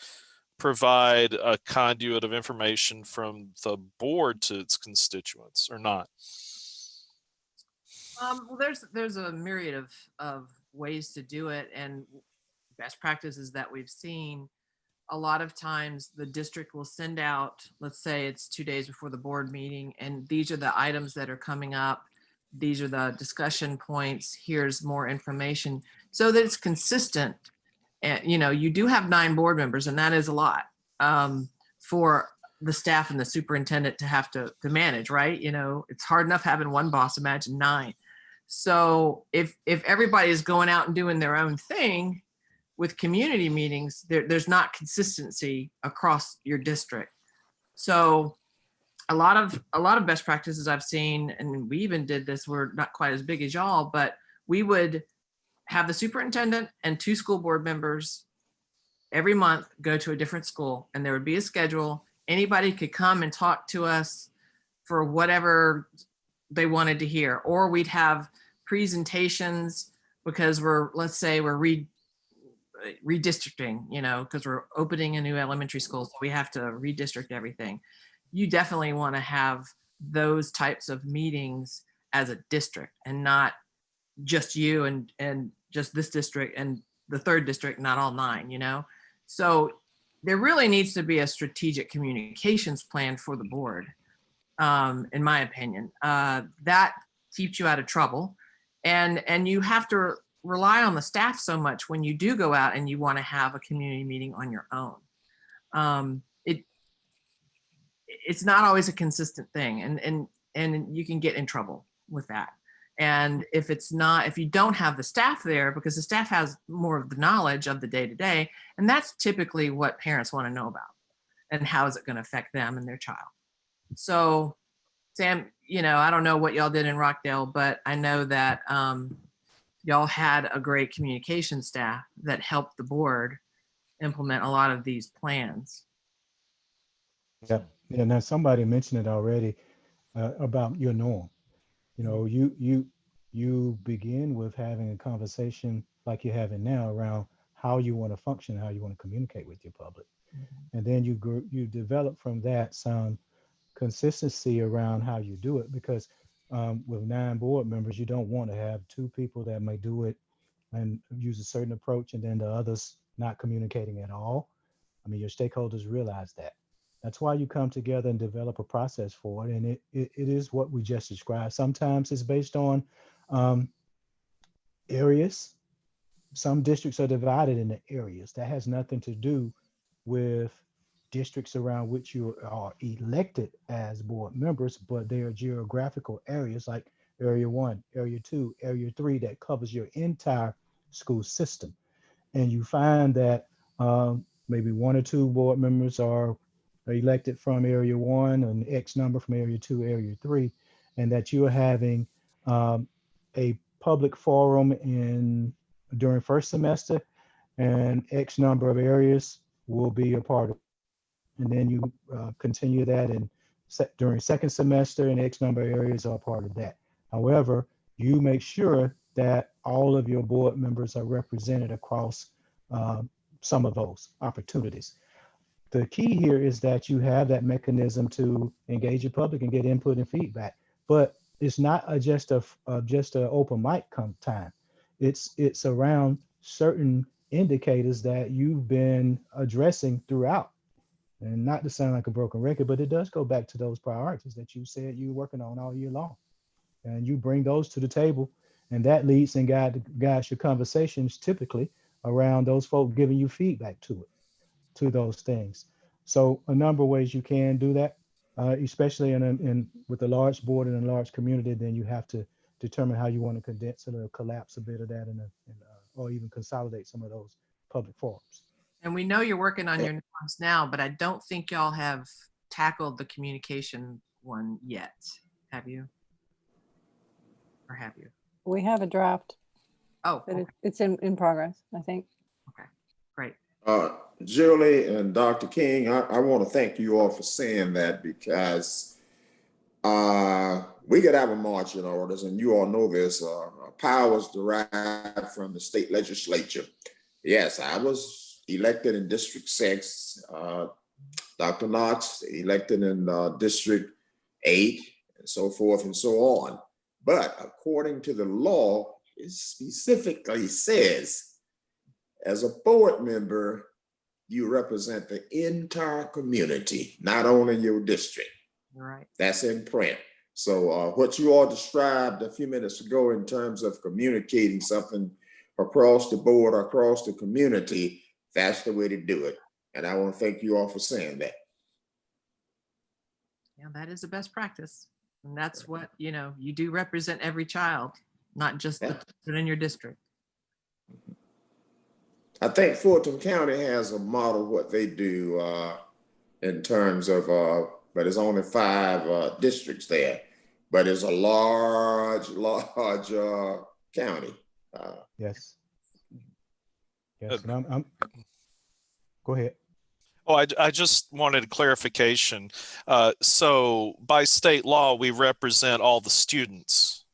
provide a conduit of information from the board to its constituents, or not? Well, there's a myriad of ways to do it, and best practices that we've seen. A lot of times the district will send out, let's say it's 2 days before the board meeting, and these are the items that are coming up. These are the discussion points. Here's more information, so that it's consistent. And, you know, you do have 9 board members, and that is a lot for the staff and the superintendent to have to manage, right? You know, it's hard enough having one boss, imagine 9. So if everybody is going out and doing their own thing with community meetings, there's not consistency across your district. So a lot of best practices I've seen, and we even did this, we're not quite as big as y'all, but we would have the superintendent and 2 school board members every month go to a different school, and there would be a schedule. Anybody could come and talk to us for whatever they wanted to hear, or we'd have presentations because let's say we're redistricting, you know, because we're opening a new elementary school, so we have to redistrict everything. You definitely want to have those types of meetings as a district, and not just you and just this district and the 3rd district, not all 9, you know? So there really needs to be a strategic communications plan for the board, in my opinion. That keeps you out of trouble. And you have to rely on the staff so much when you do go out and you want to have a community meeting on your own. It's not always a consistent thing, and you can get in trouble with that. And if you don't have the staff there, because the staff has more of the knowledge of the day-to-day, and that's typically what parents want to know about, and how is it going to affect them and their child. So Sam, I don't know what y'all did in Rockdale, but I know that y'all had a great communication staff that helped the board implement a lot of these plans. Yeah, yeah. Now somebody mentioned it already about your norm. You begin with having a conversation like you're having now around how you want to function, how you want to communicate with your public, and then you develop from that some consistency around how you do it. Because with 9 board members, you don't want to have 2 people that may do it and use a certain approach, and then the others not communicating at all. I mean, your stakeholders realize that. That's why you come together and develop a process for it. And it is what we just described. Sometimes it's based on areas. Some districts are divided into areas. That has nothing to do with districts around which you are elected as board members, but they are geographical areas like Area 1, Area 2, Area 3 that covers your entire school system. And you find that maybe 1 or 2 board members are elected from Area 1 and X number from Area 2, Area 3, and that you're having a public forum during first semester, and X number of areas will be a part of it. And then you continue that during second semester, and X number of areas are a part of that. However, you make sure that all of your board members are represented across some of those opportunities. The key here is that you have that mechanism to engage your public and get input and feedback. But it's not just an open mic time. It's around certain indicators that you've been addressing throughout. And not to sound like a broken record, but it does go back to those priorities that you said you're working on all year long. And you bring those to the table, and that leads and guides your conversations typically around those folks giving you feedback to those things. So a number of ways you can do that, especially with a large board and a large community. Then you have to determine how you want to condense it or collapse a bit of that or even consolidate some of those public forums. And we know you're working on your norms now, but I don't think y'all have tackled the communication one yet. Have you? Or have you? We have a draft. Oh, but okay. It's in progress, I think. Okay, great. Julie and Dr. King, I want to thank you all for saying that, because we could have a marching orders, and you all know this, powers derived from the state legislature. Yes, I was elected in District 6, Dr. Knox elected in District 8, and so forth and so on. But according to the law, it specifically says, as a board member, you represent the entire community, not only your district. Right. That's in print. So what you all described a few minutes ago in terms of communicating something across the board, across the community, that's the way to do it. And I want to thank you all for saying that. Yeah, that is the best practice. And that's what, you do represent every child, not just the children in your district. I think Fulton County has a model what they do in terms of, but it's only 5 districts there, but it's a large county. Yes. Yes. And go ahead. Oh, I just wanted clarification. So by state law, we represent all the students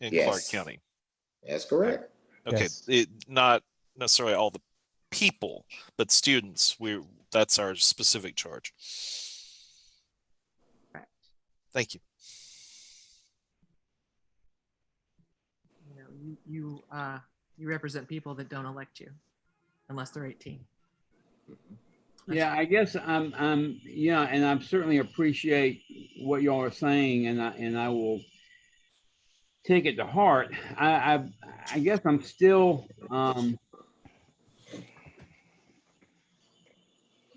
in Clark County. That's correct. Okay, Yes. Not necessarily all the people, but students. That's our specific charge. Right. Thank you. You represent people that don't elect you unless they're 18. Yeah, I guess I'm and I certainly appreciate what y'all are saying, and I will take it to heart. I guess I'm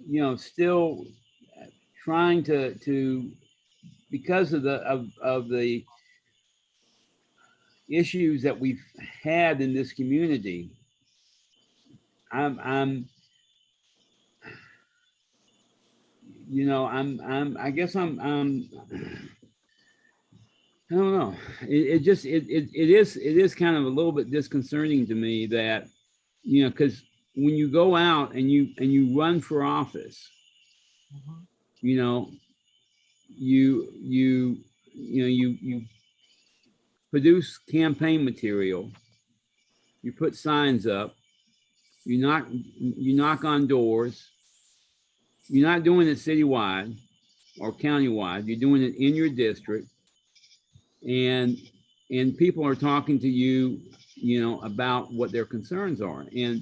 you know, still trying to because of the issues that we've had in this community, I guess I don't know. It is kind of a little bit disconcerting to me that, you know, because when you go out and you run for office, you know, you produce campaign material, you put signs up, you knock on doors. You're not doing it citywide or countywide. You're doing it in your district, and people are talking to you, you know, about what their concerns are. And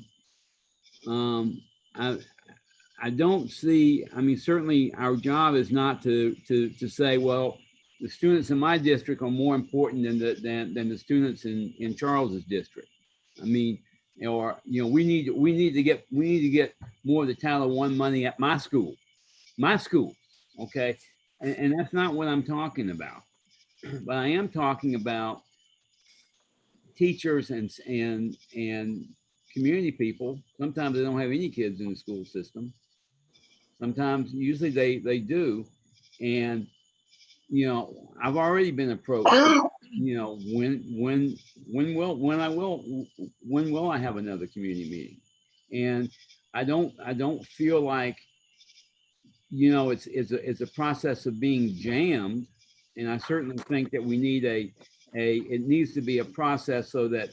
I don't see. I mean, certainly our job is not to say, well, the students in my district are more important than the students in Charles's district. I mean, or, you know, we need to get more of the Title I money at my school, okay? And that's not what I'm talking about. But I am talking about teachers and community people. Sometimes they don't have any kids in the school system. Sometimes, usually they do. And, you know, I've already been approached, you know, when will I have another community meeting? And I don't feel like, you know, it's a process of being jammed. And I certainly think that we need it needs to be a process so that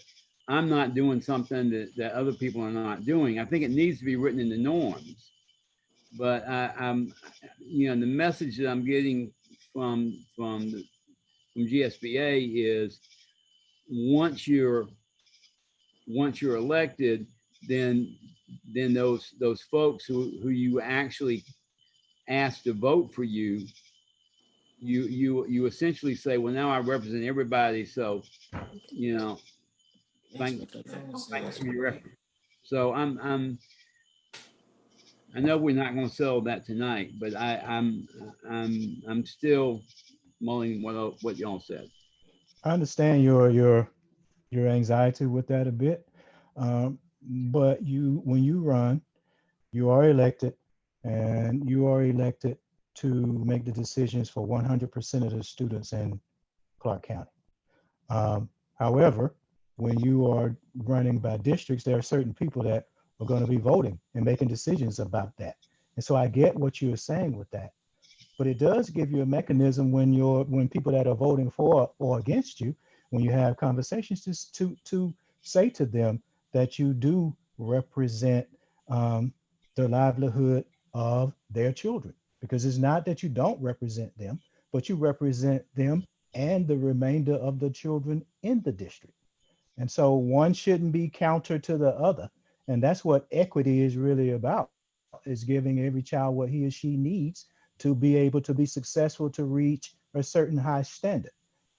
I'm not doing something that other people are not doing. I think it needs to be written in the norms. But I'm, you know, the message that I'm getting from GSBA is once you're elected, then those folks who you actually ask to vote for you, you essentially say, well, now I represent everybody, so, you know, thanks for your effort. So I know we're not going to settle that tonight, but I'm still mulling what y'all said. I understand your anxiety with that a bit, but when you run, you are elected, and you are elected to make the decisions for 100% of the students in Clark County. However, when you are running by districts, there are certain people that are going to be voting and making decisions about that. And so I get what you're saying with that, but it does give you a mechanism when people that are voting for or against you, when you have conversations, just to say to them that you do represent the livelihood of their children, because it's not that you don't represent them, but you represent them and the remainder of the children in the district. And so one shouldn't be counter to the other. And that's what equity is really about, is giving every child what he or she needs to be able to be successful, to reach a certain high standard.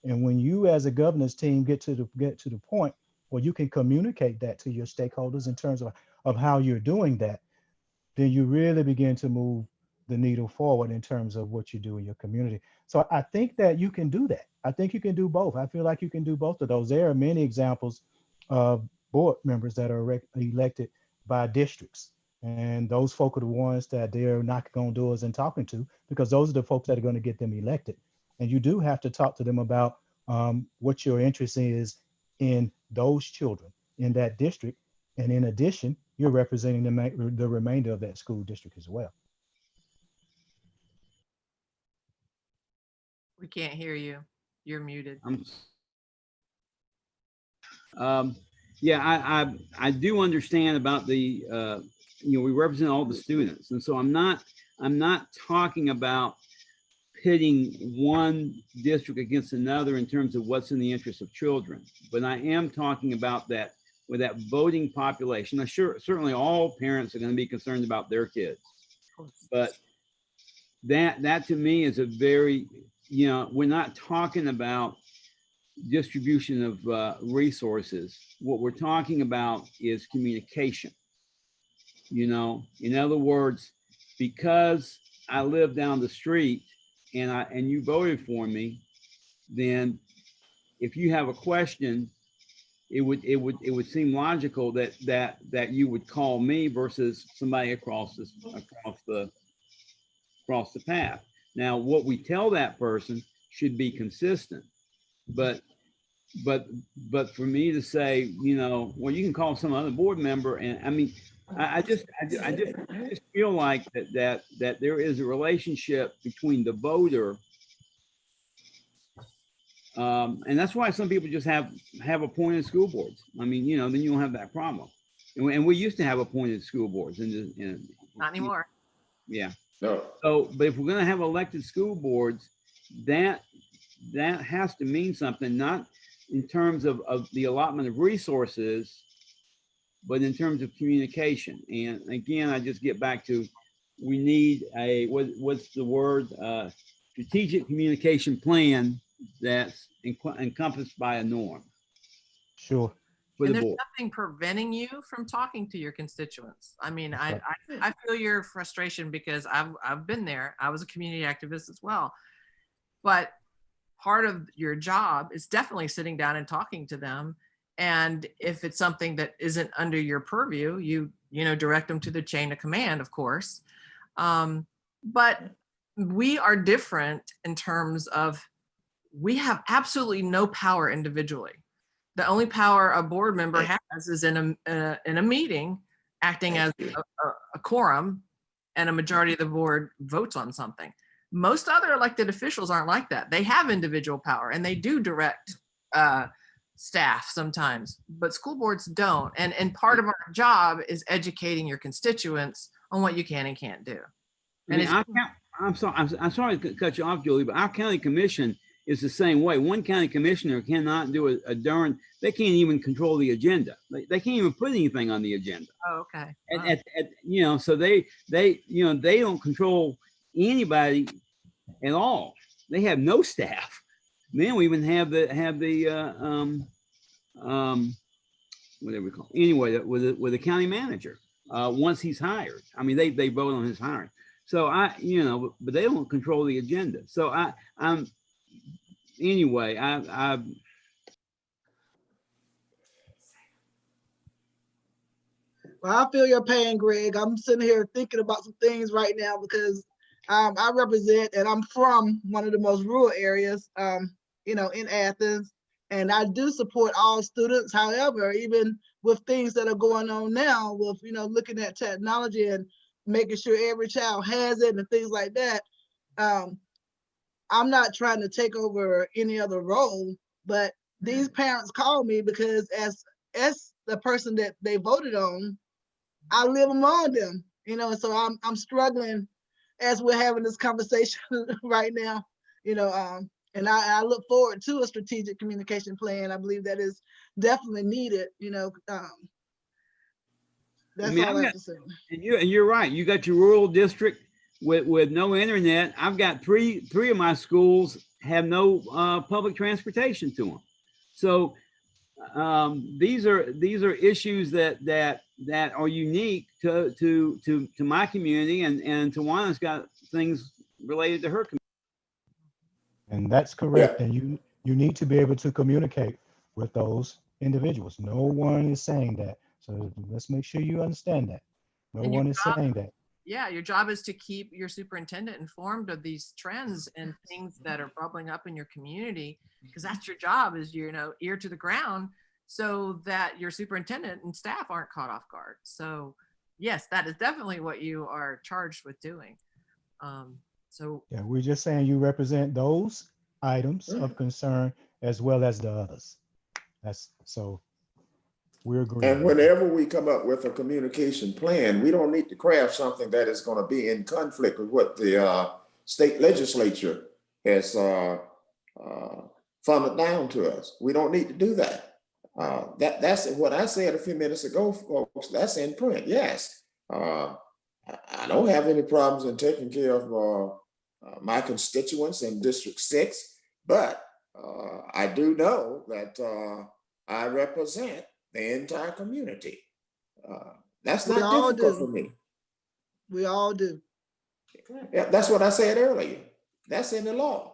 And when you as a governance team get to the point where you can communicate that to your stakeholders in terms of how you're doing that, then you really begin to move the needle forward in terms of what you do in your community. So I think that you can do that. I think you can do both. I feel like you can do both of those. There are many examples of board members that are elected by districts. And those folk are the ones that they're knocking on doors and talking to, because those are the folks that are going to get them elected. And you do have to talk to them about what your interest is in those children in that district. And in addition, you're representing the remainder of that school district as well. We can't hear you. You're muted. Yeah, I do understand about the, you know, we represent all the students. And so I'm not talking about pitting one district against another in terms of what's in the interest of children. But I am talking about that with that voting population. Now, certainly all parents are going to be concerned about their kids. But that to me is a very, you know, we're not talking about distribution of resources. What we're talking about is communication. You know, in other words, because I live down the street and you voted for me, then if you have a question, it would seem logical that you would call me versus somebody across the path. Now, what we tell that person should be consistent, but for me to say, you know, well, you can call some other board member, and I mean, I just feel like that there is a relationship between the voter, and that's why some people just have appointed school boards. I mean, you know, then you don't have that problem. And we used to have appointed school boards, Not anymore. Yeah. No. So, but if we're going to have elected school boards, that has to mean something, not in terms of the allotment of resources, but in terms of communication. And again, I just get back to, we need a, what's the word? Strategic communication plan that's encompassed by a norm. Sure. For And the there's board. nothing preventing you from talking to your constituents. I mean, I feel your frustration because I've been there. I was a community activist as well. But part of your job is definitely sitting down and talking to them. And if it's something that isn't under your purview, you direct them to the chain of command, of course. But we are different in terms of, we have absolutely no power individually. The only power a board member has is in a meeting, acting as a quorum, and a majority of the board votes on something. Most other elected officials aren't like that. They have individual power and they do direct staff sometimes, but school boards don't. And part of our job is educating your constituents on what you can and can't do. I mean, I'm sorry to cut you off, Julie, but our county commission is the same way. One county commissioner cannot do a darn, they can't even control the agenda. They can't even put anything on the agenda. Oh, okay. So they don't control anybody at all. They have no staff. Then we even have the whatever we call it. Anyway, with the county manager, once he's hired. I mean, they vote on his hiring. So but they don't control the agenda. So anyway, Well, I feel your pain, Greg. I'm sitting here thinking about some things right now because I represent and I'm from one of the most rural areas, in Athens, and I do support all students. However, even with things that are going on now, with looking at technology and making sure every child has it and things like that, I'm not trying to take over any other role, but these parents call me because as the person that they voted on, I live among them, so I'm struggling as we're having this conversation right now, and I look forward to a strategic communication plan. I believe that is definitely needed, that's all I have to say. And you're right. You got your rural district with no internet. I've got three of my schools have no public transportation to them. So these are issues that are unique to my community, and Tawana's got things related to her community. And that's correct. And you need to be able to communicate with those individuals. No one is saying that. So let's make sure you understand that. No one is saying that. Yeah, your job is to keep your superintendent informed of these trends and things that are bubbling up in your community, because that's your job, is ear to the ground, so that your superintendent and staff aren't caught off guard. So yes, that is definitely what you are charged with doing. Yeah, we're just saying you represent those items of concern as well as the others. So we're agreeing. And whenever we come up with a communication plan, we don't need to craft something that is going to be in conflict with what the state legislature has funneled down to us. We don't need to do that. That's what I said a few minutes ago, folks. That's in print. Yes. I don't have any problems in taking care of my constituents in District 6, but I do know that I represent the entire community. That's not difficult for me. We all do. Yeah, that's what I said earlier. That's in the law.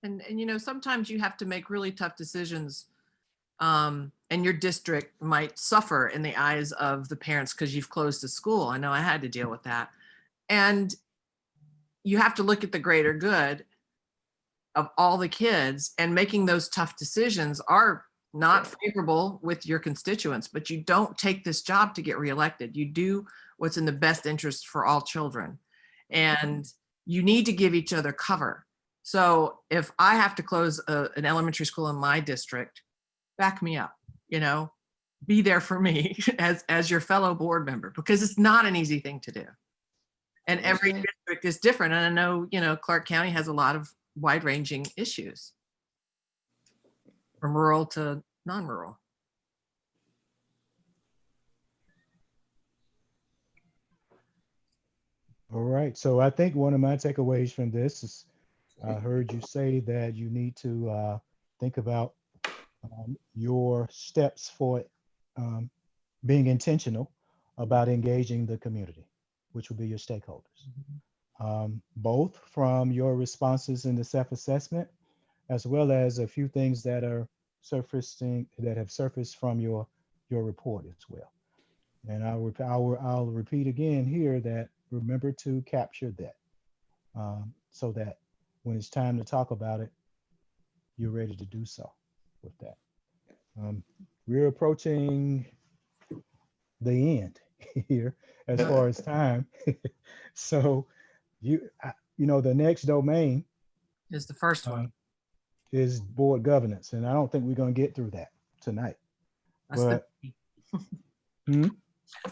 And you know, sometimes you have to make really tough decisions. And your district might suffer in the eyes of the parents because you've closed a school. I know I had to deal with that. And you have to look at the greater good of all the kids, and making those tough decisions are not favorable with your constituents, but you don't take this job to get reelected. You do what's in the best interest for all children. And you need to give each other cover. So if I have to close an elementary school in my district, back me up, you know, be there for me as your fellow board member, because it's not an easy thing to do. And every district is different. And I know, you know, Clark County has a lot of wide-ranging issues from rural to non-rural. All right, so I think one of my takeaways from this is I heard you say that you need to think about your steps for being intentional about engaging the community, which will be your stakeholders. Both from your responses in the self-assessment, as well as a few things that are surfacing, that have surfaced from your report as well. And I'll repeat again here that remember to capture that so that when it's time to talk about it, you're ready to do so with that. We're approaching the end here as far as time. So you know, the next domain is the first one, is board governance. And I don't think we're going to get through that tonight. That's but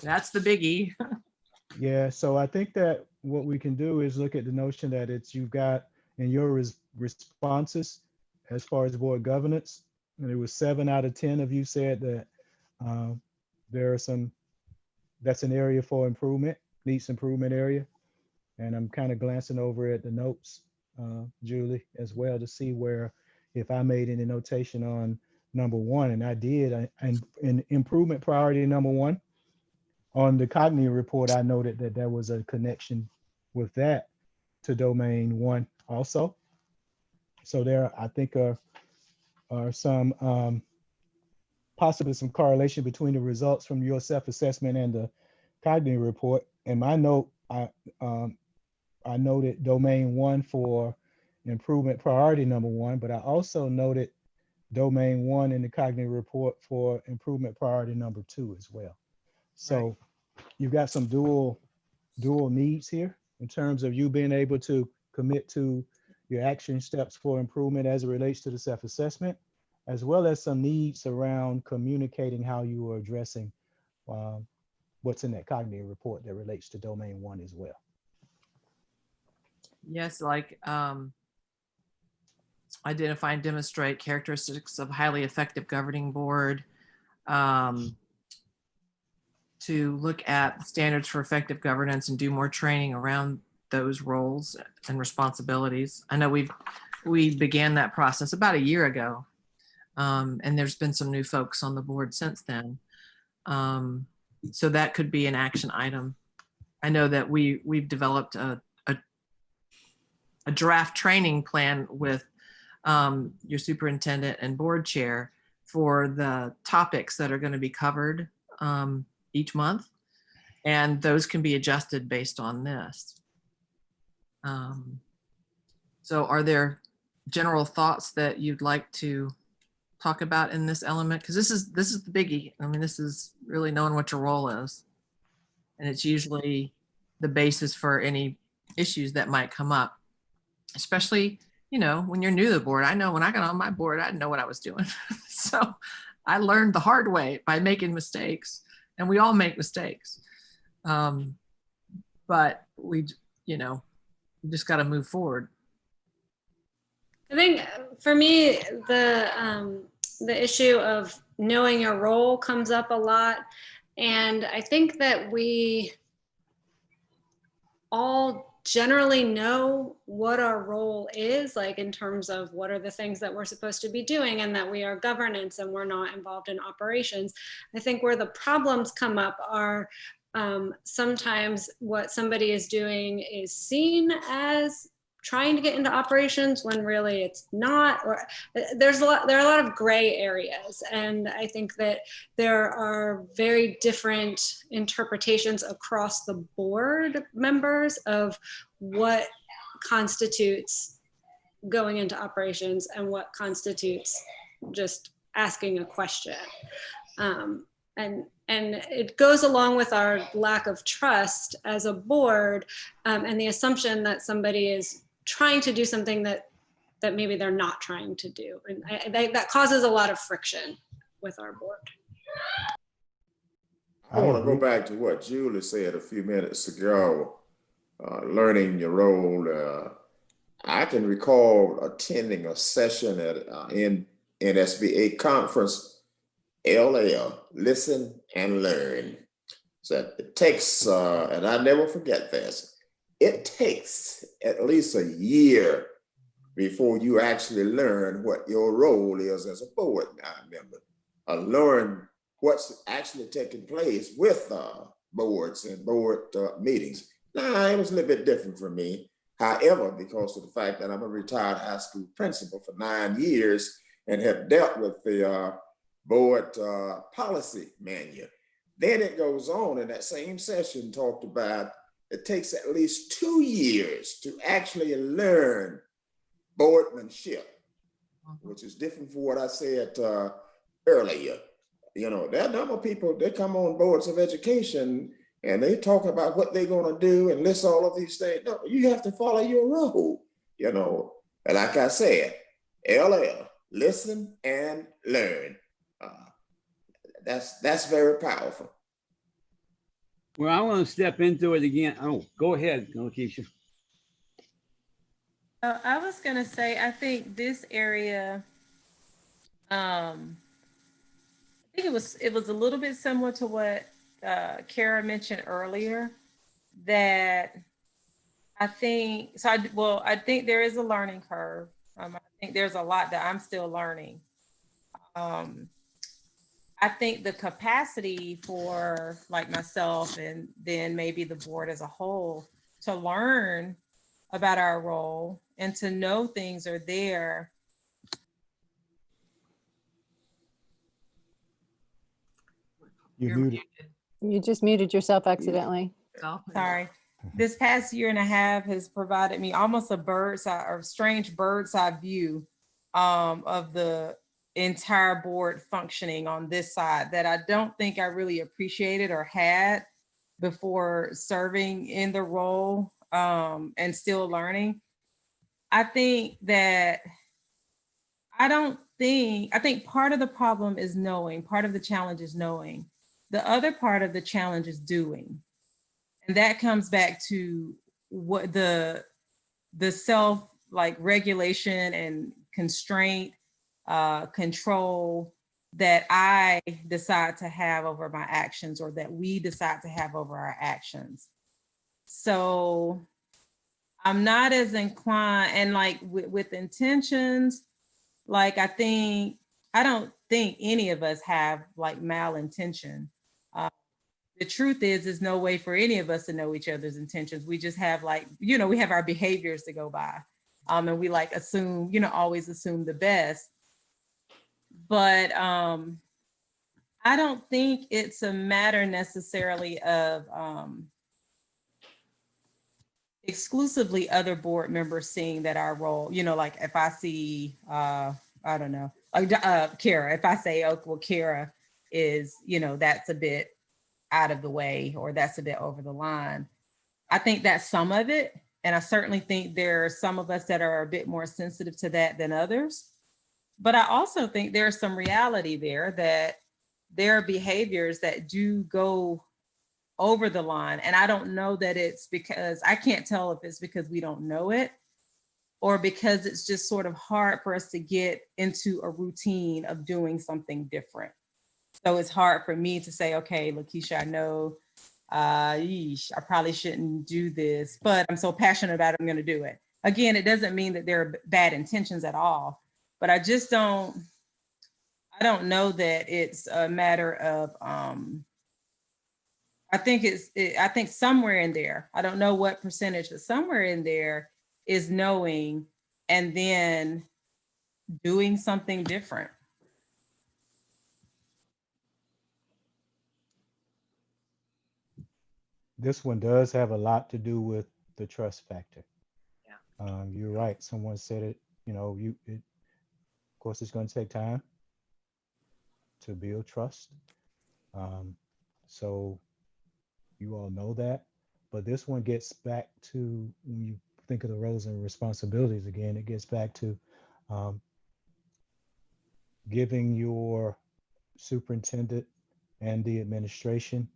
that's the biggie. Yeah, so I think that what we can do is look at the notion that you've got in your responses as far as board governance, and it was 7 out of 10 of you said that there are some, that's an area for improvement, needs improvement area. And I'm kind of glancing over at the notes, Julie, as well, to see where, if I made any notation on number 1, and I did, and in improvement priority number 1, on the cognitive report, I noted that there was a connection with that to domain 1 also. So there, I think, are some possibly some correlation between the results from your self-assessment and the cognitive report. In my note, I noted domain 1 for improvement priority number 1, but I also noted domain 1 in the cognitive report for improvement priority number 2 as well. So you've got some dual needs here in terms of you being able to commit to your action steps for improvement as it relates to the self-assessment, as well as some needs around communicating how you are addressing what's in that cognitive report that relates to domain 1 as well. Yes, like identify and demonstrate characteristics of highly effective governing board, to look at standards for effective governance and do more training around those roles and responsibilities. I know we began that process about a year ago, and there's been some new folks on the board since then. So that could be an action item. I know that we've developed a draft training plan with your superintendent and board chair for the topics that are going to be covered each month, and those can be adjusted based on this. So are there general thoughts that you'd like to talk about in this element? Because this is the biggie. I mean, this is really knowing what your role is, and it's usually the basis for any issues that might come up, especially, you know, when you're new to the board. I know when I got on my board, I didn't know what I was doing. So I learned the hard way by making mistakes, and we all make mistakes. But we just got to move forward. I think for me, the issue of knowing your role comes up a lot. And I think that we all generally know what our role is, like in terms of what are the things that we're supposed to be doing, and that we are governance and we're not involved in operations. I think where the problems come up are sometimes what somebody is doing is seen as trying to get into operations when really it's not, or there are a lot of gray areas. And I think that there are very different interpretations across the board members of what constitutes going into operations and what constitutes just asking a question. And it goes along with our lack of trust as a board, and the assumption that somebody is trying to do something that maybe they're not trying to do. And that causes a lot of friction with our board. I want to go back to what Julie said a few minutes ago, learning your role. I can recall attending a session at NSBA conference, LL, Listen and Learn. So it takes, and I never forget this, it takes at least a year before you actually learn what your role is as a board member, learn what's actually taking place with boards and board meetings. Now, it was a little bit different for me. However, because of the fact that I'm a retired high school principal for 9 years and have dealt with the board policy manual, then it goes on in that same session talked about it takes at least 2 years to actually learn boardmanship, which is different from what I said earlier. You know, there are a number of people, they come on boards of education and they talk about what they're going to do and list all of these things. No, you have to follow your role, you know. And like I said, LL, listen and learn. That's very powerful. Well, I want to step into it again. Oh, go ahead, Lakeisha. I was gonna say, I think this area, I think it was a little bit similar to what Kara mentioned earlier, that I think, I think there is a learning curve. I think there's a lot that I'm still learning. I think the capacity for like myself and then maybe the board as a whole to learn about our role and to know things are there. You're muted. You just muted yourself accidentally. Oh, Sorry. This past year and a half has provided me almost a bird's eye or strange bird's eye view of the entire board functioning on this side that I don't think I really appreciated or had before serving in the role and still learning. I think part of the problem is knowing, part of the challenge is knowing. The other part of the challenge is doing. And that comes back to what the self like regulation and constraint, control that I decide to have over my actions or that we decide to have over our actions. So I'm not as inclined, and like with intentions, like I don't think any of us have like malintention. The truth is, there's no way for any of us to know each other's intentions. We just have like, we have our behaviors to go by. And we like assume, always assume the best. But I don't think it's a matter necessarily of exclusively other board members seeing that our role, like if I see, I don't know, like Kara, if I say, oh, well, Kara is, that's a bit out of the way or that's a bit over the line. I think that's some of it. And I certainly think there are some of us that are a bit more sensitive to that than others. But I also think there's some reality there that there are behaviors that do go over the line. And I don't know that it's because, I can't tell if it's because we don't know it or because it's just sort of hard for us to get into a routine of doing something different. So it's hard for me to say, okay, Lakeisha, I know I probably shouldn't do this, but I'm so passionate about it, I'm gonna do it. Again, it doesn't mean that there are bad intentions at all, but I don't know that it's a matter of I think I think somewhere in there, I don't know what percentage, but somewhere in there is knowing and then doing something different. This one does have a lot to do with the trust factor. Yeah. You're right. Someone said it, of course, it's going to take time to build trust. So you all know that, but this one gets back to, when you think of the roles and responsibilities again, it gets back to giving your superintendent and the administration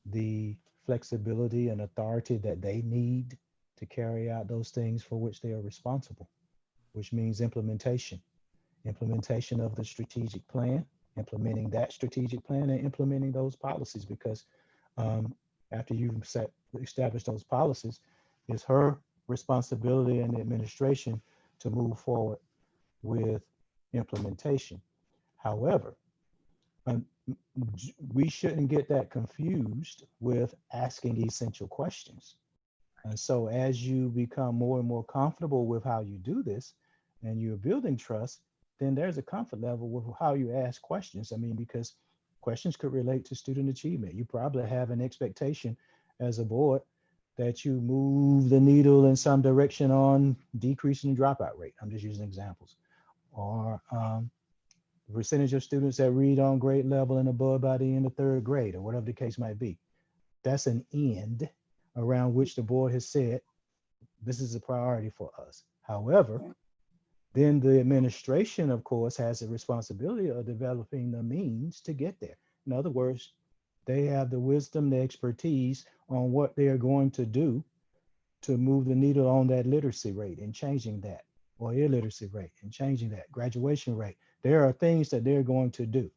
the flexibility and authority that they need to carry out those things for which they are responsible, which means implementation of the strategic plan, implementing that strategic plan and implementing those policies, because after you've established those policies, it's her responsibility and the administration to move forward with implementation. However, we shouldn't get that confused with asking essential questions. And so as you become more and more comfortable with how you do this and you're building trust, then there's a comfort level with how you ask questions. I mean, because questions could relate to student achievement. You probably have an expectation as a board that you move the needle in some direction on decreasing the dropout rate. I'm just using examples. Or the percentage of students that read on grade level and above by the end of third grade, or whatever the case might be. That's an end around which the board has said, this is a priority for us. However, then the administration, of course, has the responsibility of developing the means to get there. In other words, they have the wisdom, the expertise on what they are going to do to move the needle on that literacy rate and changing that, or illiteracy rate and changing that, graduation rate. There are things that they're going to do.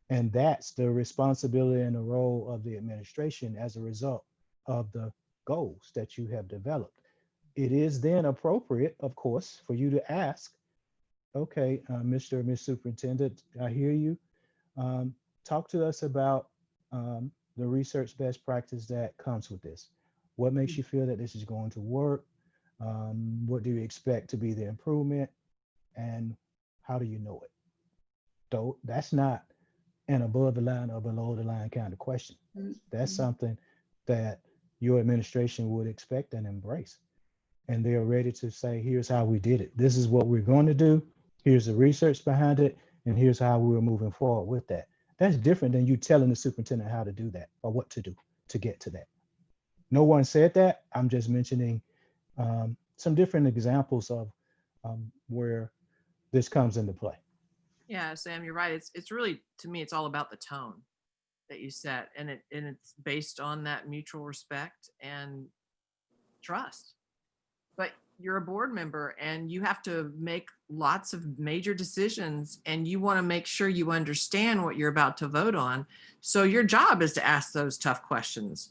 And that's the responsibility and the role of the administration as a result of the goals that you have developed. It is then appropriate, of course, for you to ask, okay, Mr. or Ms. Superintendent, I hear you. Talk to us about the research best practice that comes with this. What makes you feel that this is going to work? What do you expect to be the improvement? And how do you know it? So that's not an above the line or below the line kind of question. That's something that your administration would expect and embrace. And they are ready to say, here's how we did it. This is what we're going to do. Here's the research behind it. And here's how we're moving forward with that. That's different than you telling the superintendent how to do that or what to do to get to that. No one said that. I'm just mentioning some different examples of where this comes into play. Yeah, Sam, you're right. It's really, to me, it's all about the tone that you set, and it's based on that mutual respect and trust. But you're a board member and you have to make lots of major decisions, and you want to make sure you understand what you're about to vote on. So your job is to ask those tough questions.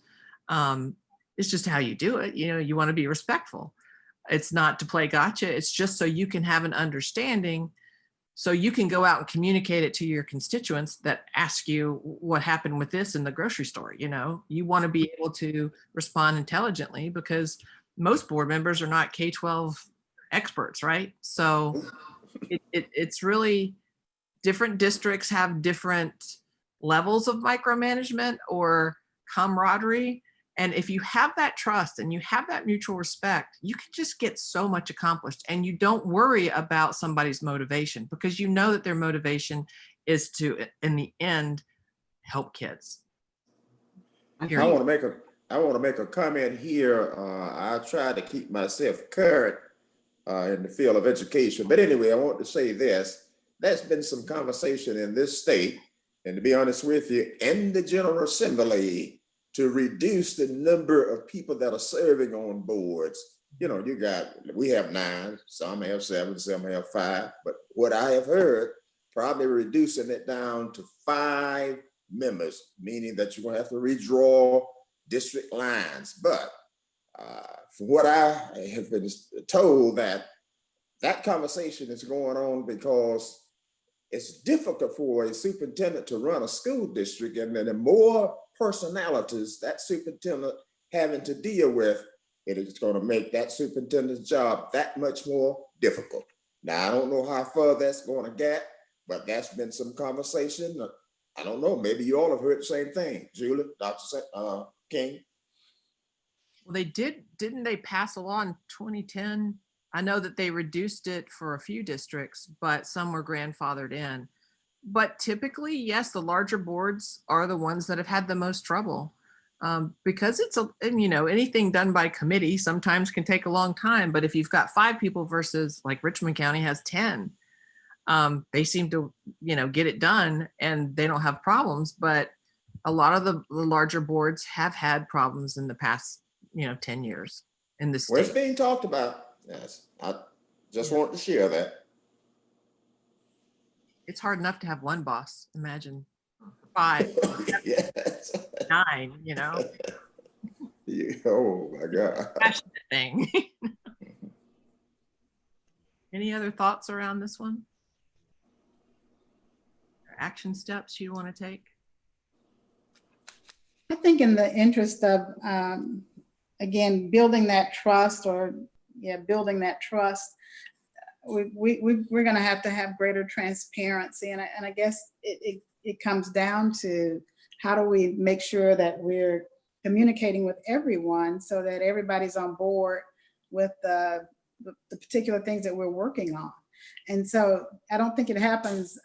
It's just how you do it. You want to be respectful. It's not to play gotcha. It's just so you can have an understanding, so you can go out and communicate it to your constituents that ask you what happened with this in the grocery store. You want to be able to respond intelligently, because most board members are not K-12 experts, right? So it's really, different districts have different levels of micromanagement or camaraderie. And if you have that trust and you have that mutual respect, you can just get so much accomplished, and you don't worry about somebody's motivation, because you know that their motivation is to, in the end, help kids. I want to make a comment here. I try to keep myself current in the field of education. But anyway, I want to say this. There's been some conversation in this state, and to be honest with you, in the General Assembly, to reduce the number of people that are serving on boards. We have 9, some have 7, some have 5, but what I have heard, probably reducing it down to 5 members, meaning that you're gonna have to redraw district lines. But from what I have been told, that conversation is going on because it's difficult for a superintendent to run a school district, and then the more personalities that superintendent having to deal with, it is going to make that superintendent's job that much more difficult. Now, I don't know how far that's going to get, but that's been some conversation. I don't know, maybe you all have heard the same thing. Julie, Dr. King? Well, didn't they pass a law in 2010? I know that they reduced it for a few districts, but some were grandfathered in. But typically, yes, the larger boards are the ones that have had the most trouble. Because anything done by committee sometimes can take a long time. But if you've got 5 people versus like Richmond County has 10, they seem to, get it done and they don't have problems. But a lot of the larger boards have had problems in the past, 10 years in the Well, it's state. being talked about. Yes, I just want to share that. It's hard enough to have one boss. Imagine 5, Yes. 9, Yeah, oh my God. passionate thing. Any other thoughts around this one? Action steps you want to take? I think in the interest of, again, building that trust building that trust, we're going to have greater transparency. And I guess it comes down to how do we make sure that we're communicating with everyone so that everybody's on board with the particular things that we're working on. And so I don't think it happens,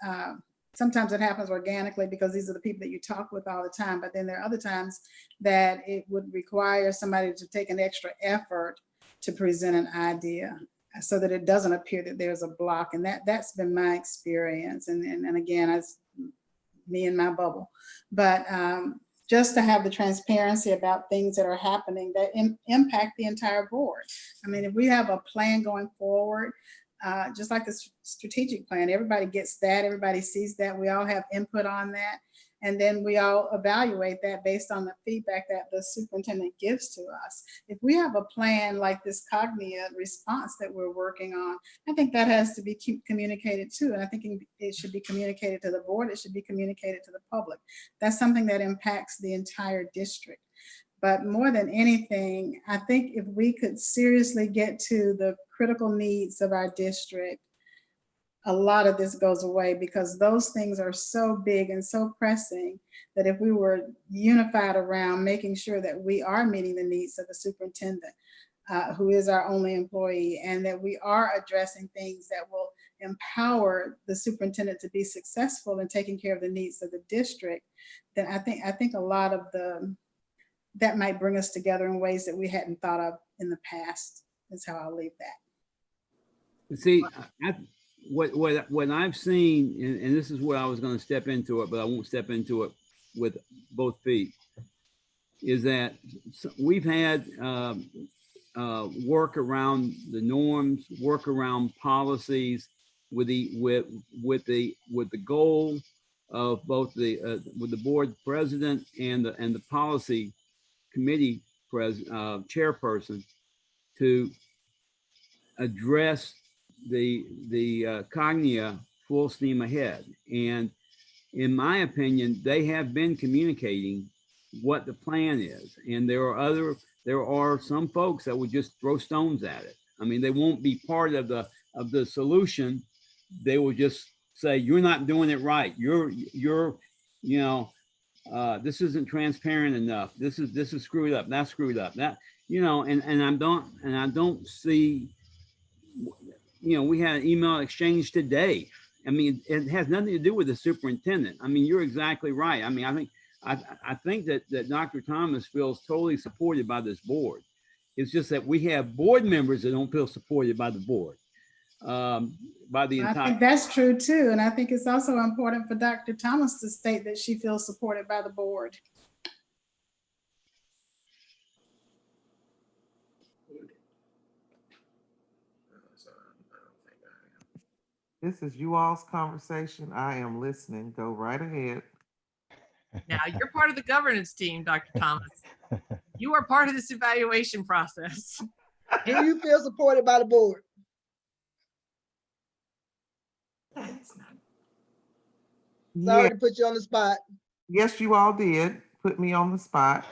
sometimes it happens organically because these are the people that you talk with all the time, but then there are other times that it would require somebody to take an extra effort to present an idea so that it doesn't appear that there's a block. And that's been my experience. And again, as me and my bubble, but just to have the transparency about things that are happening that impact the entire board. I mean, if we have a plan going forward, just like the strategic plan, everybody gets that, everybody sees that, we all have input on that. And then we all evaluate that based on the feedback that the superintendent gives to us. If we have a plan like this Cognia response that we're working on, I think that has to be communicated too. And I think it should be communicated to the board. It should be communicated to the public. That's something that impacts the entire district. But more than anything, I think if we could seriously get to the critical needs of our district, a lot of this goes away because those things are so big and so pressing that if we were unified around making sure that we are meeting the needs of the superintendent, who is our only employee, and that we are addressing things that will empower the superintendent to be successful in taking care of the needs of the district, then I think a lot of that might bring us together in ways that we hadn't thought of in the past. Is how I'll leave that. See, what I've seen, and this is where I was going to step into it, but I won't step into it with both feet, is that we've had work around the norms, work around policies with the goal of both with the board president and the policy committee chairperson to address the Cognia full steam ahead. And in my opinion, they have been communicating what the plan is. And there are some folks that would just throw stones at it. I mean, they won't be part of the solution. They will just say, you're not doing it right. This isn't transparent enough. This is screwed up. That's screwed up. That, and I don't see, we had an email exchange today. I mean, it has nothing to do with the superintendent. I mean, you're exactly right. I mean, I think that Dr. Thomas feels totally supported by this board. It's just that we have board members that don't feel supported by the board. By the entire. I think that's true too. And I think it's also important for Dr. Thomas to state that she feels supported by the board. This is you all's conversation. I am listening. Go right ahead. Now you're part of the governance team, Dr. Thomas. You are part of this evaluation process. Do you feel supported by the board? Sorry to put you on the spot. Yes, you all did. put me on the spot.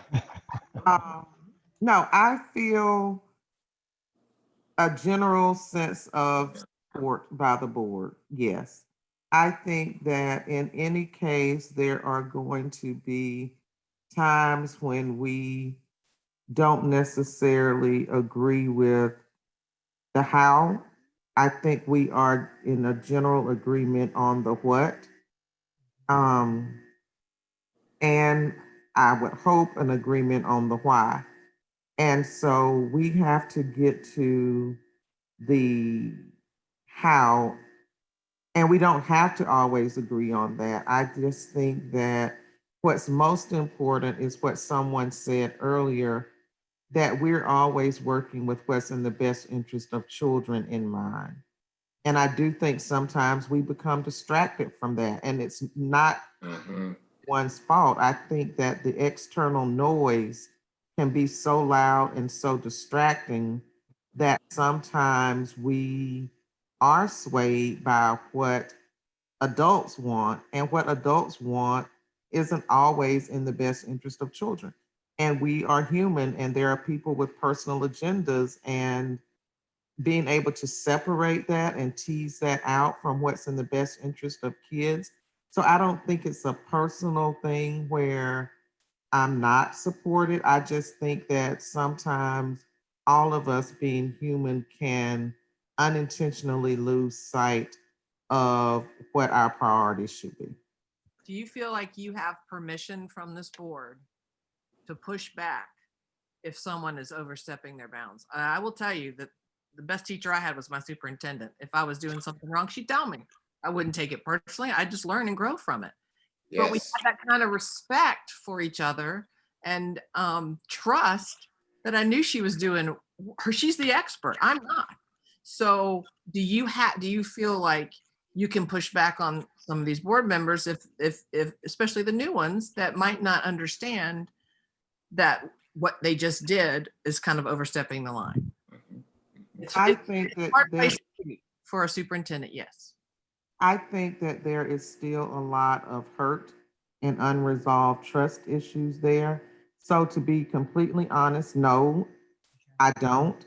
No, I feel a general sense of support by the board. Yes. I think that in any case, there are going to be times when we don't necessarily agree with the how. I think we are in a general agreement on the what. Um, and I would hope an agreement on the why. And so we have to get to the how, and we don't have to always agree on that. I just think that what's most important is what someone said earlier, that we're always working with what's in the best interest of children in mind. And I do think sometimes we become distracted from that, and it's not one's fault. I think that the external noise can be so loud and so distracting that sometimes we are swayed by what adults want, and what adults want isn't always in the best interest of children. And we are human, and there are people with personal agendas, and being able to separate that and tease that out from what's in the best interest of kids. So I don't think it's a personal thing where I'm not supported. I just think that sometimes all of us being human can unintentionally lose sight of what our priorities should be. Do you feel like you have permission from this board to push back if someone is overstepping their bounds? I will tell you that the best teacher I had was my superintendent. If I was doing something wrong, she'd tell me. I wouldn't take it personally. I'd just learn and grow from it. But we Yes. had that kind of respect for each other and trust that I knew she was doing her. She's the expert. I'm not. So do you feel like you can push back on some of these board members if especially the new ones that might not understand that what they just did is kind of overstepping the line? I think that Hard place to be for a superintendent, yes. I think that there is still a lot of hurt and unresolved trust issues there. So to be completely honest, no, I don't.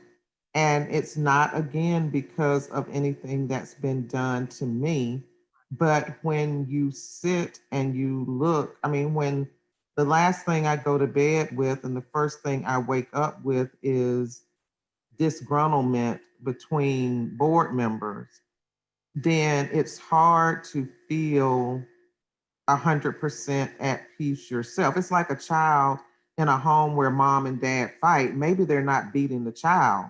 And it's not, again, because of anything that's been done to me, but when you sit and you look, I mean, when the last thing I go to bed with and the first thing I wake up with is disgruntlement between board members, then it's hard to feel 100% at peace yourself. It's like a child in a home where mom and dad fight. Maybe they're not beating the child,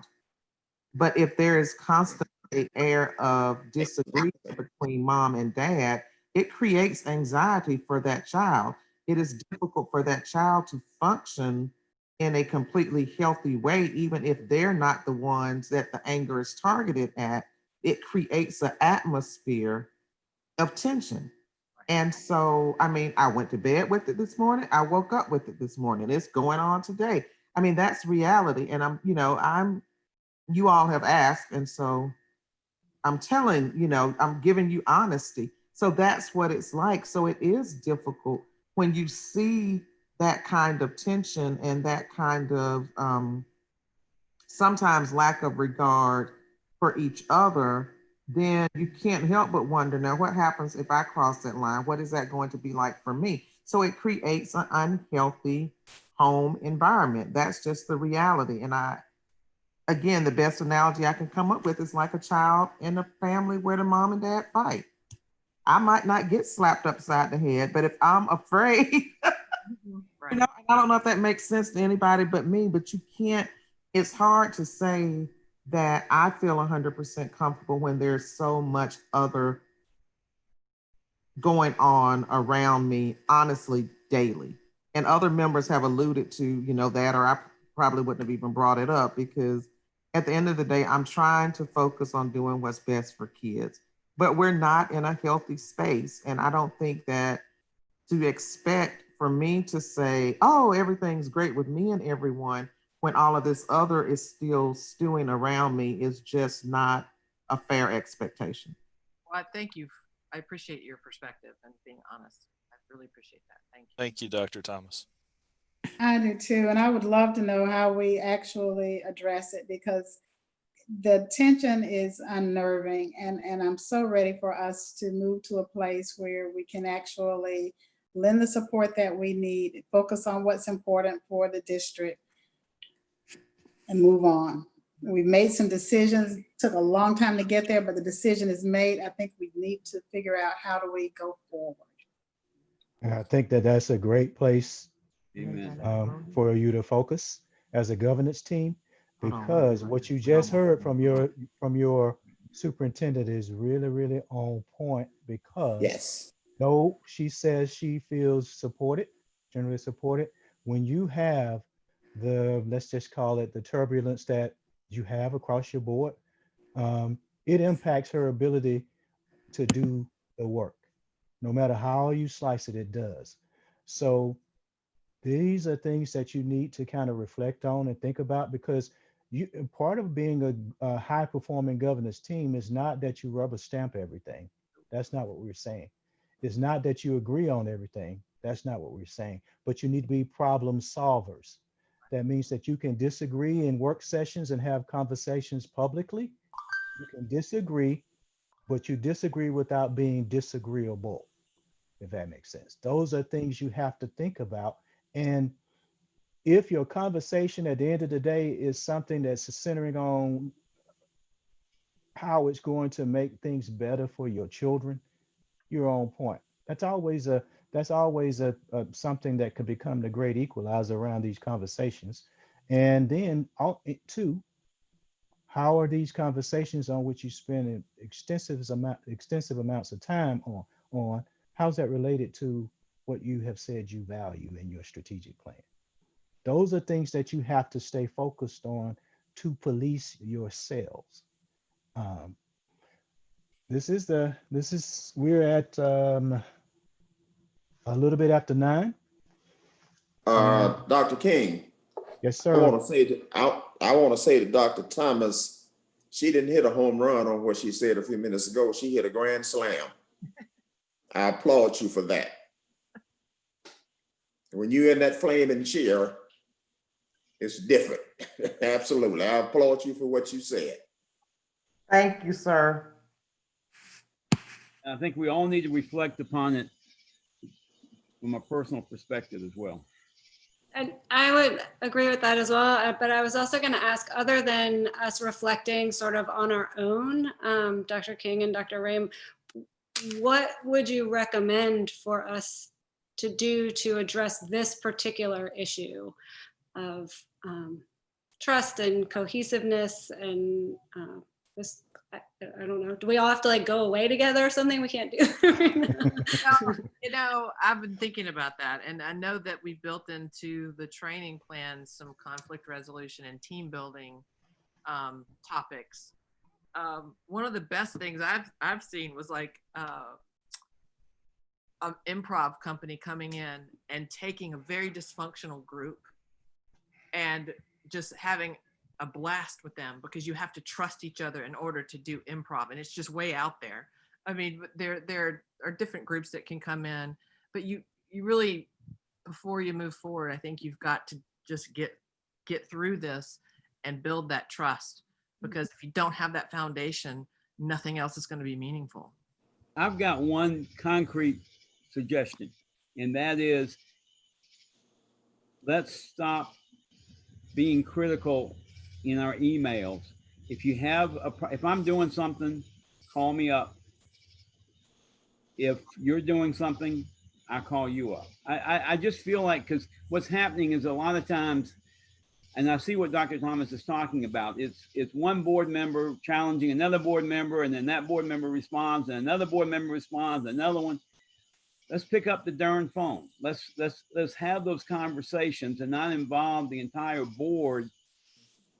but if there is constantly an air of disagreement between mom and dad, it creates anxiety for that child. It is difficult for that child to function in a completely healthy way, even if they're not the ones that the anger is targeted at. It creates an atmosphere of tension. And so, I mean, I went to bed with it this morning. I woke up with it this morning. It's going on today. I mean, that's reality. And you all have asked. And so I'm telling, I'm giving you honesty. So that's what it's like. So it is difficult when you see that kind of tension and that kind of sometimes lack of regard for each other. Then you can't help but wonder, now what happens if I cross that line? What is that going to be like for me? So it creates an unhealthy home environment. That's just the reality. And again, the best analogy I can come up with is like a child in a family where the mom and dad fight. I might not get slapped upside the head, but if I'm afraid, I don't know if that makes sense to anybody but me, but you can't, it's hard to say that I feel 100% comfortable when there's so much other going on around me, honestly, daily. And other members have alluded to, that, or I probably wouldn't have even brought it up, because at the end of the day, I'm trying to focus on doing what's best for kids, but we're not in a healthy space. And I don't think that to expect for me to say, oh, everything's great with me and everyone, when all of this other is still stewing around me, is just not a fair expectation. Well, thank you. I appreciate your perspective and being honest. I really appreciate that. Thank you. Thank you, Dr. Thomas. I do too, and I would love to know how we actually address it because the tension is unnerving, and I'm so ready for us to move to a place where we can actually lend the support that we need, focus on what's important for the district, and move on. We've made some decisions, took a long time to get there, but the decision is made. I think we need to figure out how do we go forward. And I think that that's a great place Amen. for you to focus as a governance team, because what you just heard from your superintendent is really, really on point, because Yes. though she says she feels supported, generally supported, when you have the, let's just call it the turbulence that you have across your board, it impacts her ability to do the work. No matter how you slice it, it does. So these are things that you need to kind of reflect on and think about, because you, part of being a high performing governance team is not that you rubber stamp everything. That's not what we're saying. It's not that you agree on everything. That's not what we're saying. But you need to be problem solvers. That means that you can disagree in work sessions and have conversations publicly. You can disagree, but you disagree without being disagreeable, if that makes sense. Those are things you have to think about. And if your conversation at the end of the day is something that's centering on how it's going to make things better for your children, you're on point. That's always a something that could become the great equalizer around these conversations. And then too, how are these conversations on which you spend extensive amounts of time on, how's that related to what you have said you value in your strategic plan? Those are things that you have to stay focused on to police yourselves. We're at a little bit after 9. Dr. King. Yes, I sir. want to say to Dr. Thomas, she didn't hit a home run on what she said a few minutes ago. She hit a grand slam. I applaud you for that. When you're in that flaming chair, it's different. Absolutely. I applaud you for what you said. Thank you, sir. I think we all need to reflect upon it from a personal perspective as well. And I would agree with that as well. But I was also going to ask, other than us reflecting sort of on our own, Dr. King and Dr. Rame, what would you recommend for us to do to address this particular issue of trust and cohesiveness and this? I don't know. Do we all have to like go away together or something? We can't do right now. I've been thinking about that, and I know that we built into the training plan some conflict resolution and team building topics. One of the best things I've seen was like an improv company coming in and taking a very dysfunctional group and just having a blast with them, because you have to trust each other in order to do improv, and it's just way out there. I mean, there are different groups that can come in, but you really, before you move forward, I think you've got to just get through this and build that trust, because if you don't have that foundation, nothing else is going to be meaningful. I've got one concrete suggestion, and that is, let's stop being critical in our emails. If you have if I'm doing something, call me up. If you're doing something, I call you up. I just feel like, because what's happening is a lot of times, and I see what Dr. Thomas is talking about, it's one board member challenging another board member, and then that board member responds, and another board member responds, another one. Let's pick up the darn phone. Let's have those conversations and not involve the entire board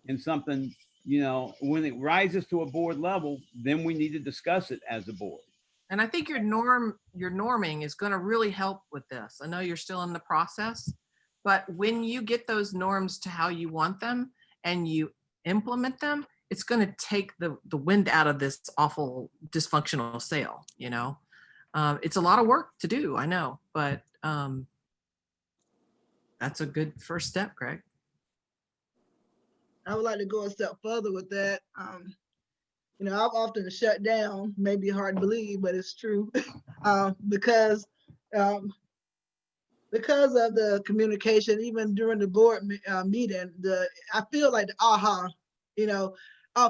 in something. When it rises to a board level, then we need to discuss it as a board. And I think your norming is going to really help with this. I know you're still in the process, but when you get those norms to how you want them and you implement them, it's going to take the wind out of this awful dysfunctional sail. It's a lot of work to do, I know, but That's a good first step, Greg. I would like to go a step further with that. You know, I've often shut down, maybe hard to believe, but it's true, because of the communication, even during the board meeting, I feel like the aha, you know,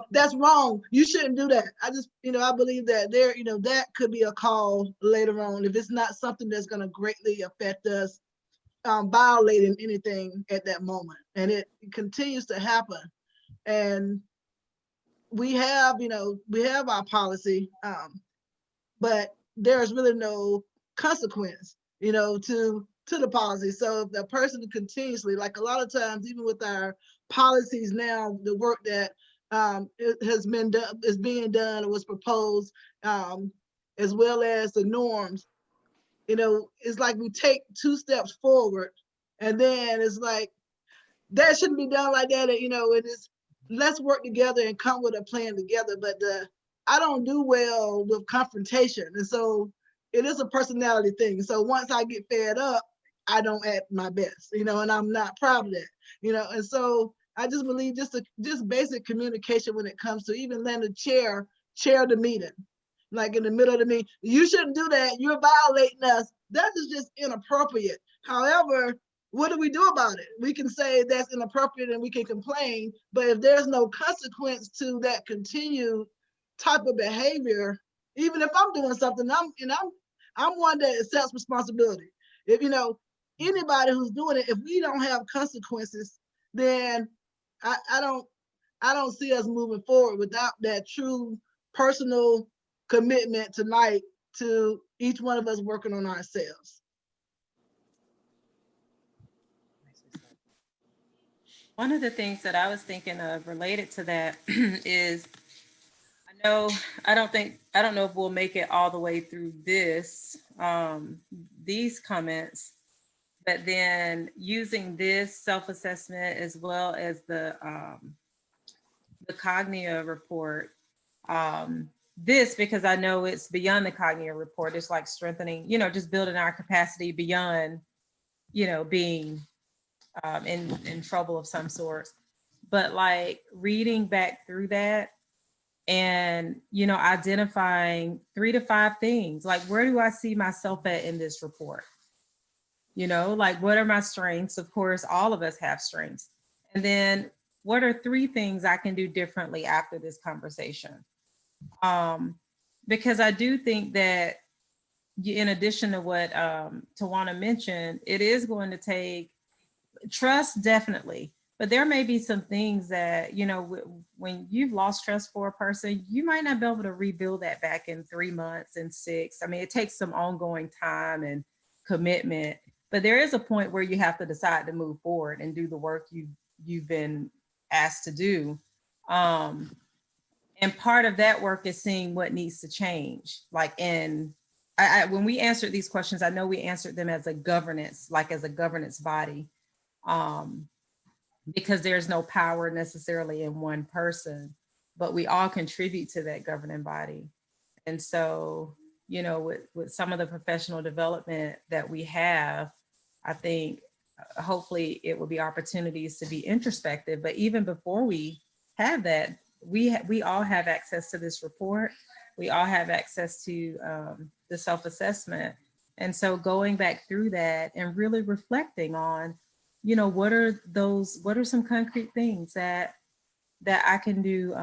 that's wrong. You shouldn't do that. I just, you know, I believe that there, you know, that could be a call later on if it's not something that's going to greatly affect us, violating anything at that moment. And it continues to happen. And we have, you know, we have our policy, but there's really no consequence, you know, to the policy. So if the person continuously, like a lot of times, even with our policies now, the work that it has been done, is being done or was proposed, as well as the norms, you know, it's like we take 2 steps forward and then it's like, that shouldn't be done like that. You know, it is, let's work together and come with a plan together. But I don't do well with confrontation. And so it is a personality thing. So once I get fed up, I don't act my best, you know, and I'm not proud of that, you know. And so I just believe just basic communication when it comes to even letting the chair the meeting, like in the middle of the meeting. You shouldn't do that. You're violating us. That is just inappropriate. However, what do we do about it? We can say that's inappropriate and we can complain, but if there's no consequence to that continued type of behavior, even if I'm doing something, I'm one that accepts responsibility. If, you know, anybody who's doing it, if we don't have consequences, then I don't see us moving forward without that true personal commitment tonight to each one of us working on ourselves. One of the things that I was thinking of related to that is, I don't know if we'll make it all the way through these comments, but then using this self-assessment as well as the Cognia report, this, because I know it's beyond the Cognia report, it's like strengthening, you know, just building our capacity beyond, you know, being in trouble of some sort. But like reading back through that and, you know, identifying 3 to 5 things, like where do I see myself at in this report? You know, like what are my strengths? Of course, all of us have strengths. And then what are 3 things I can do differently after this conversation? Because I do think that in addition to what Tawana mentioned, it is going to take trust, definitely. But there may be some things that, you know, when you've lost trust for a person, you might not be able to rebuild that back in 3 months and 6. I mean, it takes some ongoing time and commitment, but there is a point where you have to decide to move forward and do the work you've been asked to do. And part of that work is seeing what needs to change. Like when we answered these questions, I know we answered them as a governance, like as a governance body. Because there's no power necessarily in one person, but we all contribute to that governing body. And so, you know, with some of the professional development that we have, I think hopefully it will be opportunities to be introspective. But even before we have that, we all have access to this report. We all have access to the self-assessment. And so going back through that and really reflecting on, you know, what are some concrete things that I can do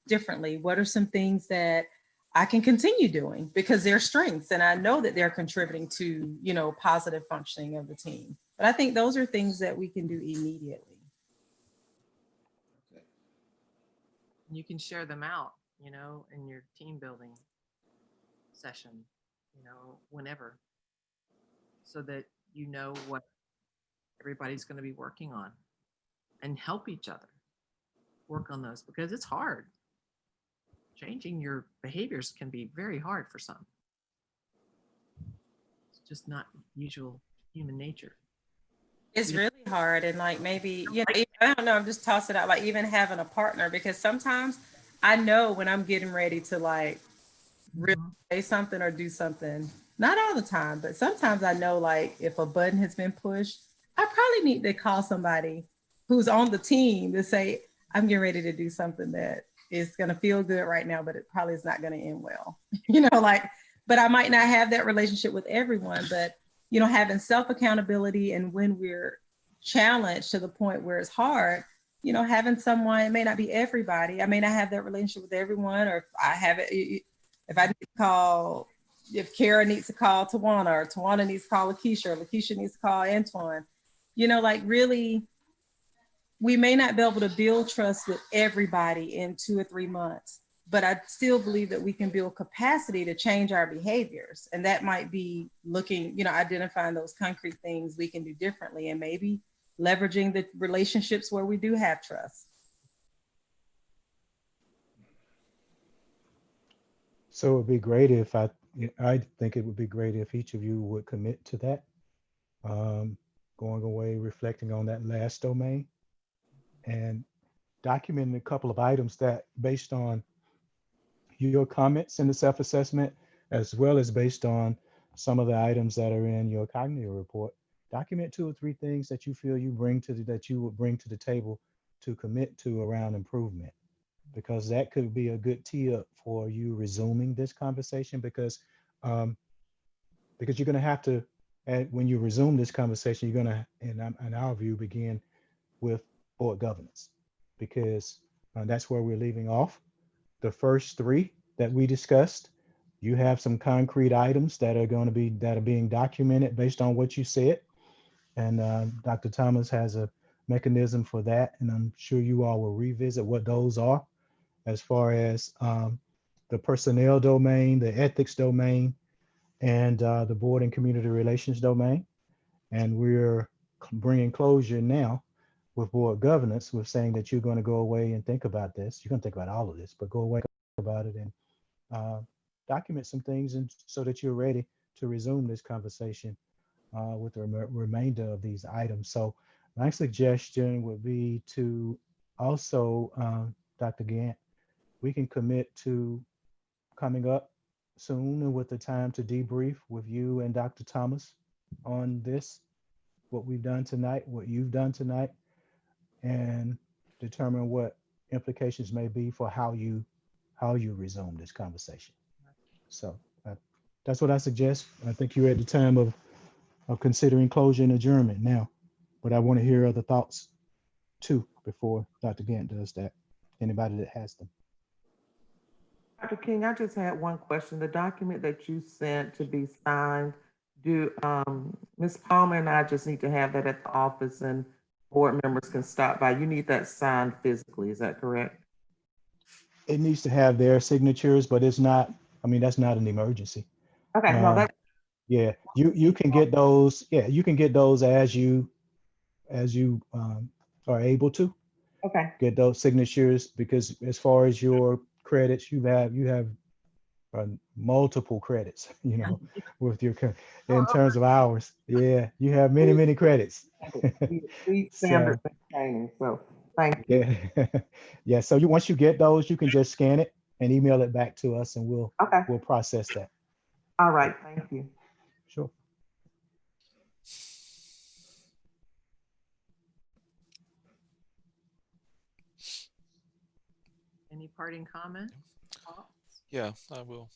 differently? What are some things that I can continue doing because they're strengths and I know that they're contributing to, you know, positive functioning of the team. But I think those are things that we can do immediately. You can share them out, you know, in your team building session, you know, whenever, so that you know what everybody's going to be working on and help each other work on those, because it's hard. Changing your behaviors can be very hard for some. It's just not usual human nature. It's really hard. And like maybe, you know, I don't know, I'm just tossing out, like even having a partner, because sometimes I know when I'm getting ready to like really say something or do something, not all the time, but sometimes I know like if a button has been pushed, I probably need to call somebody who's on the team to say, I'm getting ready to do something that is going to feel good right now, but it probably is not going to end well. But I might not have that relationship with everyone, but, having self accountability, and when we're challenged to the point where it's hard, having someone, it may not be everybody. I may not have that relationship with everyone, or if I have it, if I need to call, if Kara needs to call Tawana, or Tawana needs to call Lakeisha, or Lakeisha needs to call Antoine, really, we may not be able to build trust with everybody in 2 or 3 months, but I still believe that we can build capacity to change our behaviors. And that might be looking, identifying those concrete things we can do differently, and maybe leveraging the relationships where we do have trust. So it would be great if I think it would be great if each of you would commit to that. Going away, reflecting on that last domain, and documenting a couple of items that, based on your comments in the self-assessment, as well as based on some of the items that are in your cognitive report, document 2 or 3 things that you feel you would bring to the table to commit to around improvement, because that could be a good tee up for you resuming this conversation, because you're going to have to, when you resume this conversation, you're going to, in our view, begin with board governance, because that's where we're leaving off. The first 3 that we discussed, you have some concrete items that are being documented based on what you said. And Dr. Thomas has a mechanism for that. And I'm sure you all will revisit what those are, as far as the personnel domain, the ethics domain, and the board and community relations domain. And we're bringing closure now with board governance, with saying that you're going to go away and think about this. You're going to think about all of this, but go away about it and document some things, and so that you're ready to resume this conversation with the remainder of these items. So my suggestion would be to also, Dr. Gant, we can commit to coming up soon and with the time to debrief with you and Dr. Thomas on this, what we've done tonight, what you've done tonight, and determine what implications may be for how you resume this conversation. So that's what I suggest. I think you're at the time of considering closure and adjournment now, but I want to hear other thoughts too before Dr. Gant does that. Anybody that has them. Dr. King, I just had one question. The document that you sent to be signed, do Ms. Palmer and I just need to have that at the office, and board members can stop by? You need that signed physically, is that correct? It needs to have their signatures, but it's not, that's not an emergency. Okay, no, that's yeah, you can get those. Yeah, you can get those as you are able to. Okay. Get those signatures, because as far as your credits, you have multiple credits, with your in terms of hours. Yeah, you have many credits. Standard training. So thank you. Yeah, yeah. So once you get those, you can just scan it and email it back to us, and we'll process that. All right, thank you. Sure. Any parting comments? Yeah, I will.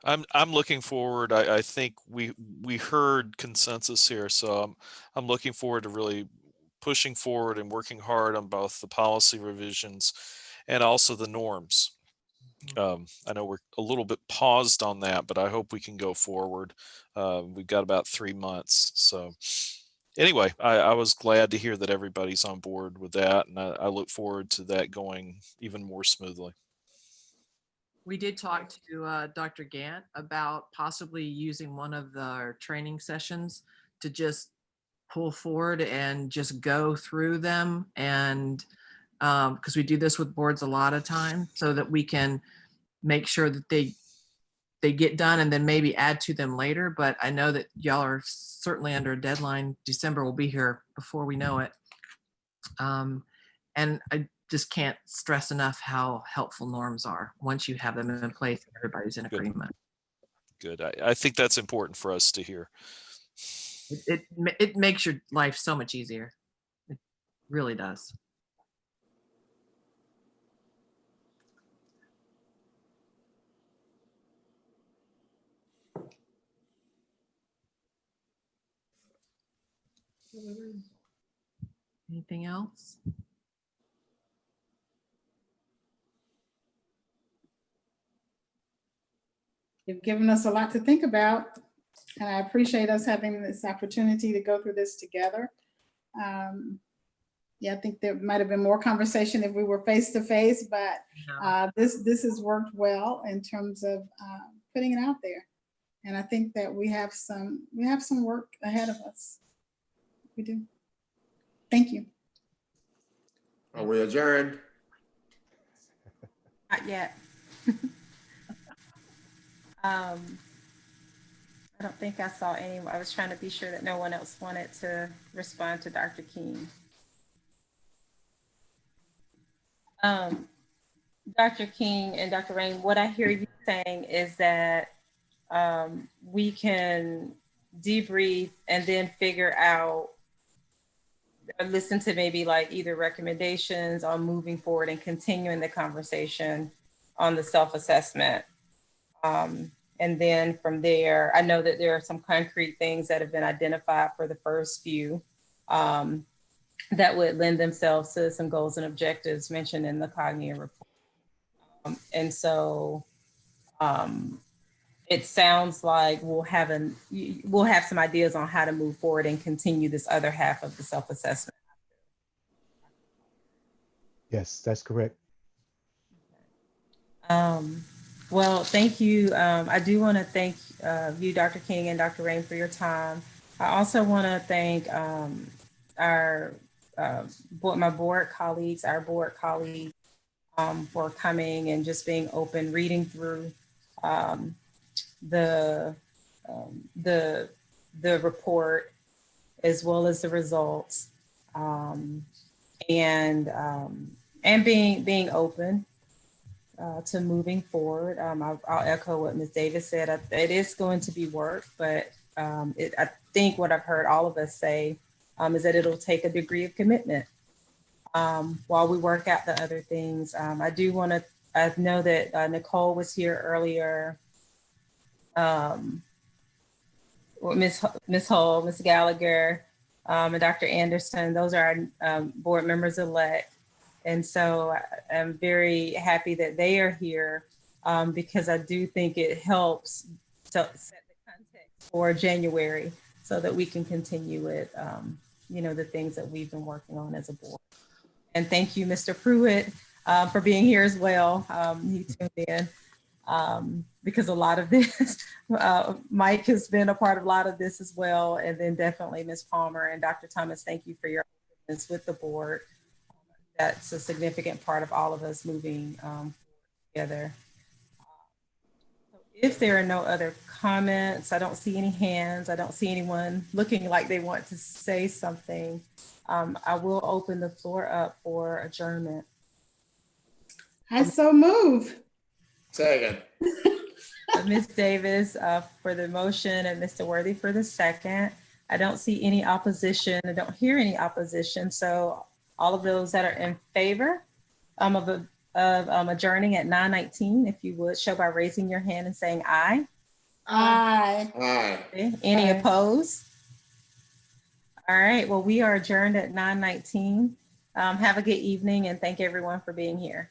I'm looking forward. I think we heard consensus here, so I'm looking forward to really pushing forward and working hard on both the policy revisions and also the norms. I know we're a little bit paused on that, but I hope we can go forward. We've got about 3 months. So anyway, I was glad to hear that everybody's on board with that, and I look forward to that going even more smoothly. We did talk to Dr. Gant about possibly using one of the training sessions to just pull forward and just go through them, and because we do this with boards a lot of time, so that we can make sure that they get done and then maybe add to them later. But I know that y'all are certainly under a deadline. December will be here before we know it. And I just can't stress enough how helpful norms are once you have them in place and everybody's in agreement. Good. I think that's important for us to hear. It makes your life so much easier. It really does. Anything else? You've given us a lot to think about, and I appreciate us having this opportunity to go through this together. Yeah, I think there might have been more conversation if we were face to face, but this has worked well in terms of putting it out there. And I think that we have some work ahead of us. We do. Thank you. Are we adjourned? Not yet. I don't think I saw any. I was trying to be sure that no one else wanted to respond to Dr. King. Dr. King and Dr. Rain, what I hear you saying is that we can debrief and then figure out, or listen to maybe like either recommendations on moving forward and continuing the conversation on the self-assessment. And then from there, I know that there are some concrete things that have been identified for the first few that would lend themselves to some goals and objectives mentioned in the Cognia report. And so it sounds like we'll have some ideas on how to move forward and continue this other half of the self-assessment. Yes, that's correct. Well, thank you. I do want to thank you, Dr. King and Dr. Rain, for your time. I also want to thank my board colleagues, for coming and just being open, reading through the report as well as the results, and being open to moving forward. I'll echo what Ms. Davis said. It is going to be work, but I think what I've heard all of us say is that it'll take a degree of commitment while we work out the other things. I know that Nicole was here earlier. Ms. Hull, Ms. Gallagher, and Dr. Anderson, those are our board members elect. And so I'm very happy that they are here because I do think it helps to set the context for January so that we can continue with, the things that we've been working on as a board. And thank you, Mr. Pruitt, for being here as well. He tuned in because a lot of this, Mike has been a part of a lot of this as well. And then definitely Ms. Palmer and Dr. Thomas, thank you for your openness with the board. That's a significant part of all of us moving together. If there are no other comments, I don't see any hands. I don't see anyone looking like they want to say something. I will open the floor up for adjournment. I so move. Second. Ms. Davis for the motion and Mr. Worthy for the second. I don't see any opposition. I don't hear any opposition. So all of those that are in favor of adjourning at 9:19, if you would show by raising your hand and saying aye. Aye. Aye. Okay. Any opposed? All right, well, we are adjourned at 9:19. Have a good evening and thank everyone for being here.